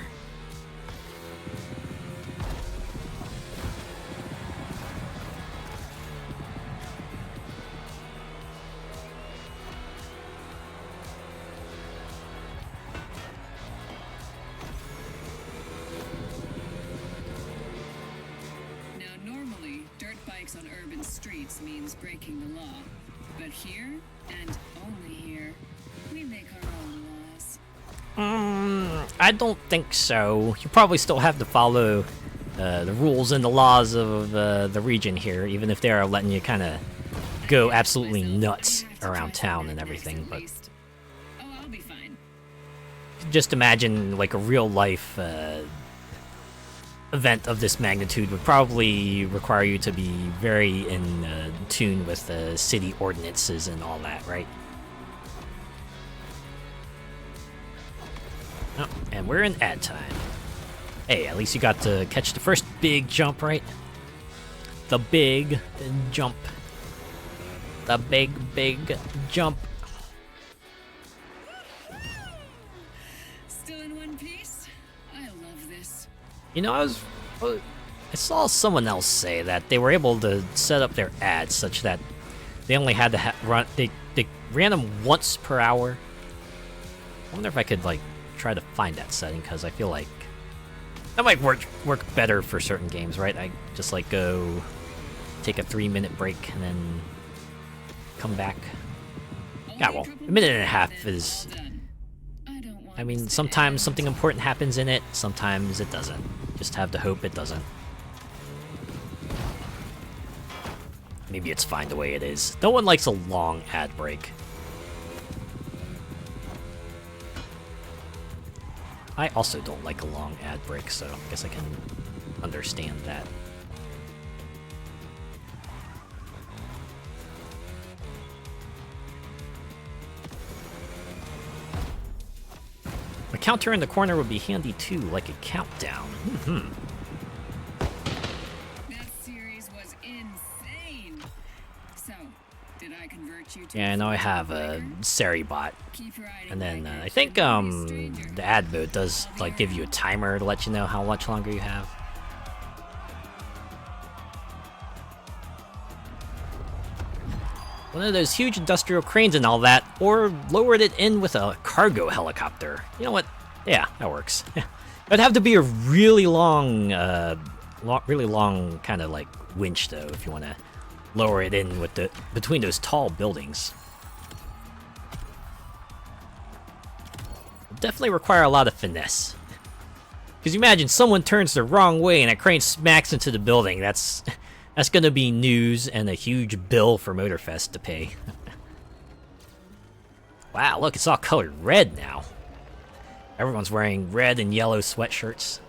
bikes on urban streets means breaking the law. But here, and only here, we make our own laws. I don't think so. You probably still have to follow the rules and the laws of the region here, even if they are letting you kind of go absolutely nuts around town and everything. But Oh, I'll be fine. just imagine like a real life event of this magnitude would probably require you to be very in tune with the city ordinances and all that, right? Oh, and we're in ad time. Hey, at least you got to catch the first big jump, right? The big jump. The big jump. Still in one piece? I love this. You know, I saw someone else say that they were able to set up their ads such that they only had to run. They ran them once per hour. I wonder if I could like try to find that setting, because I feel like that might work better for certain games, right? I just like go take a 3-minute break and then come back. Yeah, well, a minute and a half is. I mean, sometimes something important happens in it, sometimes it doesn't. Just have to hope it doesn't. Maybe it's fine the way it is. No one likes a long ad break. I also don't like a long ad break, so I guess I can understand that. A counter in the corner would be handy too, like a countdown. That series was insane. So, did I convert you to Yeah, I know I have a Seri bot. keep riding And then like I think the ad mode does like give you a timer to let you know how much longer you have. One of those huge industrial cranes and all that, or lowered it in with a cargo helicopter. You know what? Yeah, that works. It'd have to be a really long, really long kind of like winch though, if you want to lower it in with the between those tall buildings. Definitely require a lot of finesse. Because you imagine someone turns the wrong way and a crane smacks into the building. That's gonna be news and a huge bill for Motorfest to pay. Wow, look, it's all colored red now. Everyone's wearing red and yellow sweatshirts.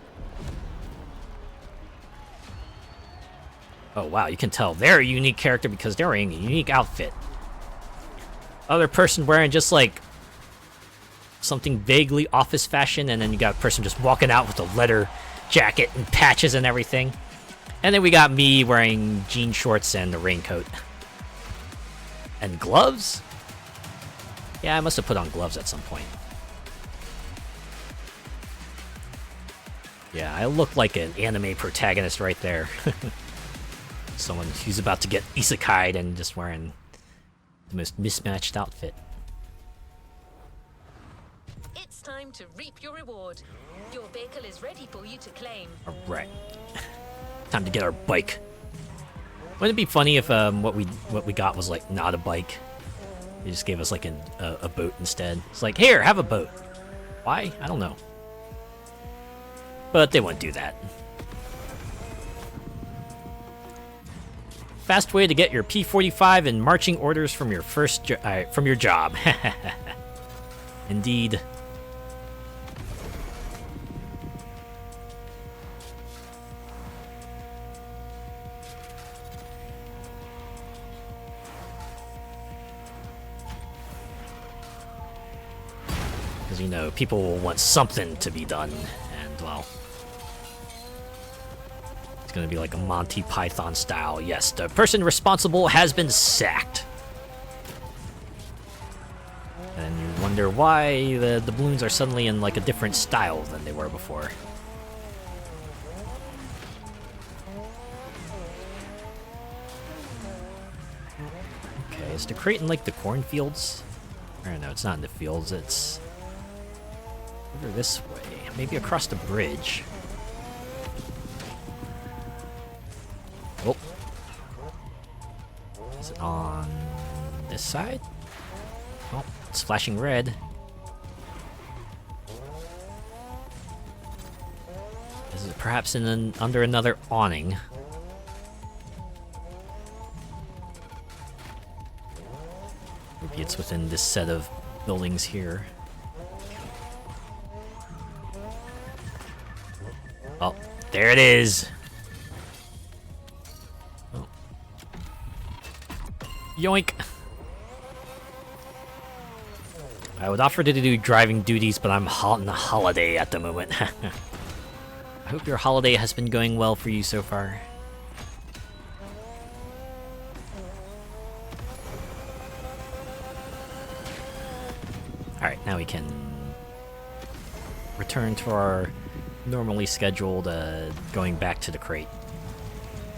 Oh wow, you can tell they're a unique character because they're wearing a unique outfit. Other person wearing just like something vaguely office fashion, and then you got a person just walking out with a leather jacket and patches and everything. And then we got me wearing jean shorts and a raincoat. And gloves? Yeah, I must have put on gloves at some point. Yeah, I look like an anime protagonist right there. Someone who's about to get isekai'd and just wearing the most mismatched outfit. It's time to reap your reward. Your vehicle is ready for you to claim. Alright. Time to get our bike. Wouldn't it be funny if what we got was like not a bike? They just gave us like a boat instead. It's like, here, have a boat. Why? I don't know. But they wouldn't do that. Fast way to get your P45 and marching orders from your from your job. Indeed. Because, you know, people will want something to be done, and, well, it's gonna be like a Monty Python style. Yes, the person responsible has been sacked. And you wonder why the balloons are suddenly in like a different style than they were before. Okay, is the crate in like the cornfields? I don't know, it's not in the fields, it's over this way. Maybe across the bridge. Oh. Is it on this side? Oh, it's flashing red. Is it perhaps under another awning? Maybe it's within this set of buildings here. Oh, there it is! Oh. Yoink! I would offer to do driving duties, but I'm on a holiday at the moment. I hope your holiday has been going well for you so far. Alright, now we can return to our normally scheduled going back to the crate.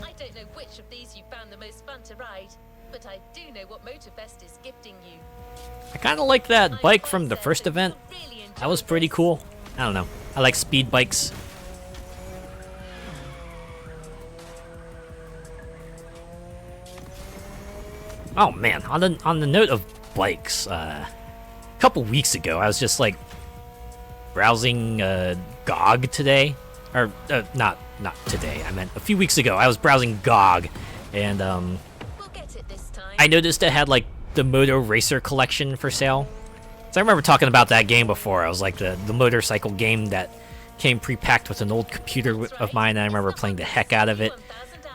I don't know which of these you found the most fun to ride, but I do know what Motorfest is gifting you. I kind of like that bike from the first event. That was pretty cool. I don't know. I like speed bikes. Oh man, on the note of bikes, a couple weeks ago I was just like browsing GOG today, or not today. I meant a few weeks ago. I was browsing GOG, and We'll get it this time. I noticed it had like the Moto Racer collection for sale. So I remember talking about that game before. I was like the motorcycle game that came pre-packed with an old computer of mine, and I remember playing the heck out of it.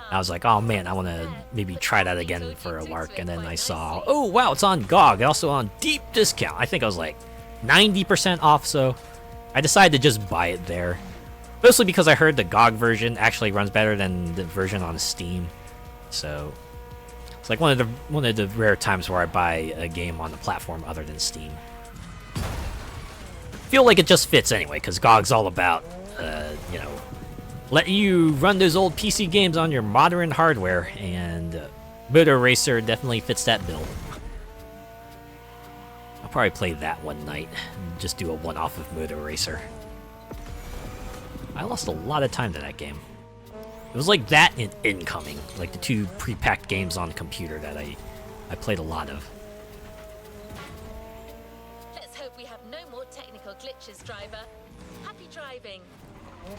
I was like, oh man, I want to maybe try that again for a lark. And then I saw, oh wow, it's on GOG, also on deep discount. I think I was like 90% off, so I decided to just buy it there. Mostly because I heard the GOG version actually runs better than the version on Steam. So it's like one of the rare times where I buy a game on the platform other than Steam. Feel like it just fits anyway, because GOG's all about, you know, let you run those old PC games on your modern hardware, and Moto Racer definitely fits that bill. I'll probably play that one night, and just do a one-off of Moto Racer. I lost a lot of time to that game. It was like that and Incoming, like the two pre-packed games on the computer that I played a lot of. Let's hope we have no more technical glitches, driver. Happy driving.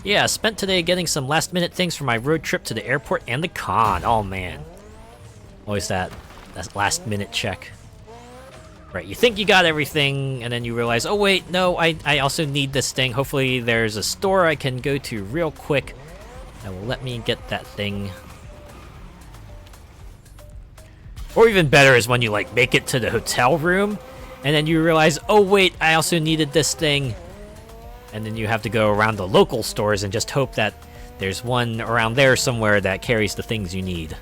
Yeah, I spent today getting some last-minute things for my road trip to the airport and the con. Oh man, always that last-minute check. Right, you think you got everything, and then you realize, oh wait, no, I also need this thing. Hopefully there's a store I can go to real quick that will let me get that thing. Or even better is when you like make it to the hotel room, and then you realize, oh wait, I also needed this thing. And then you have to go around the local stores and just hope that there's one around there somewhere that carries the things you need.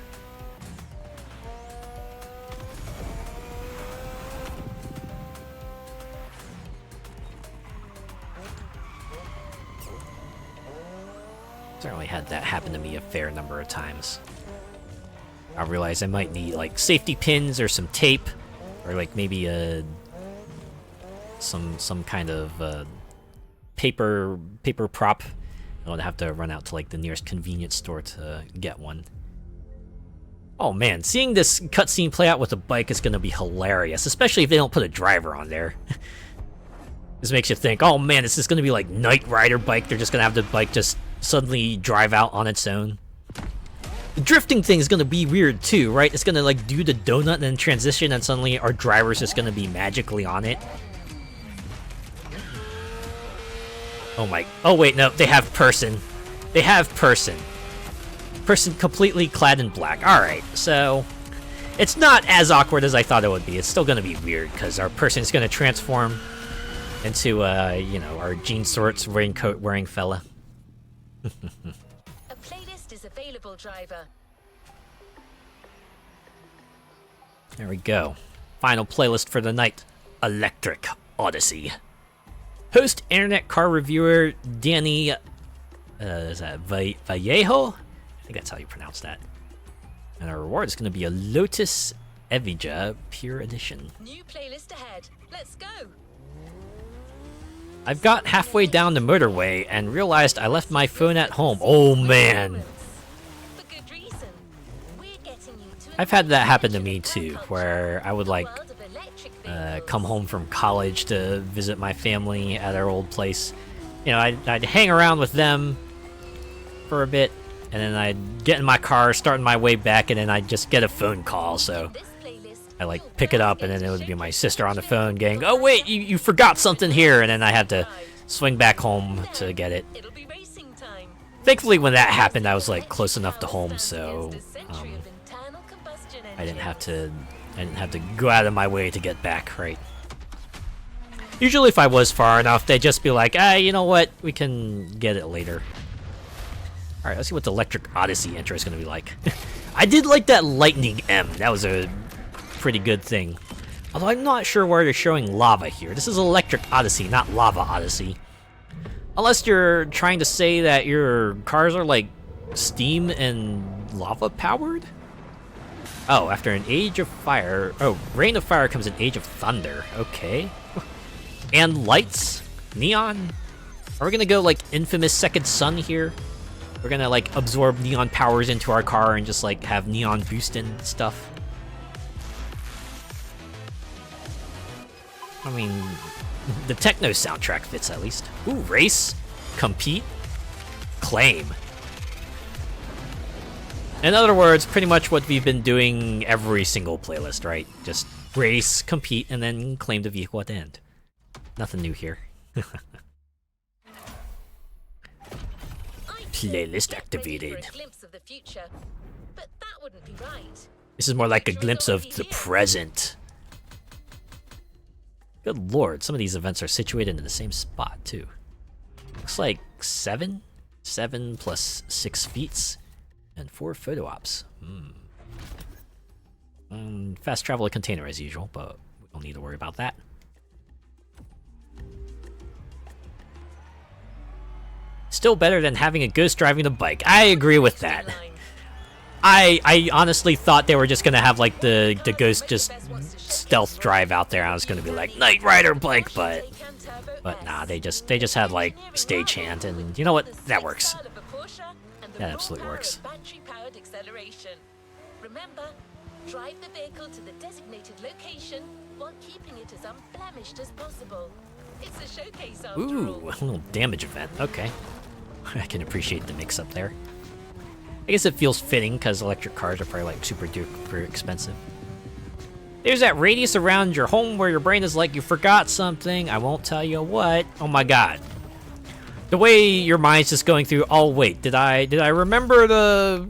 Certainly had that happen to me a fair number of times. I realized I might need like safety pins or some tape, or like maybe some kind of paper prop. I would have to run out to like the nearest convenience store to get one. Oh man, seeing this cutscene play out with a bike is gonna be hilarious, especially if they don't put a driver on there. This makes you think, oh man, is this gonna be like Knight Rider bike? They're just gonna have the bike just suddenly drive out on its own. The drifting thing is gonna be weird too, right? It's gonna like do the donut and then transition, and suddenly our driver's just gonna be magically on it. Oh wait, no, they have person. They have person. Person completely clad in black. Alright, so it's not as awkward as I thought it would be. It's still gonna be weird, because our person is gonna transform into, you know, our jean shorts, raincoat wearing fella. A playlist is available, driver. There we go. Final playlist for the night. Electric Odyssey. Host internet car reviewer Danny is that Vallejo? I think that's how you pronounce that. And our reward is going to be a Lotus Evija Pure Edition. New playlist ahead. Let's go. I've got halfway down the motorway and realized I left my phone at home. Oh man. For good reason. We're getting you to I've had that happen to me too, where I would like come home from college to visit my family at our old place. You know, I'd hang around with them for a bit, and then I'd get in my car, starting my way back, and then I'd just get a phone call. So I like pick it up, and then it would be my sister on the phone going, "Oh wait, you forgot something here," and then I had to swing back home to get it. Thankfully, when that happened, I was like close enough to home, so I didn't have to go out of my way to get back, right? Usually, if I was far enough, they'd just be like, "Ah, you know what? We can get it later." All right, let's see what the Electric Odyssey intro is going to be like. I did like that Lightning M. That was a pretty good thing. Although I'm not sure where they're showing lava here. This is Electric Odyssey, not Lava Odyssey. Unless you're trying to say that your cars are like steam and lava powered? Oh, after an age of fire... Oh, rain of fire comes an age of thunder. Okay. And lights? Neon? Are we gonna go like infamous Second Sun here? We're gonna like absorb neon powers into our car and just like have neon boosting stuff? I mean, the techno soundtrack fits at least. Ooh, race, compete, claim. In other words, pretty much what we've been doing every single playlist, right? Just race, compete, and then claim the vehicle at the end. Nothing new here. Playlist activated. This is more like a glimpse of the present. Good lord, some of these events are situated in the same spot, too. Looks like 7? 7 plus 6 feats and 4 photo ops. Fast travel a container as usual, but we don't need to worry about that. Still better than having a ghost driving the bike. I agree with that. I honestly thought they were just gonna have like the ghost just stealth drive out there. I was gonna be like Knight Rider bike, but nah, they just had like stagehand, and you know what? That works. That absolutely works. Remember, drive the vehicle to the designated location while keeping it as unblemished as possible. It's a showcase after all. Ooh, a little damage event. Okay. I can appreciate the mix-up there. I guess it feels fitting, because electric cars are probably like super duper expensive. There's that radius around your home where your brain is like, you forgot something. I won't tell you what. Oh my god. The way your mind's just going through, oh wait, did I remember to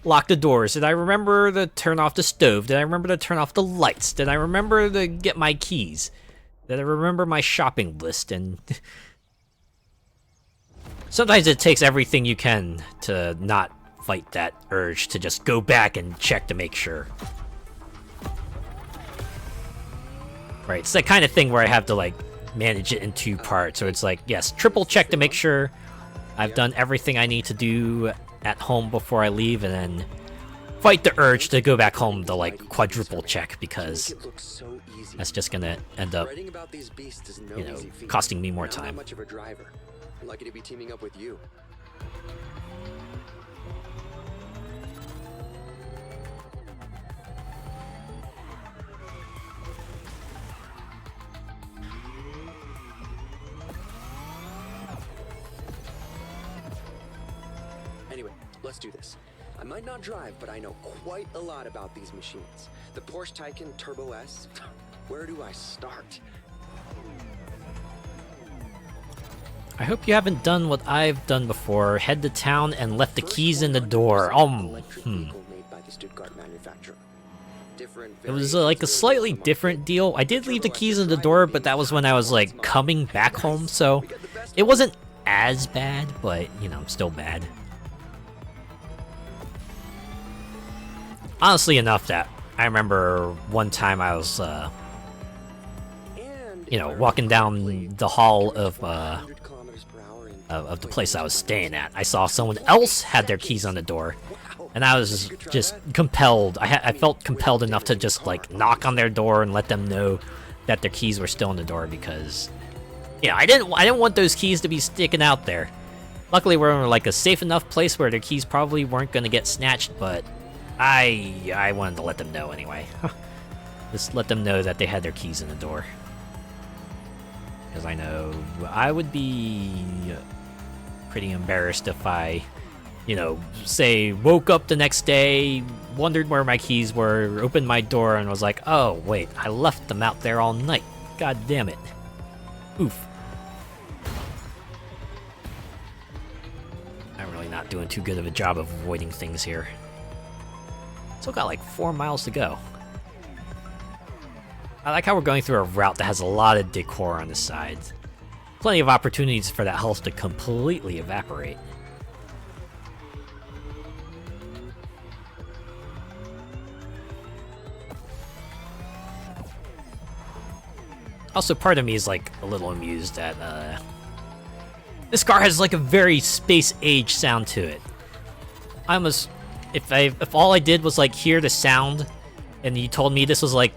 lock the doors? Did I remember to turn off the stove? Did I remember to turn off the lights? Did I remember to get my keys? Did I remember my shopping list? And sometimes it takes everything you can to not fight that urge to just go back and check to make sure. Right, it's that kind of thing where I have to like manage it in 2 parts. So it's like, yes, triple check to make sure I've done everything I need to do at home before I leave, and then fight the urge to go back home to like quadruple check, because that's just gonna end up, you know, costing me more time. Lucky to be teaming up with you. Anyway, let's do this. I might not drive, but I know quite a lot about these machines. The Porsche Taycan Turbo S. Where do I start? I hope you haven't done what I've done before. Head to town and left the keys in the door. It was like a slightly different deal. I did leave the keys in the door, but that was when I was like coming back home, so it wasn't as bad, but you know, still bad. Honestly enough that I remember one time I was, you know, walking down the hall of the place I was staying at. I saw someone else had their keys on the door, and I was just compelled. I felt compelled enough to just like knock on their door and let them know that their keys were still in the door, because yeah, I didn't want those keys to be sticking out there. Luckily, we're in like a safe enough place where their keys probably weren't gonna get snatched, but I wanted to let them know anyway. Just let them know that they had their keys in the door. Because I know I would be pretty embarrassed if I, you know, say, woke up the next day, wondered where my keys were, opened my door, and was like, oh, wait, I left them out there all night. God damn it. Oof. I'm really not doing too good of a job of avoiding things here. Still got like 4 miles to go. I like how we're going through a route that has a lot of decor on the sides. Plenty of opportunities for that health to completely evaporate. Also, part of me is like a little amused that this car has like a very space-age sound to it. I almost, if all I did was like hear the sound, and you told me this was like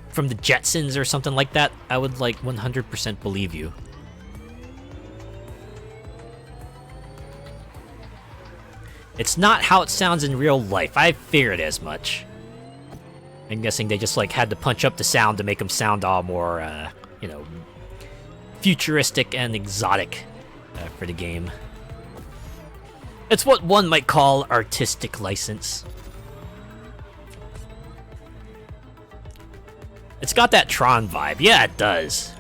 from the Jetsons or something like that, I would like 100% believe you. It's not how it sounds in real life. I figured as much. I'm guessing they just like had to punch up the sound to make them sound all more, you know, futuristic and exotic for the game. It's what one might call artistic license. It's got that Tron vibe. Yeah, it does.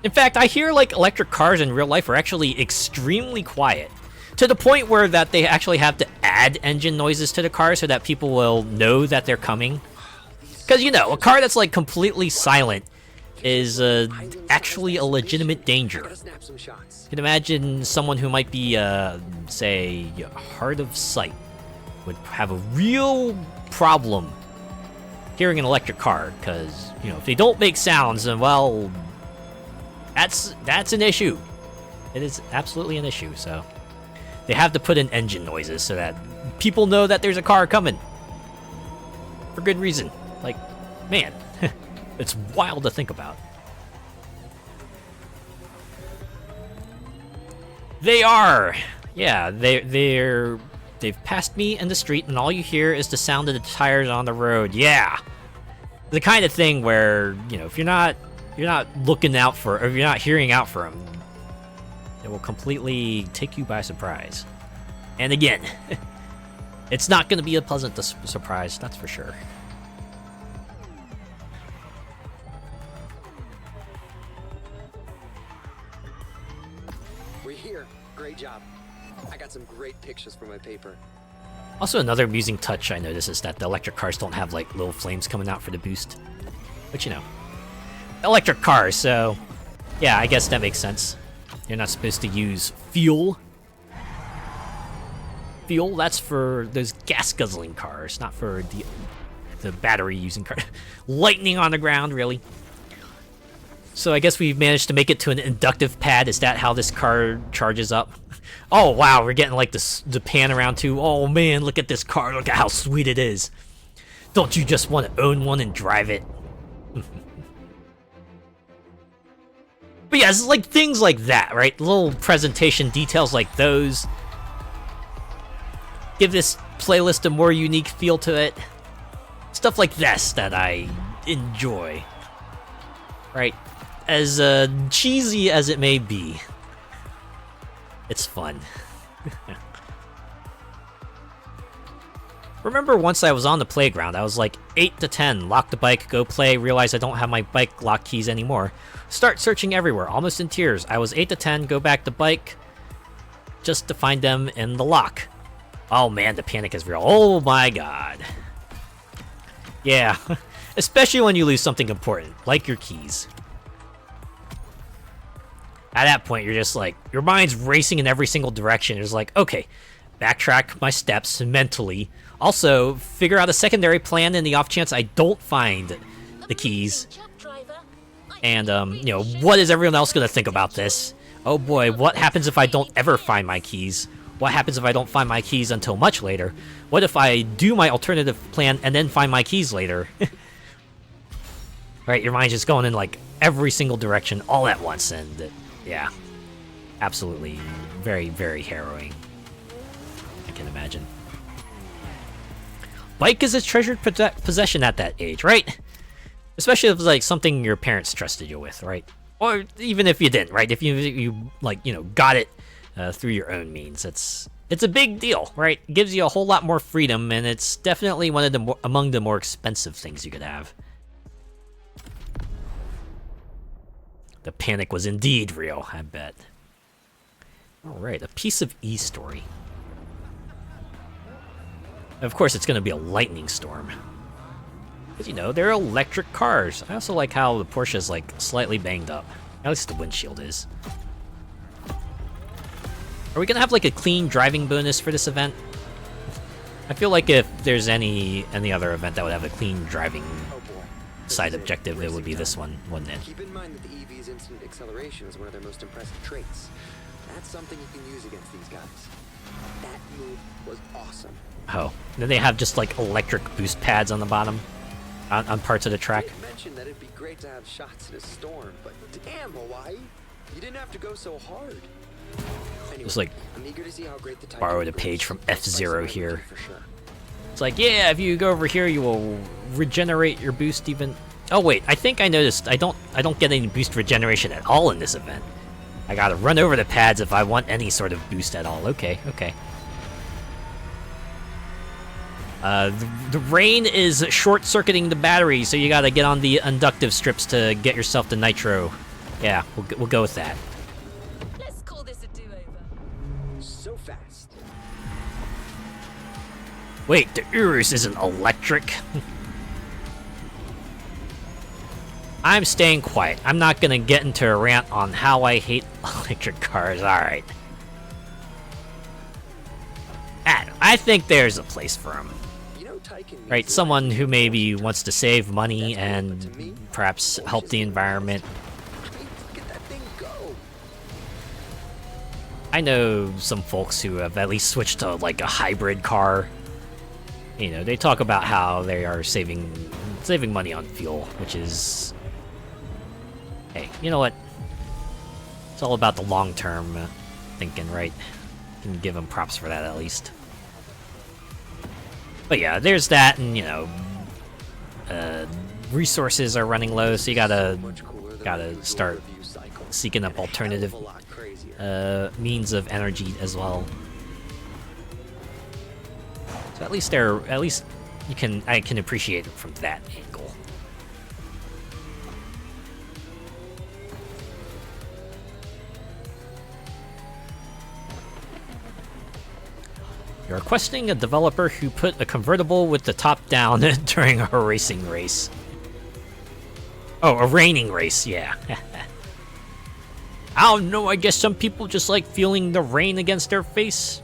In fact, I hear like electric cars in real life are actually extremely quiet. To the point where that they actually have to add engine noises to the car so that people will know that they're coming. Because, you know, a car that's like completely silent is actually a legitimate danger. You can imagine someone who might be, say, hard of sight would have a real problem hearing an electric car, because, you know, if they don't make sounds, then, well, that's an issue. It is absolutely an issue, so they have to put in engine noises so that people know that there's a car coming. For good reason. Like, man, it's wild to think about. They are! Yeah, they've passed me in the street, and all you hear is the sound of the tires on the road. Yeah! The kind of thing where, you know, if you're not looking out for, or if you're not hearing out for them, it will completely take you by surprise. And again, it's not going to be a pleasant surprise, that's for sure. We're here. Great job. I got some great pictures for my paper. Also, another amusing touch I noticed is that the electric cars don't have like little flames coming out for the boost. But you know, electric cars, so yeah, I guess that makes sense. You're not supposed to use fuel. Fuel, that's for those gas-guzzling cars, not for the battery-using cars. Lightning on the ground, really. So I guess we've managed to make it to an inductive pad. Is that how this car charges up? Oh, wow, we're getting like the pan around too. Oh, man, look at this car. Look at how sweet it is. Don't you just want to own one and drive it? But yeah, it's like things like that, right? Little presentation details like those give this playlist a more unique feel to it. Stuff like this that I enjoy, right? As cheesy as it may be, it's fun. Remember once I was on the playground, I was like 8 to 10, lock the bike, go play, realize I don't have my bike lock keys anymore. Start searching everywhere, almost in tears. I was 8 to 10, go back to bike, just to find them in the lock. Oh man, the panic is real. Oh my god. Yeah, especially when you lose something important, like your keys. At that point, you're just like, your mind's racing in every single direction. It's like, okay, backtrack my steps mentally. Also, figure out a secondary plan in the off chance I don't find the keys. And, you know, what is everyone else going to think about this? Oh boy, what happens if I don't ever find my keys? What happens if I don't find my keys until much later? What if I do my alternative plan and then find my keys later? Right, your mind's just going in, like, every single direction all at once, and, yeah. Absolutely very, very harrowing. I can imagine. bike is a treasured possession at that age, right? Especially if it's like something your parents trusted you with, right? Or even if you didn't, right? If you like, you know, got it through your own means, it's a big deal, right? It gives you a whole lot more freedom, and it's definitely one of the among the more expensive things you could have. The panic was indeed real, I bet. Alright, a piece of e-story. Of course, it's gonna be a lightning storm. Because, you know, they're electric cars. I also like how the Porsche is, like, slightly banged up. At least the windshield is. Are we gonna have, like, a clean driving bonus for this event? I feel like if there's any other event that would have a clean driving side objective, it would be this one, wouldn't it? Keep in mind that the EV's instant acceleration is one of their most impressive traits. That's something you can use against these guys. That move was awesome. Oh, then they have just like electric boost pads on the bottom, on parts of the track. You mentioned that it'd be great to have shots in a storm, but damn, Hawaii, you didn't have to go so hard. Anyway, Just like I'm eager to see how great the borrowed a page from F-Zero here. For sure. It's like, yeah, if you go over here, you will regenerate your boost even. Oh wait, I think I noticed I don't get any boost regeneration at all in this event. I gotta run over the pads if I want any sort of boost at all. Okay. The rain is short-circuiting the battery, so you gotta get on the inductive strips to get yourself the nitro. Yeah, we'll go with that. Let's call this a do-over. So fast. Wait, the Urus isn't electric. I'm staying quiet. I'm not gonna get into a rant on how I hate electric cars. Alright. I think there's a place for them. You know, Taycan means Right, someone who maybe wants to save money and perhaps help the environment. Look at that thing go. I know some folks who have at least switched to like a hybrid car. You know, they talk about how they are saving money on fuel, which is, hey, you know what? It's all about the long-term thinking, right? You can give them props for that at least. But yeah, there's that, and you know, resources are running low, so you gotta start seeking up alternative means of energy as well. So at least I can appreciate it from that angle. You're questioning a developer who put a convertible with the top down during a racing race. Oh, a raining race, yeah. I don't know, I guess some people just like feeling the rain against their face.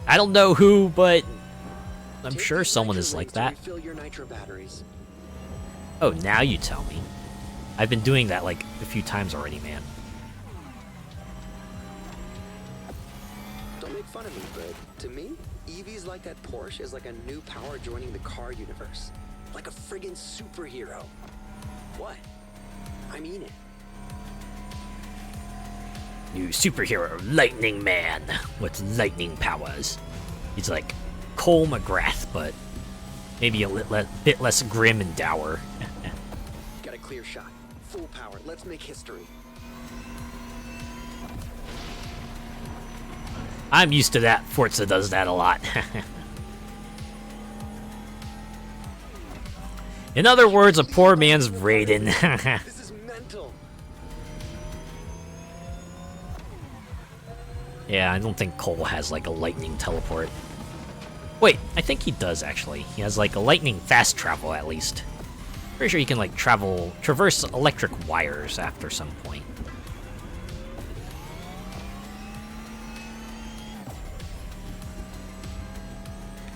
I don't know who, but I'm sure someone is like that. Refill your nitro batteries. Oh, now you tell me. I've been doing that like a few times already, man. Don't make fun of me, but to me, EVs like that Porsche is like a new power joining the car universe. Like a friggin' superhero. What? I mean it. New superhero, Lightning Man, with lightning powers. He's like Cole McGrath, but maybe a bit less grim and dour. Got a clear shot. Full power. Let's make history. I'm used to that. Forza does that a lot. In other words, a poor man's Raiden. This is mental. Yeah, I don't think Cole has like a lightning teleport. Wait, I think he does actually. He has like a lightning fast travel at least. Pretty sure he can like traverse electric wires after some point.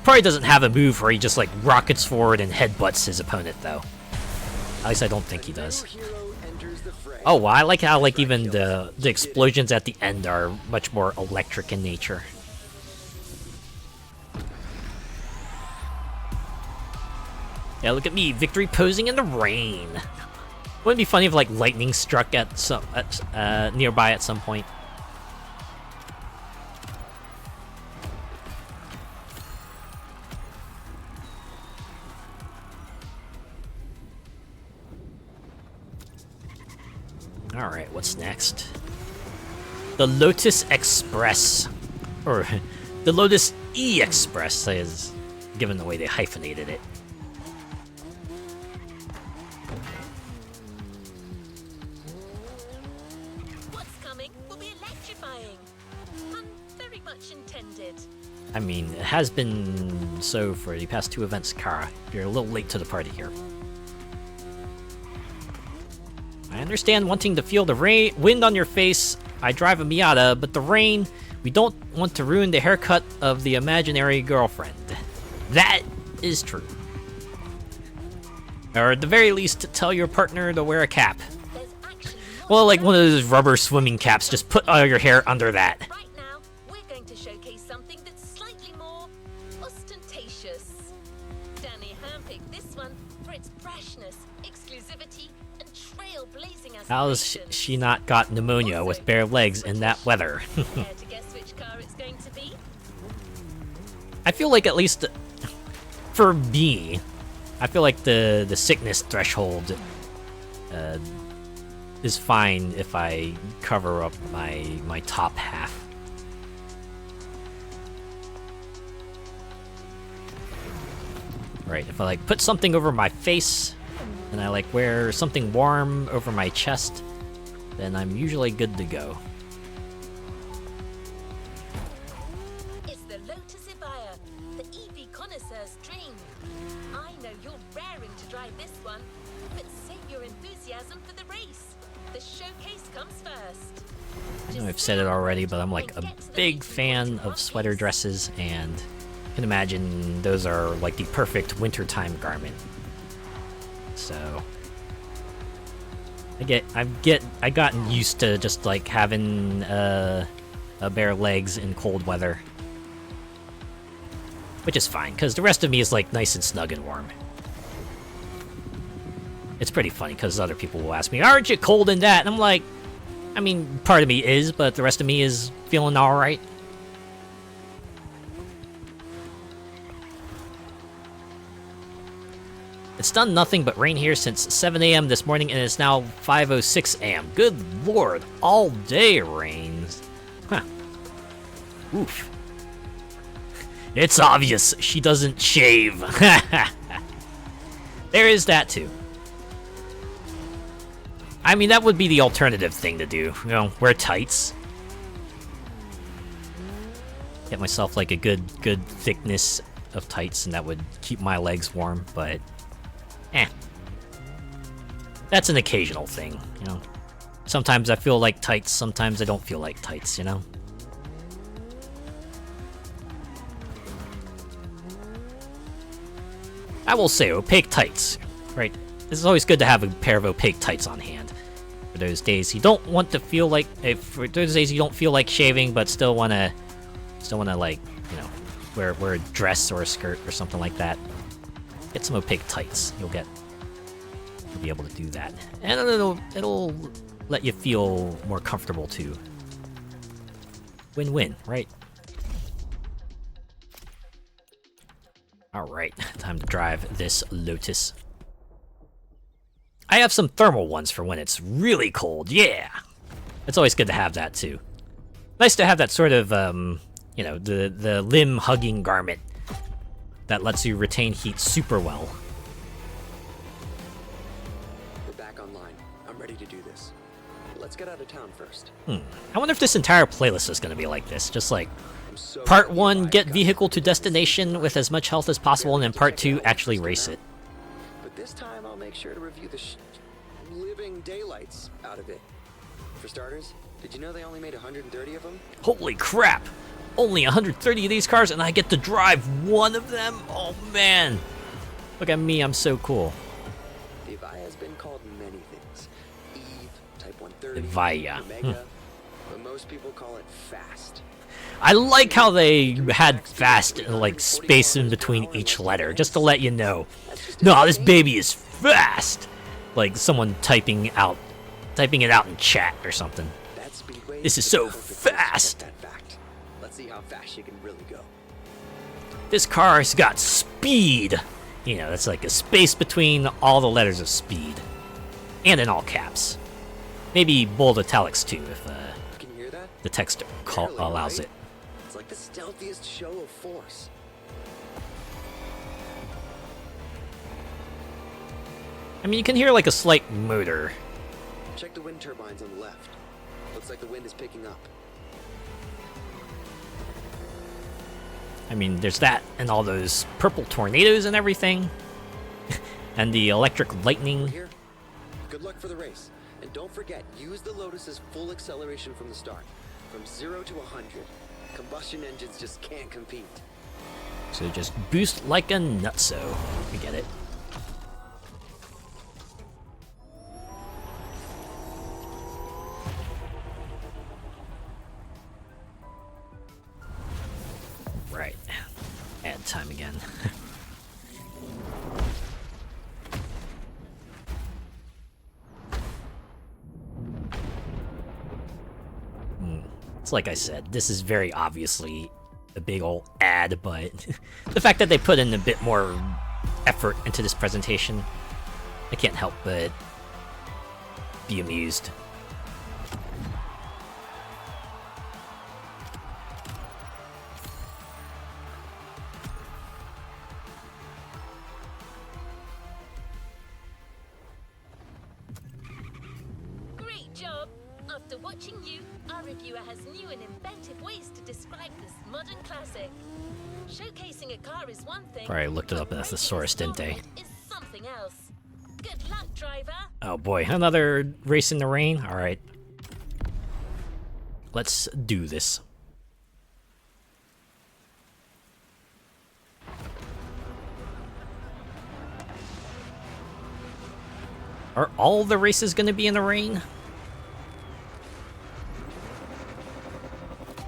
Probably doesn't have a move where he just like rockets forward and headbutts his opponent though. At least I don't think he does. Oh, well, I like how like even the explosions at the end are much more electric in nature. Yeah, look at me, victory posing in the rain. Wouldn't it be funny if like lightning struck at some nearby at some point? Alright, what's next? The Lotus Express. Or, the Lotus E-Express, is given the way they hyphenated it. What's coming will be electrifying. Pun very much intended. I mean, it has been so for the past 2 events, Kara. You're a little late to the party here. I understand wanting to feel the wind on your face. I drive a Miata, but the rain, we don't want to ruin the haircut of the imaginary girlfriend. That is true. Or at the very least, tell your partner to wear a cap. There's actually more Well, like one of those rubber swimming caps, just put all your hair under that. Right now, we're going to showcase something that's slightly more ostentatious. Danny handpicked this one for its brashness, exclusivity, and trailblazing aspirations. How has she not got pneumonia with bare legs in that weather? Care to guess which car it's going to be? I feel like at least for me, I feel like the sickness threshold is fine if I cover up my top half. Right, if I like put something over my face and I like wear something warm over my chest, then I'm usually good to go. It's the Lotus Evija, the EV connoisseur's dream. I know you're raring to drive this one, but save your enthusiasm for the race. The showcase comes first. I know I've said it already, but I'm like a big fan of sweater dresses, and you can imagine those are like the perfect wintertime garment. So I gotten used to just like having bare legs in cold weather, which is fine because the rest of me is like nice and snug and warm. It's pretty funny because other people will ask me, "Aren't you cold in that?" And I'm like, I mean, part of me is, but the rest of me is feeling all right. It's done nothing but rain here since 7 a.m. this morning, and it's now 5:06 a.m. Good lord, all day it rains. Huh. Oof. It's obvious she doesn't shave. There is that too. I mean, that would be the alternative thing to do. You know, wear tights. Get myself like a good thickness of tights, and that would keep my legs warm, but that's an occasional thing, you know. Sometimes I feel like tights, sometimes I don't feel like tights, you know. I will say, opaque tights, right? It's always good to have a pair of opaque tights on hand. For those days you don't want to feel like, for those days you don't feel like shaving, but still wanna like, you know, wear a dress or a skirt or something like that. Get some opaque tights. You'll be able to do that, and it'll let you feel more comfortable too. Win-win, right? All right, time to drive this Lotus. I have some thermal ones for when it's really cold. Yeah, it's always good to have that too. Nice to have that sort of you know, the limb hugging garment that lets you retain heat super well. We're back online. I'm ready to do this. Let's get out of town first. I wonder if this entire playlist is going to be like this. Just like, I'm so part ready 1, to get ride, vehicle to destination with as much health as possible, and then part 2, actually race it. But this time I'll make sure to review the living daylights out of it. For starters, did you know they only made 130 of them? Holy crap! Only 130 of these cars, and I get to drive one of them? Oh man! Look at me, I'm so cool. The Evija has been called many things. Eve, Type 130, Evija. Omega, but most people call it fast. I like how they had fast, like, space in between each letter, just to let you know. No, this baby is fast! Like someone typing it out in chat or something. That speedway This is the so perfect place to get fast. that fact. Let's see how fast you can really go. This car's got speed! You know, that's like a space between all the letters of speed. And in all caps. Maybe bold italics too, if Can you hear that? the text Barely, allows right? it. It's like the stealthiest show of force. I mean, you can hear like a slight motor. Check the wind turbines on the left. Looks like the wind is picking up. I mean, there's that, and all those purple tornadoes and everything. And the electric We're lightning. here. Good luck for the race. And don't forget, use the Lotus's full acceleration from the start. From 0 to 100. Combustion engines just can't compete. So just boost like a nutso. We get it. Right. Add time again. It's like I said, this is very obviously a big old ad, but the fact that they put in a bit more effort into this presentation, I can't help but be amused. Great job! After watching you, our reviewer has new and inventive ways to describe this modern classic. Showcasing a car is one thing. Probably looked it but up in a making thesaurus, didn't they? installment is something else. Good luck, driver. Oh boy, another race in the rain? Alright. Let's do this. Are all the races gonna be in the rain?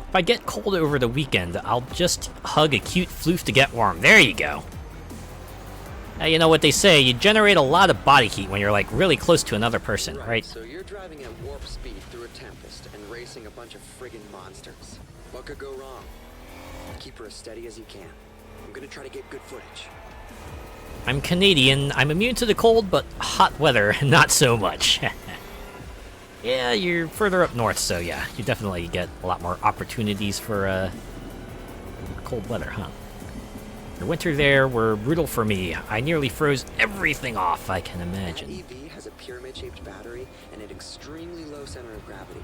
If I get cold over the weekend, I'll just hug a cute floof to get warm. There you go. Now, you know what they say, you generate a lot of body heat when you're like really close to another person, right? So you're driving at warp speed through a tempest and racing a bunch of friggin' monsters. What could go wrong? Keep her as steady as you can. I'm gonna try to get good footage. I'm Canadian, I'm immune to the cold, but hot weather, not so much. Yeah, you're further up north, so yeah, you definitely get a lot more opportunities for cold weather, huh? The winter there were brutal for me. I nearly froze everything off, I can imagine. That EV has a pyramid-shaped battery and an extremely low center of gravity.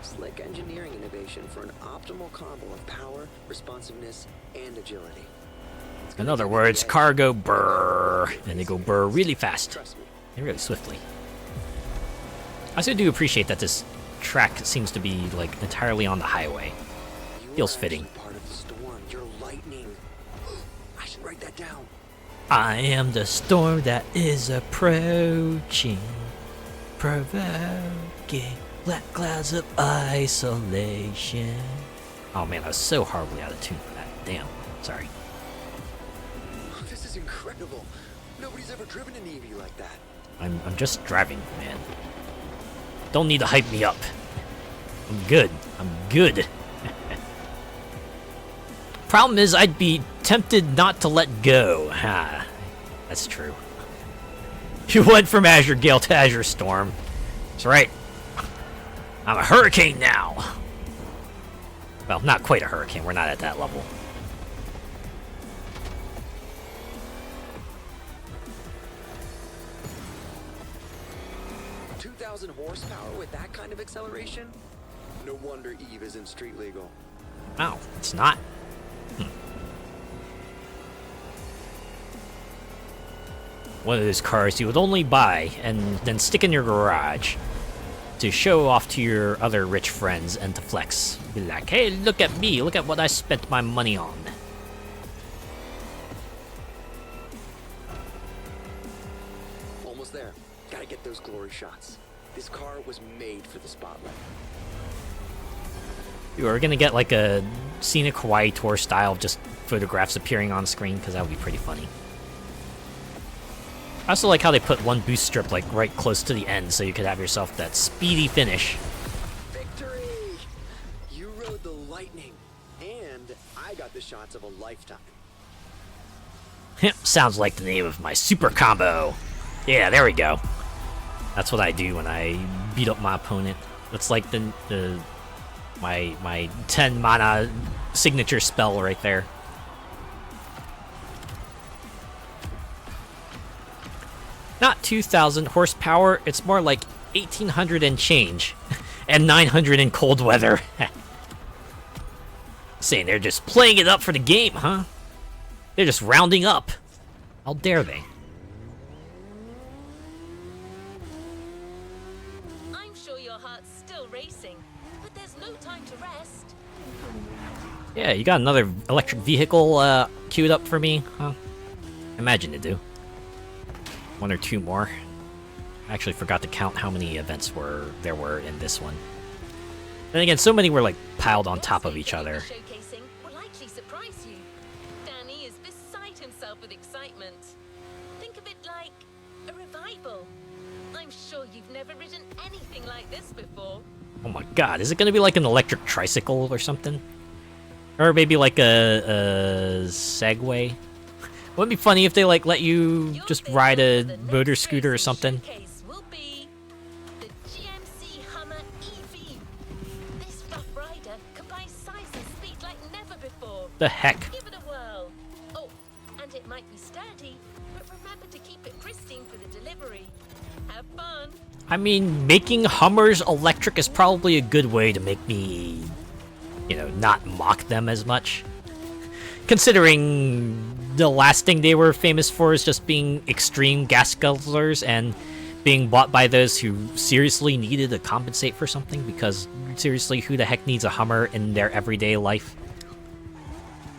Slick engineering innovation for an optimal combo of power, responsiveness, and agility. It's In gonna other give you words, the edge. car go brrr, and they go brrr really fast, Trust me. and really swiftly. I also do appreciate that this track seems to be like entirely on the highway. You Feels are fitting. actually part of the storm. You're lightning. I should write that down. I am the storm that is approaching, provoking black clouds of isolation. Oh man, I was so horribly out of tune for that. Damn. Sorry. This is incredible. Nobody's ever driven an EV like that. I'm just driving, man. Don't need to hype me up. I'm good. I'm good. Problem is, I'd be tempted not to let go. Ha. That's true. You went from Azure Gale to Azure Storm. That's right. I'm a hurricane now. Well, not quite a hurricane. We're not at that level. Horsepower with that kind of acceleration? No wonder Eve isn't street legal. Oh, it's not. One of those cars you would only buy and then stick in your garage to show off to your other rich friends and to flex. Be like, hey, look at me, look at what I spent my money on. Almost there. Gotta get those glory shots. This car was made for the spotlight. You are gonna get like a scenic Hawaii tour style of just photographs appearing on screen, because that would be pretty funny. I also like how they put one boost strip like right close to the end, so you could have yourself that speedy finish. Victory! You rode the lightning, and I got the shots of a lifetime. Sounds like the name of my super combo. Yeah, there we go. That's what I do when I beat up my opponent. That's like my 10 mana signature spell right there. Not 2,000 horsepower, it's more like 1,800 and change. And 900 in cold weather. Saying they're just playing it up for the game, huh? They're just rounding up. How dare they? I'm sure your heart's still racing, but there's no time to rest. Yeah, you got another electric vehicle queued up for me, huh? Imagine you do. One or two more. I actually forgot to count how many events there were in this one. Then again, so many were like piled on top of each other. Showcasing will likely surprise you. Danny is beside himself with excitement. Think of it like a revival. I'm sure you've never ridden anything like this before. Oh my god, is it gonna be like an electric tricycle or something? Or maybe like a Segway? Wouldn't it be funny if they like let you just ride a motor scooter or something? Showcase will be the GMC Hummer EV. This rough rider combines size and speed like never before. The heck? Give it a whirl. Oh, and it might be sturdy, but remember to keep it pristine for the delivery. Have fun. I mean, making Hummers electric is probably a good way to make me, you know, not mock them as much. Considering the last thing they were famous for is just being extreme gas guzzlers and being bought by those who seriously needed to compensate for something, because seriously, who the heck needs a Hummer in their everyday life?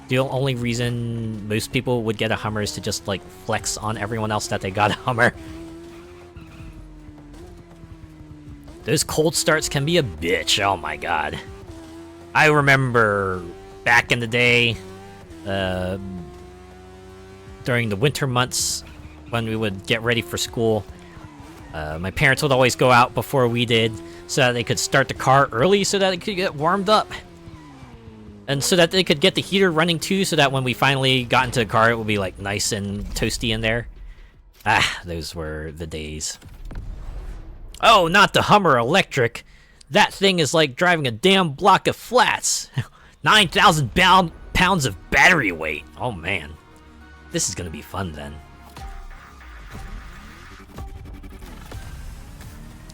The only reason most people would get a Hummer is to just like flex on everyone else that they got a Hummer. Those cold starts can be a bitch, oh my god. I remember back in the day, during the winter months when we would get ready for school, my parents would always go out before we did so that they could start the car early so that it could get warmed up. And so that they could get the heater running too, so that when we finally got into the car, it would be like nice and toasty in there. Ah, those were the days. Oh, not the Hummer electric. That thing is like driving a damn block of flats. 9,000 pounds of battery weight. Oh man. This is gonna be fun then.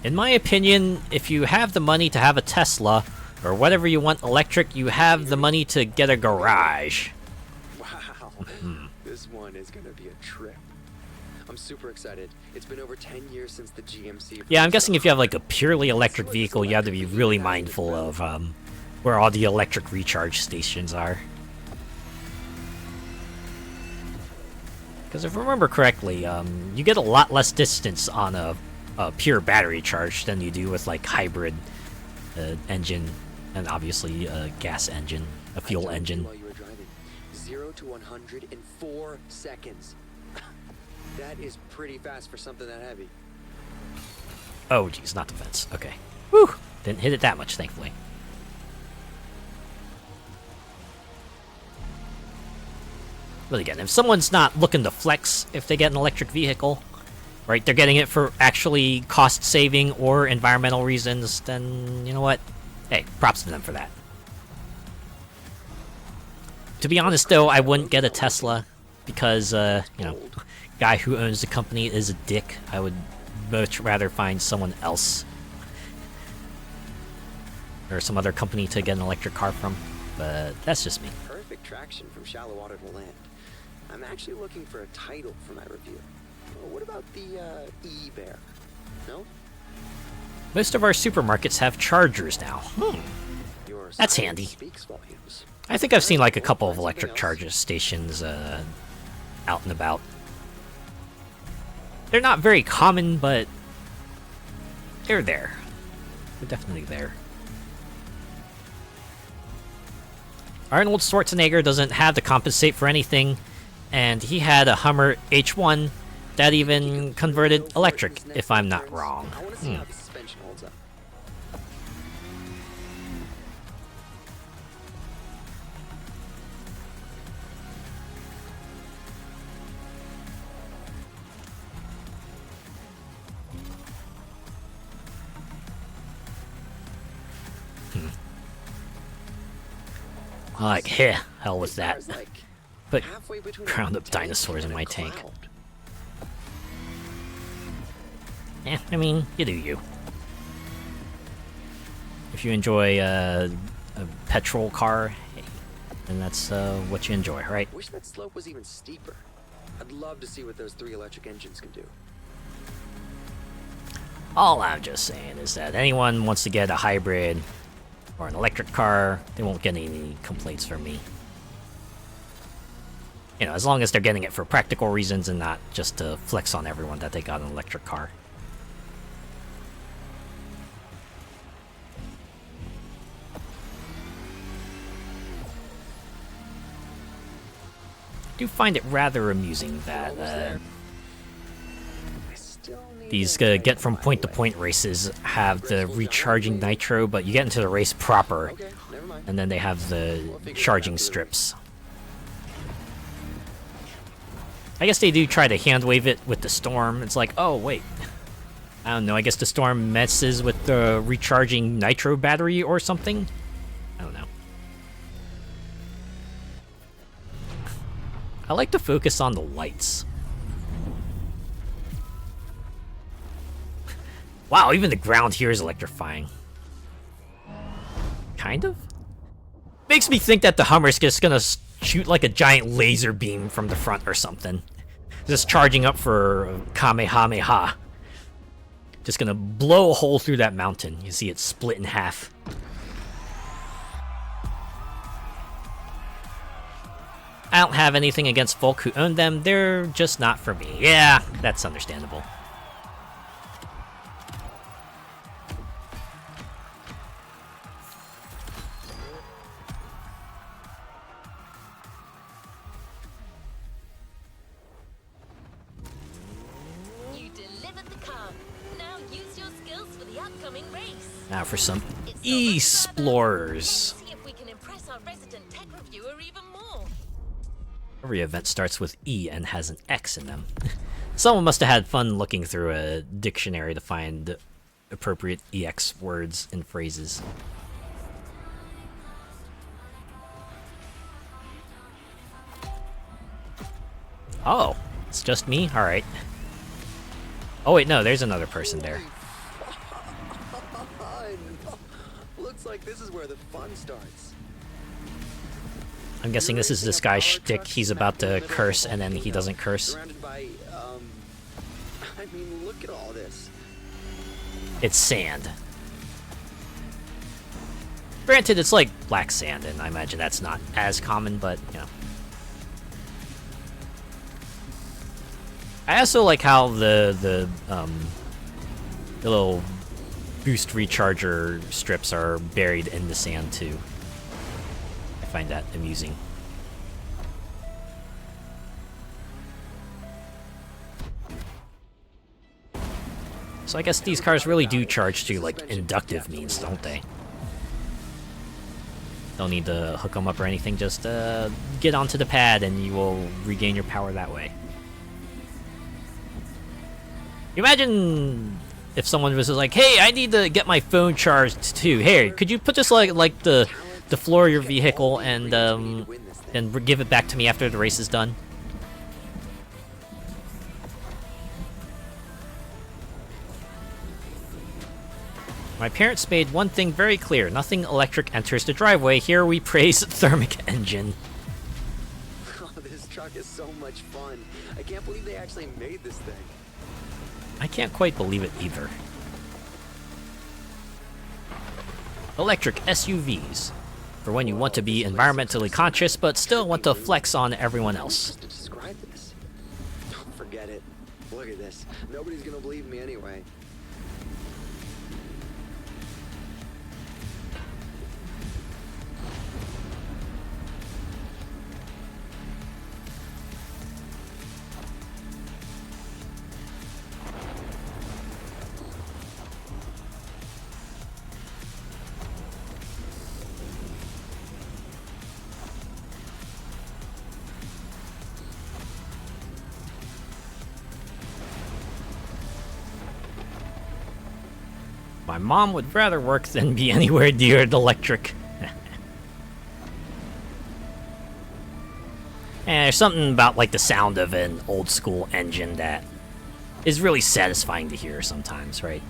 In my opinion, if you have the money to have a Tesla, or whatever you want electric, you have the money to get a garage. Wow, this one is gonna be a trip. I'm super excited. It's been over 10 years since the GMC. Yeah, I'm guessing if you have like a purely electric vehicle, you have to be really mindful of where all the electric recharge stations are. Because if I remember correctly, you get a lot less distance on a pure battery charge than you do with like hybrid engine, and obviously a gas engine, a fuel engine. While you were driving, 0 to 100 in 4 seconds. That is pretty fast for something that heavy. Oh geez, not the fence. Okay. Whew! Didn't hit it that much, thankfully. But again, if someone's not looking to flex if they get an electric vehicle, right, they're getting it for actually cost saving or environmental reasons, then you know what? Hey, props to them for that. To be honest though, I wouldn't get a Tesla because, you know, guy who owns the company is a dick. I would much rather find someone else or some other company to get an electric car from, but that's just me. Perfect traction from shallow water to land. I'm actually looking for a title for my review. What about the E-Bear? No? Most of our supermarkets have chargers now. Your That's silence handy. Speaks volumes. I think I've seen like a couple of electric charger stations out and about. They're not very common, but they're there. They're definitely there. Arnold Schwarzenegger doesn't have to compensate for anything, and he had a Hummer H1 that even converted electric, if I'm not wrong. I want to see how the suspension holds up. I'm like, heh, hell with This that. car's like Put halfway between a ground up tank dinosaurs in and a my tank. cloud. Yeah, I mean, you do you. If you enjoy a petrol car, hey, then that's what you enjoy, right? Wish that slope was even steeper. I'd love to see what those 3 electric engines can do. All I'm just saying is that anyone wants to get a hybrid or an electric car, they won't get any complaints from me. You know, as long as they're getting it for practical reasons and not just to flex on everyone that they got an electric car. I do find it rather amusing that I still need these to get from point to point races have the recharging nitro, but you get into the race proper, Okay, never mind. and then they have the charging strips. I guess they do try to hand wave it with the storm. It's like, oh wait, I don't know. I guess the storm messes with the recharging nitro battery or something. I don't know. I like to focus on the lights. Wow, even the ground here is electrifying. Kind of? Makes me think that the Hummer's just gonna shoot like a giant laser beam from the front or something. Just charging up for Kamehameha. Just gonna blow a hole through that mountain. You see it split in half. I don't have anything against folk who own them, they're just not for me. Yeah, that's understandable. You delivered the car. Now use your skills for the upcoming race. Now for some It's not much explorers. further. See if we can impress our resident tech reviewer even more. Every event starts with E and has an X in them. Someone must have had fun looking through a dictionary to find appropriate EX words and phrases. Oh, it's just me? Alright. Oh wait, no, there's another person there. Fun. Looks like this is where the fun starts. I'm guessing this is this guy's shtick. He's about to curse and then he doesn't curse. Surrounded by, I mean, look at all this. It's sand. Granted, it's like black sand, and I imagine that's not as common, but, you know. I also like how the little boost recharger strips are buried in the sand, too. I find that amusing. So I guess these cars really do charge to, like, inductive means, don't they? Don't need to hook them up or anything, just get onto the pad and you will regain your power that way. Imagine if someone was like, hey, I need to get my phone charged too. Hey, could you put this like the floor of your vehicle and give it back to me after the race is done? My parents made one thing very clear. Nothing electric enters the driveway. Here we praise thermic engine. Oh, this truck is so much fun. I can't believe they actually made this thing. I can't quite believe it either. Electric SUVs. For when you want to be environmentally conscious but still want to flex on everyone else. Just to describe this. Don't forget it. Look at this. Nobody's gonna believe me anyway. My mom would rather work than be anywhere near the electric. there's something about like the sound of an old school engine that is really satisfying to hear sometimes, right?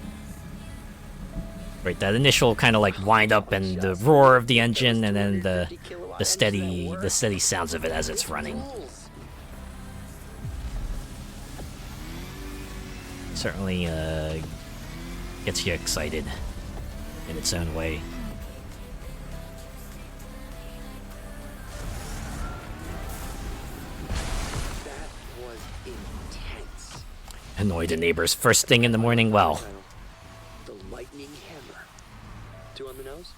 Right, that initial kind of like wind up and the roar of the engine, and then the steady sounds of it as it's running. Certainly gets you excited in its own way. That was intense. Annoy the neighbors first thing in the morning. Well, The lightning hammer. 2 on the nose?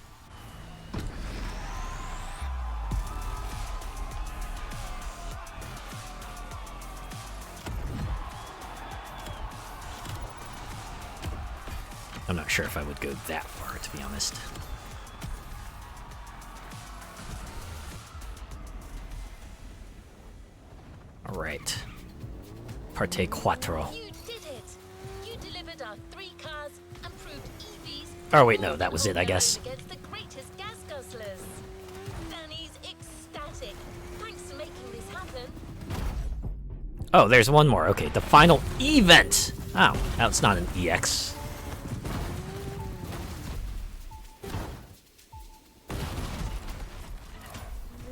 I'm not sure if I would go that far, to be honest. Alright. Parte Quattro. You did it! You delivered our 3 cars and proved EVs. Oh, wait, no, that was it, I guess. Against the greatest gas guzzlers. Danny's ecstatic. Thanks for making this happen. Oh, there's one more. Okay, the final event! Oh, that's not an EX.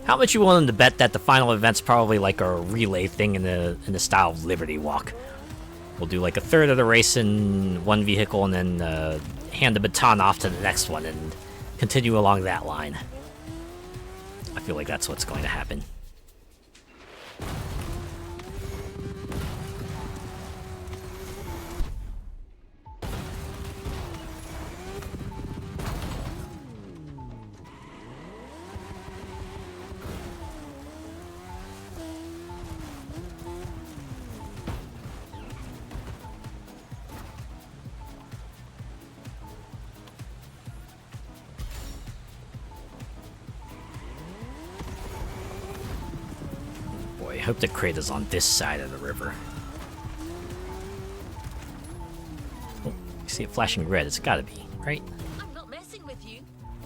How much you willing to bet that the final event's probably like a relay thing in the style of Liberty Walk? We'll do like a third of the race in one vehicle and then hand the baton off to the next one and continue along that line. I feel like that's what's going to happen. I hope the crate is on this side of the river. Oh, you see it flashing red. It's gotta be, right? I'm not messing with you.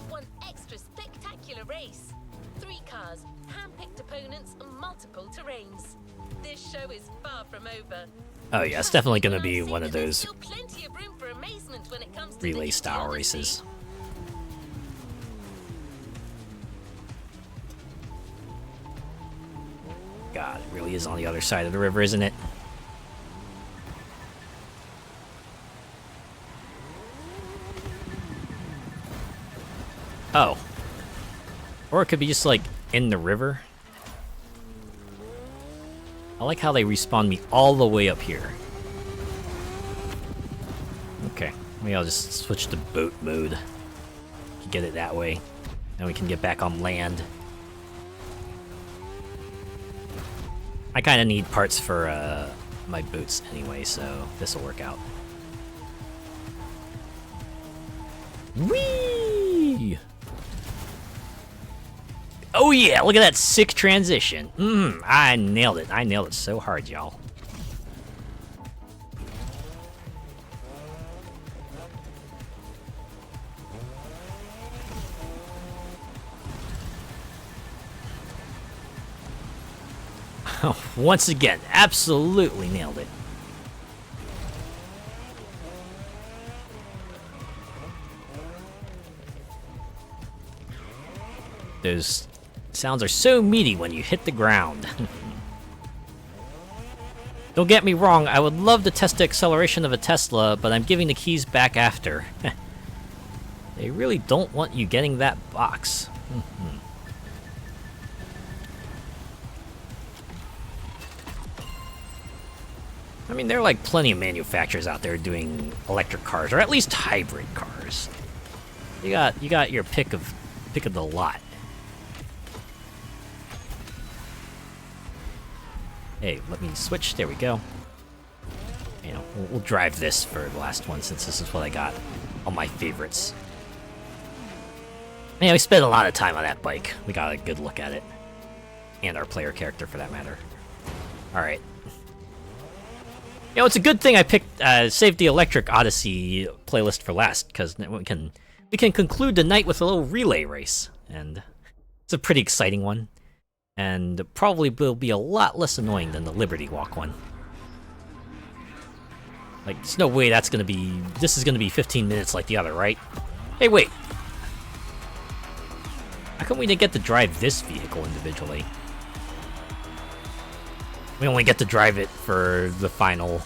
One extra spectacular race. 3 cars, hand-picked opponents, and multiple terrains. This show is far from over. Oh yeah, it's definitely gonna be one of There's those still plenty of room for amazement when it comes to relay the style Odyssey. races. God, it really is on the other side of the river, isn't it? Oh. Or it could be just like in the river. I like how they respawn me all the way up here. Okay, maybe I'll just switch to boat mode. Get it that way. Then we can get back on land. I kind of need parts for my boots anyway, so this will work out. Whee! Oh yeah, look at that sick transition. I nailed it. I nailed it so hard, y'all. Once again, absolutely nailed it. Those sounds are so meaty when you hit the ground. Don't get me wrong, I would love to test the acceleration of a Tesla, but I'm giving the keys back after. They really don't want you getting that box. I mean, there are like plenty of manufacturers out there doing electric cars, or at least hybrid cars. You got your pick of the lot. Hey, let me switch. There we go. You know, we'll drive this for the last one since this is what I got on my favorites. Man, we spent a lot of time on that bike. We got a good look at it, and our player character for that matter. All right. You know, it's a good thing I picked saved the Electric Odyssey playlist for last, because we can conclude the night with a little relay race, and it's a pretty exciting one. and probably will be a lot less annoying than the Liberty Walk one. Like, there's no way that's gonna be... This is gonna be 15 minutes like the other, right? Hey, wait! How come we didn't get to drive this vehicle individually? We only get to drive it for the finale.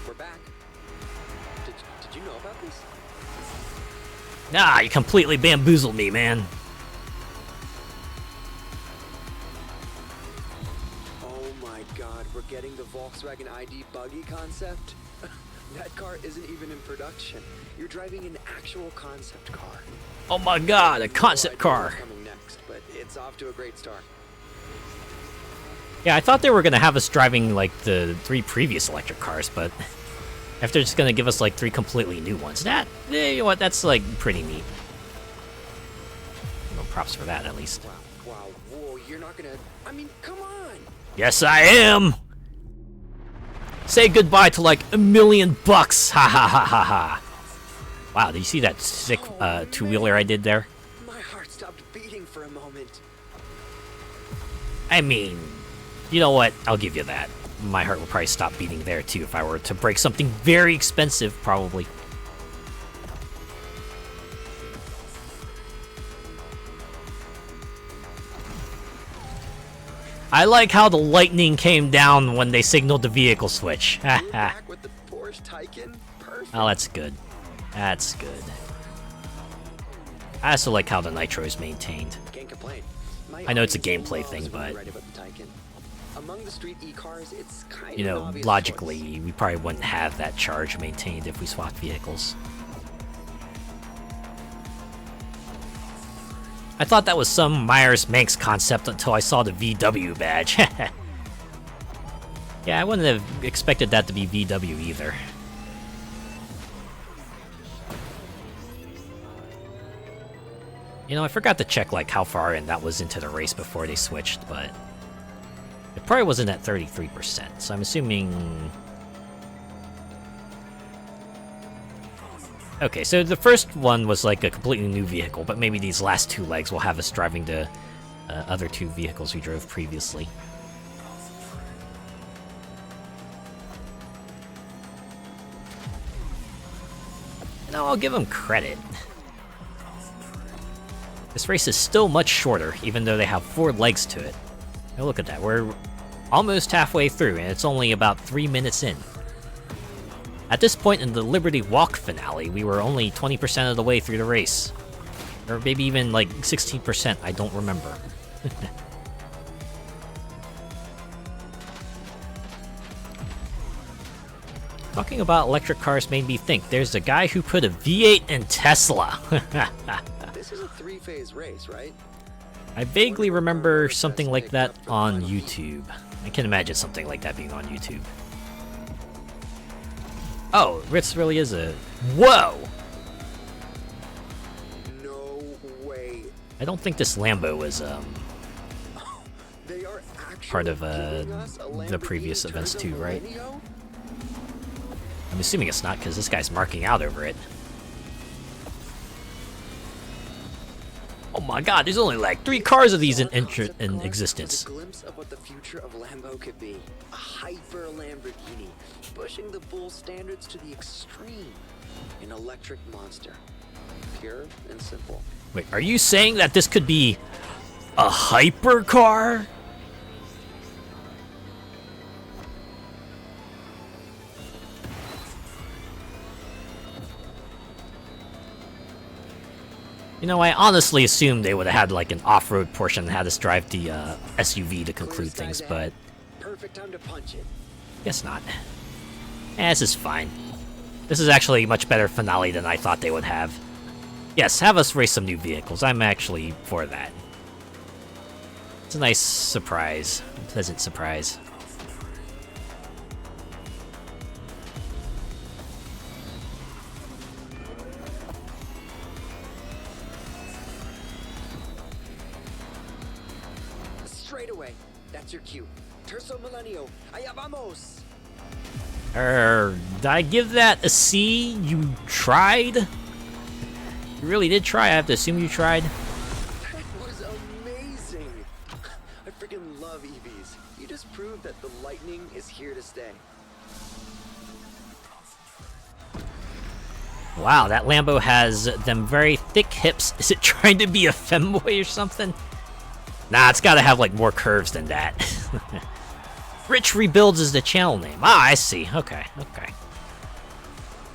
We're back. Did you know about this? Nah, you completely bamboozled me, man. Oh my god, we're getting the Volkswagen ID buggy concept? That car isn't even in production. You're driving an actual concept car. Oh my god, a concept car. Coming next, but it's off to a great start. Yeah, I thought they were gonna have us driving like the 3 previous electric cars, but if they're just gonna give us like 3 completely new ones, you know what, that's like pretty neat. No props for that, at least. Wow, whoa, you're not gonna... I mean, come on! Yes, I am! Say goodbye to like $1 million bucks! Ha ha ha ha ha! Wow, did you see that sick two-wheeler I did there? My heart stopped beating for a moment. I mean, you know what? I'll give you that. My heart will probably stop beating there too if I were to break something very expensive, probably. I like how the lightning came down when they signaled the vehicle switch. You're back with the Porsche Taycan? Perfect. Oh, that's good. That's good. I also like how the nitro is maintained. Can't complain. I know it's a gameplay thing, but right about the Taycan. Among the street e-cars, it's kind you of an know, obvious logically, choice. we probably wouldn't have that charge maintained if we swapped vehicles. I thought that was some Myers-Manx concept until I saw the VW badge. Yeah, I wouldn't have expected that to be VW either. You know, I forgot to check like how far in that was into the race before they switched, but it probably wasn't at 33%, so I'm assuming... Okay, so the first one was like a completely new vehicle, but maybe these last 2 legs will have us driving the other 2 vehicles we drove previously. No, I'll give them credit. This race is still much shorter, even though they have 4 legs to it. Now look at that, we're almost halfway through, and it's only about 3 minutes in. At this point in the Liberty Walk finale, we were only 20% of the way through the race. Or maybe even like 16%, I don't remember. Talking about electric cars made me think, there's a guy who put a V8 in Tesla. This is a 3-phase race, right? I vaguely remember something like that on YouTube. I can imagine something like that being on YouTube. Oh, Ritz really is a... Whoa! No way. I don't think this Lambo was, They are actually part of, giving us a the Lamborghini previous events too, right? Turbo? I'm assuming it's not, because this guy's marking out over it. Oh my god, there's only like 3 cars of these in Concept cars existence. is a glimpse of what the future of Lambo could be. A hyper Lamborghini, pushing the bull standards to the extreme. An electric monster. Pure and simple. Wait, are you saying that this could be a hypercar? You know, I honestly assumed they would have had like an off-road portion that had us drive the SUV to conclude things, but Perfect time to punch it. guess not. This is fine. This is actually a much better finale than I thought they would have. Yes, have us race some new vehicles. I'm actually for that. It's a nice surprise. A pleasant surprise. Straight away. That's your cue. Terzo Milenio. Allá vamos. Did I give that a C? You tried? You really did try. I have to assume you tried. That was amazing! I freaking love EVs. You just proved that the lightning is here to stay. Wow, that Lambo has them very thick hips. Is it trying to be a femboy or something? Nah, it's gotta have, like, more curves than that. Rich Rebuilds is the channel name. Ah, I see. Okay, okay.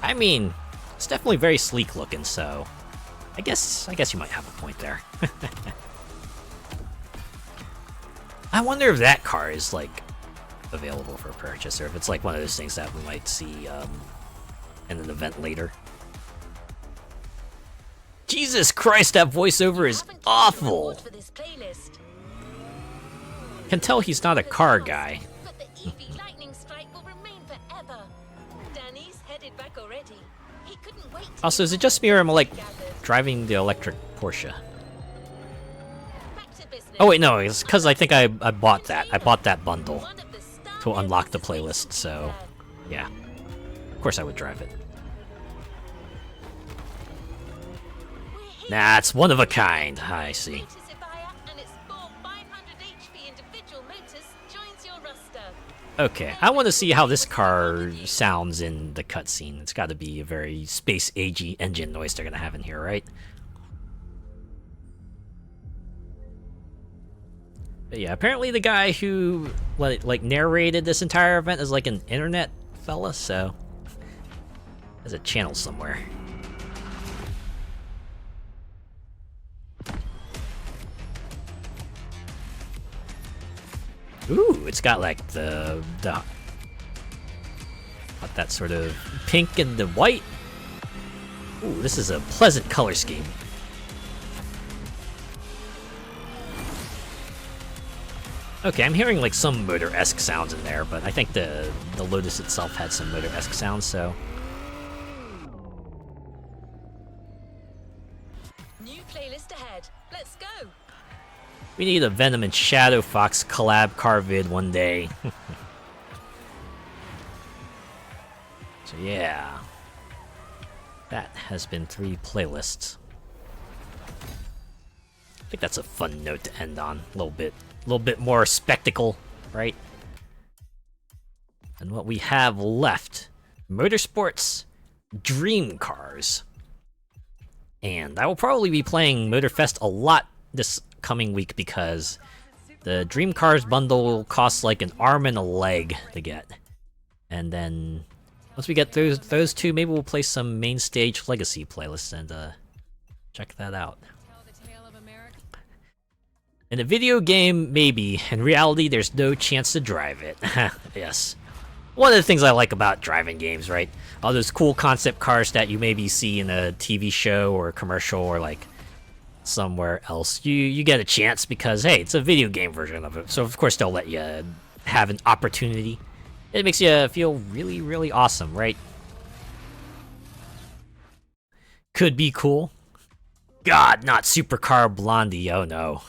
I mean, it's definitely very sleek looking, so... I guess you might have a point there. I wonder if that car is, like, available for purchase, or if it's, like, one of those things that we might see, in an event later. Jesus Christ, that voiceover is awful! For this playlist. Can tell he's not a car guy. But the EV lightning strike will remain forever. Danny's headed back already. He couldn't wait. Also, is it just me or am I, like, driving the electric Porsche? Back to business. Oh wait, no, it's because I think I bought that. I bought that bundle to unlock the playlist, so... yeah. Of course I would drive it. Nah, it's one of a kind. I see. Okay, I want to see how this car sounds in the cutscene. It's got to be a very space-agey engine noise they're gonna have in here, right? But yeah, apparently the guy who like narrated this entire event is like an internet fella, so has a channel somewhere. Ooh, it's got like the what, that sort of pink and the white. Ooh, this is a pleasant color scheme. Okay, I'm hearing like some motor-esque sounds in there, but I think the Lotus itself had some motor-esque sounds, so. New playlist ahead. Let's go. We need a Venom and Shadow Fox collab car vid one day. So yeah. That has been 3 playlists. I think that's a fun note to end on. A little bit more spectacle, right? And what we have left, Motorsports Dream Cars. And I will probably be playing Motorfest a lot this coming week because the Dream Cars bundle costs like an arm and a leg to get. And then once we get those two, maybe we'll play some Main Stage Legacy playlists and check that out. In a video game, maybe. In reality, there's no chance to drive it. Yes. One of the things I like about driving games, right? All those cool concept cars that you maybe see in a TV show or a commercial or like somewhere else. You get a chance because, hey, it's a video game version of it. So, of course, they'll let you have an opportunity. It makes you feel really, really awesome, right? Could be cool. God, not Supercar Blondie. Oh, no.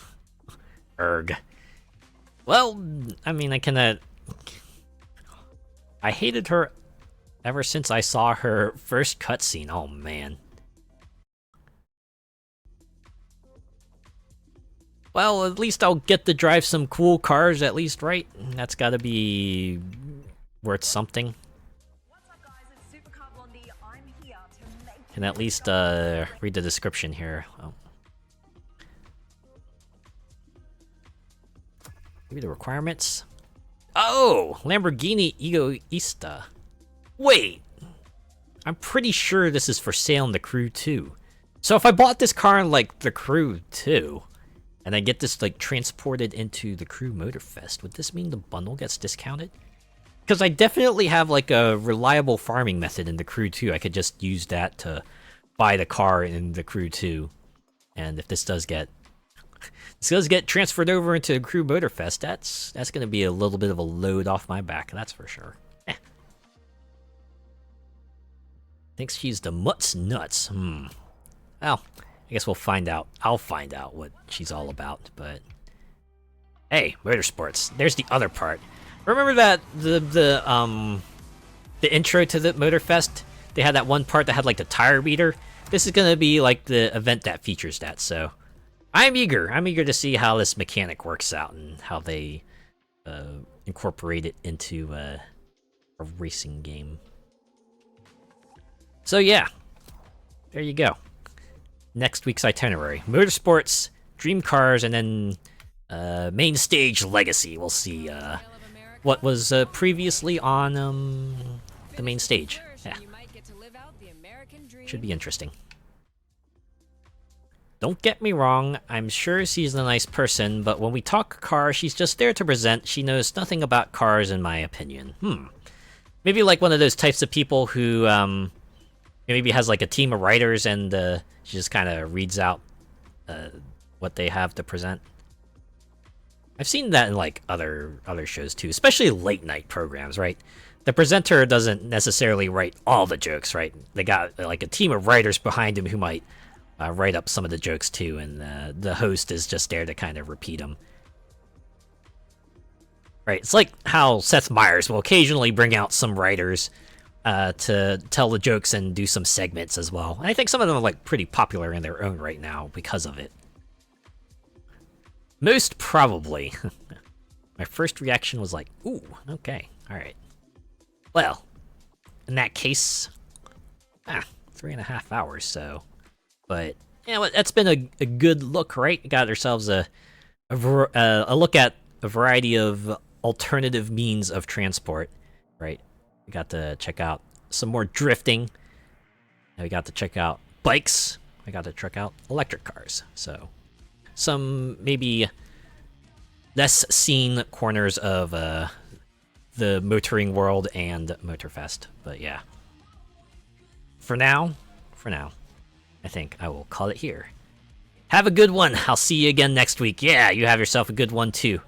Erg. Well, I mean, I hated her ever since I saw her first cutscene. Oh, man. Well, at least I'll get to drive some cool cars, at least, right? That's gotta be worth something. Can at least read the description here. Oh. Maybe the requirements. Oh, Lamborghini Egoista. Wait, I'm pretty sure this is for sale in the Crew 2. So if I bought this car in like the Crew 2, and I get this like transported into the Crew Motorfest, would this mean the bundle gets discounted? Because I definitely have like a reliable farming method in the Crew 2. I could just use that to buy the car in the Crew 2. And if this does get transferred over into the Crew Motorfest, that's going to be a little bit of a load off my back, that's for sure. Thinks she's the Mutts Nuts. Well, I guess we'll find out. I'll find out what she's all about, but hey, motorsports. There's the other part. Remember that the intro to the Motorfest? They had that one part that had like the tire beater. this is gonna be like the event that features that. So I'm eager. I'm eager to see how this mechanic works out and how they incorporate it into a racing game. So yeah, there you go. Next week's itinerary: motorsports, dream cars, and then main stage legacy. We'll see what was previously on the main stage. Yeah, should be interesting. Don't get me wrong, I'm sure she's a nice person, but when we talk car, she's just there to present. She knows nothing about cars, in my opinion. Maybe like one of those types of people who maybe has like a team of writers and she just kind of reads out what they have to present. I've seen that in like other shows too, especially late night programs, right? The presenter doesn't necessarily write all the jokes, right? They got like a team of writers behind him who might write up some of the jokes too, and the host is just there to kind of repeat them. Right, it's like how Seth Meyers will occasionally bring out some writers to tell the jokes and do some segments as well. And I think some of them are like pretty popular in their own right now because of it. Most probably. My first reaction was like, ooh, okay, alright. Well, in that case, 3.5 hours, so. But, yeah, that's been a good look, right? We got ourselves a look at a variety of alternative means of transport, right? We got to check out some more drifting. And we got to check out bikes. We got to check out electric cars. So, some maybe less seen corners of the motoring world and Motorfest. But yeah, for now, I think I will call it here. Have a good one. I'll see you again next week. Yeah, you have yourself a good one too.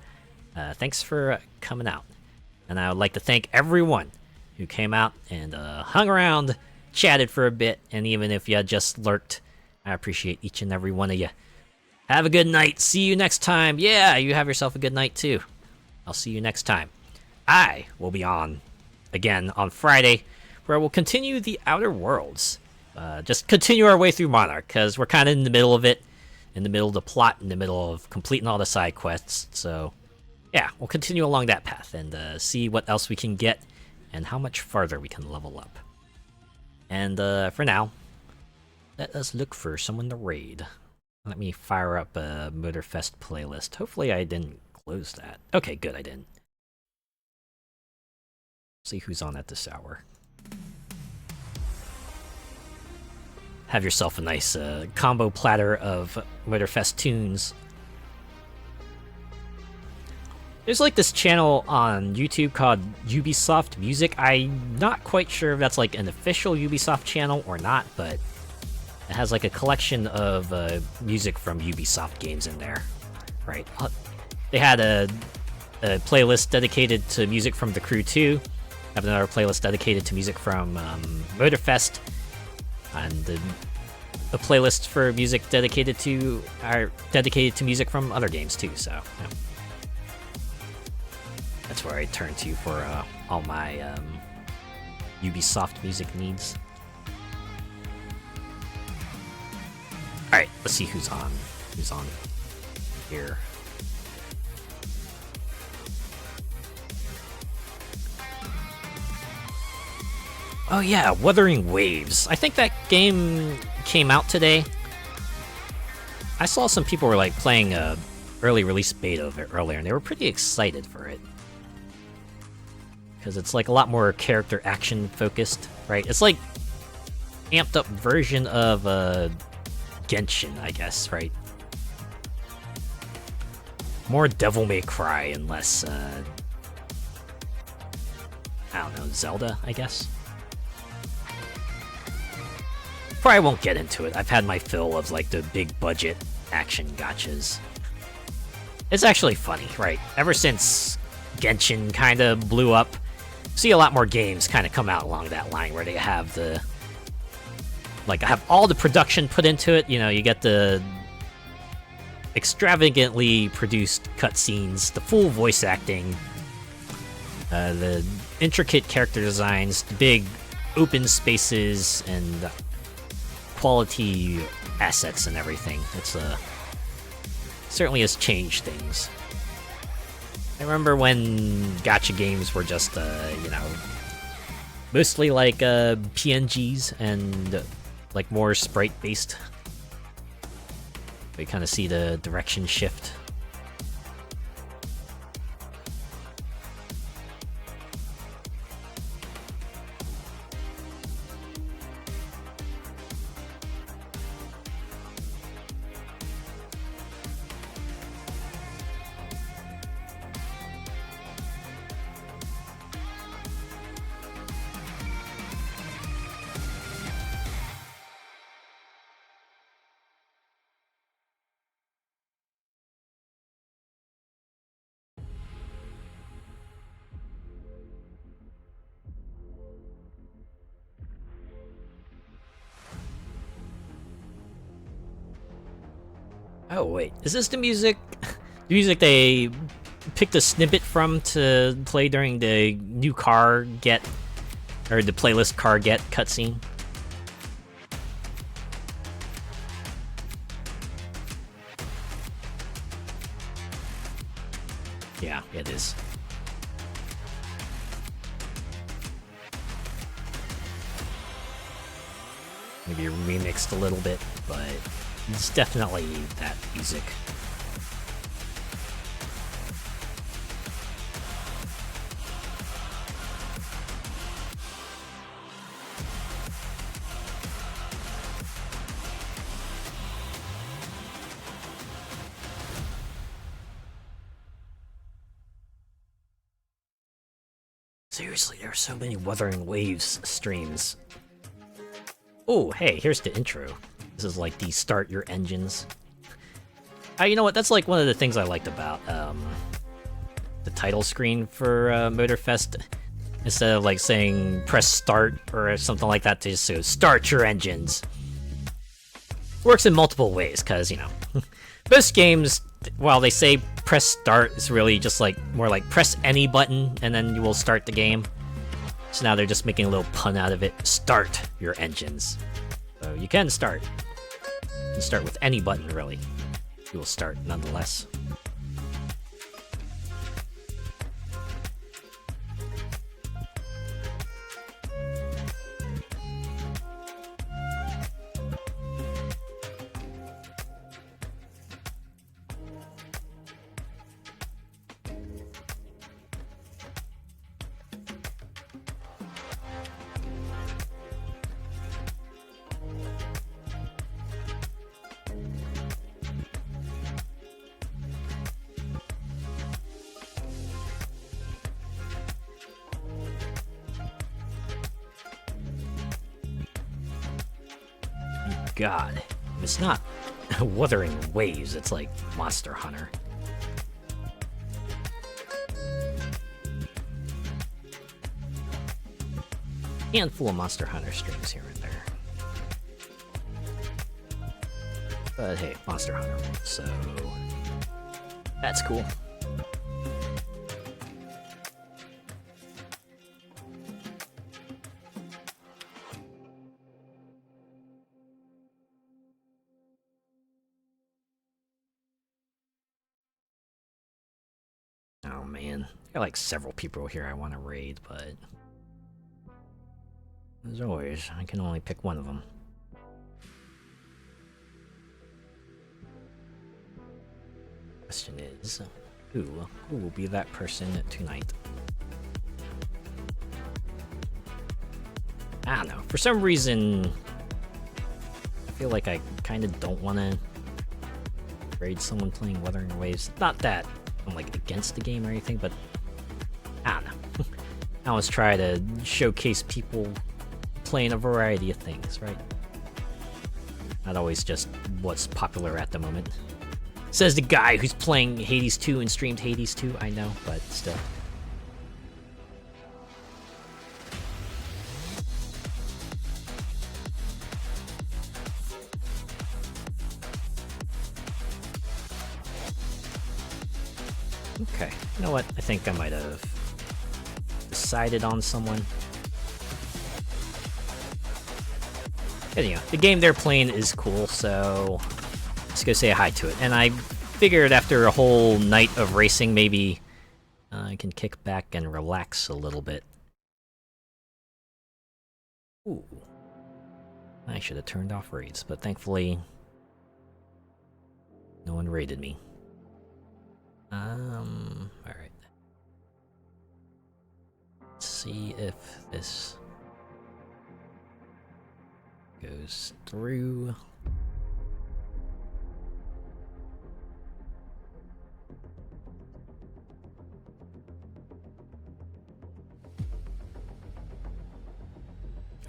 Thanks for coming out. And I would like to thank everyone who came out and hung around, chatted for a bit, and even if you just lurked, I appreciate each and every one of you. Have a good night. See you next time. Yeah, you have yourself a good night too. I'll see you next time. I will be on again on Friday, where we'll continue the Outer Worlds. Just continue our way through Monarch, because we're kind of in the middle of it, in the middle of the plot, in the middle of completing all the side quests. So, yeah, we'll continue along that path and see what else we can get and how much farther we can level up. And for now, let us look for someone to raid. Let me fire up a Motorfest playlist. Hopefully I didn't close that. Okay, good, I didn't. See who's on at this hour. Have yourself a nice combo platter of Motorfest tunes. There's like this channel on YouTube called Ubisoft Music. I'm not quite sure if that's like an official Ubisoft channel or not, but it has like a collection of music from Ubisoft games in there. Right. They had a playlist dedicated to music from The Crew 2. Have another playlist dedicated to music from Motorfest. And a playlist for music dedicated to music from other games too. So yeah. That's where I turn to for all my Ubisoft music needs. All right, let's see who's on here. Oh yeah, Wuthering Waves. I think that game came out today. I saw some people were like playing a early release beta of it earlier, and they were pretty excited for it. Because it's like a lot more character action focused, right? It's like amped up version of Genshin, I guess, right? More Devil May Cry and less, I don't know, Zelda, I guess? Probably won't get into it. I've had my fill of like the big budget action gotchas. It's actually funny, right? Ever since Genshin kind of blew up, see a lot more games kind of come out along that line where they have have all the production put into it. You know, you get the extravagantly produced cutscenes, the full voice acting, the intricate character designs, the big open spaces, and quality assets and everything. It's certainly has changed things. I remember when gacha games were just you know, mostly like PNGs and like more sprite based. We kind of see the direction shift. Oh wait, is this the music? The music they picked a snippet from to play during the new car get, or the playlist car get cutscene? Yeah, it is. Maybe remixed a little bit, but it's definitely that music. Seriously, there are so many Wuthering Waves streams. Oh, hey, here's the intro. This is like the start your engines. You know what? That's like one of the things I liked about the title screen for Motorfest. Instead of like saying press start or something like that, to just say start your engines. Works in multiple ways, because, you know, most games, while they say press start, it's really just like more like press any button and then you will start the game. So now they're just making a little pun out of it. Start your engines. So you can start. You can start with any button, really. You will start nonetheless. God, it's not Wuthering Waves, it's like Monster Hunter. Handful of Monster Hunter streams here and there. But hey, Monster Hunter, so that's cool. Oh man, got like several people here I want to raid, but as always, I can only pick one of them. Question is, who will be that person tonight? I don't know. For some reason, I feel like I kind of don't want to raid someone playing Wuthering Waves. Not that I'm like against the game or anything, but I don't know. I always try to showcase people playing a variety of things, right? Not always just what's popular at the moment. Says the guy who's playing Hades 2 and streamed Hades 2, I know, but still. Okay, you know what? I think I might have decided on someone. Anyhow, the game they're playing is cool, so let's go say hi to it. And I figured after a whole night of racing, maybe I can kick back and relax a little bit. Ooh. I should have turned off raids, but thankfully no one raided me. Alright. Let's see if this goes through.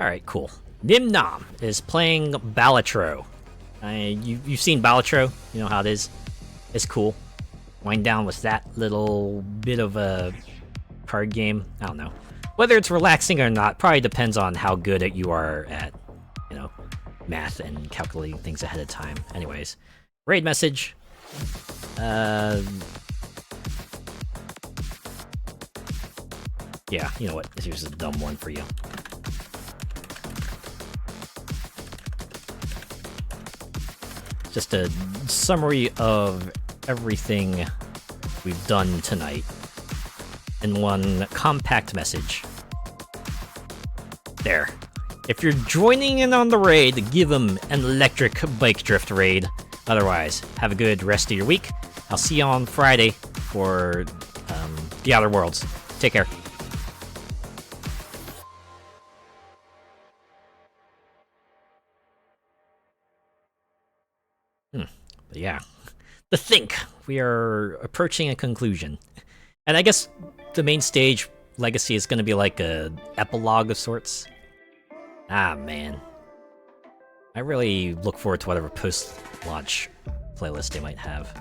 Alright, cool. Nimnom is playing Balatro. You've seen Balatro? You know how it is? It's cool. Wind down with that little bit of a card game. I don't know. Whether it's relaxing or not probably depends on how good you are at, you know, math and calculating things ahead of time. Anyways, raid message. Yeah, you know what? Here's a dumb one for you. Just a summary of everything we've done tonight in one compact message. There. If you're joining in on the raid, give them an electric bike drift raid. Otherwise, have a good rest of your week. I'll see you on Friday for The Outer Worlds. Take care. But yeah, to think we are approaching a conclusion, and I guess the main stage Legacy is going to be like a epilogue of sorts. Ah man, I really look forward to whatever post-launch playlist they might have.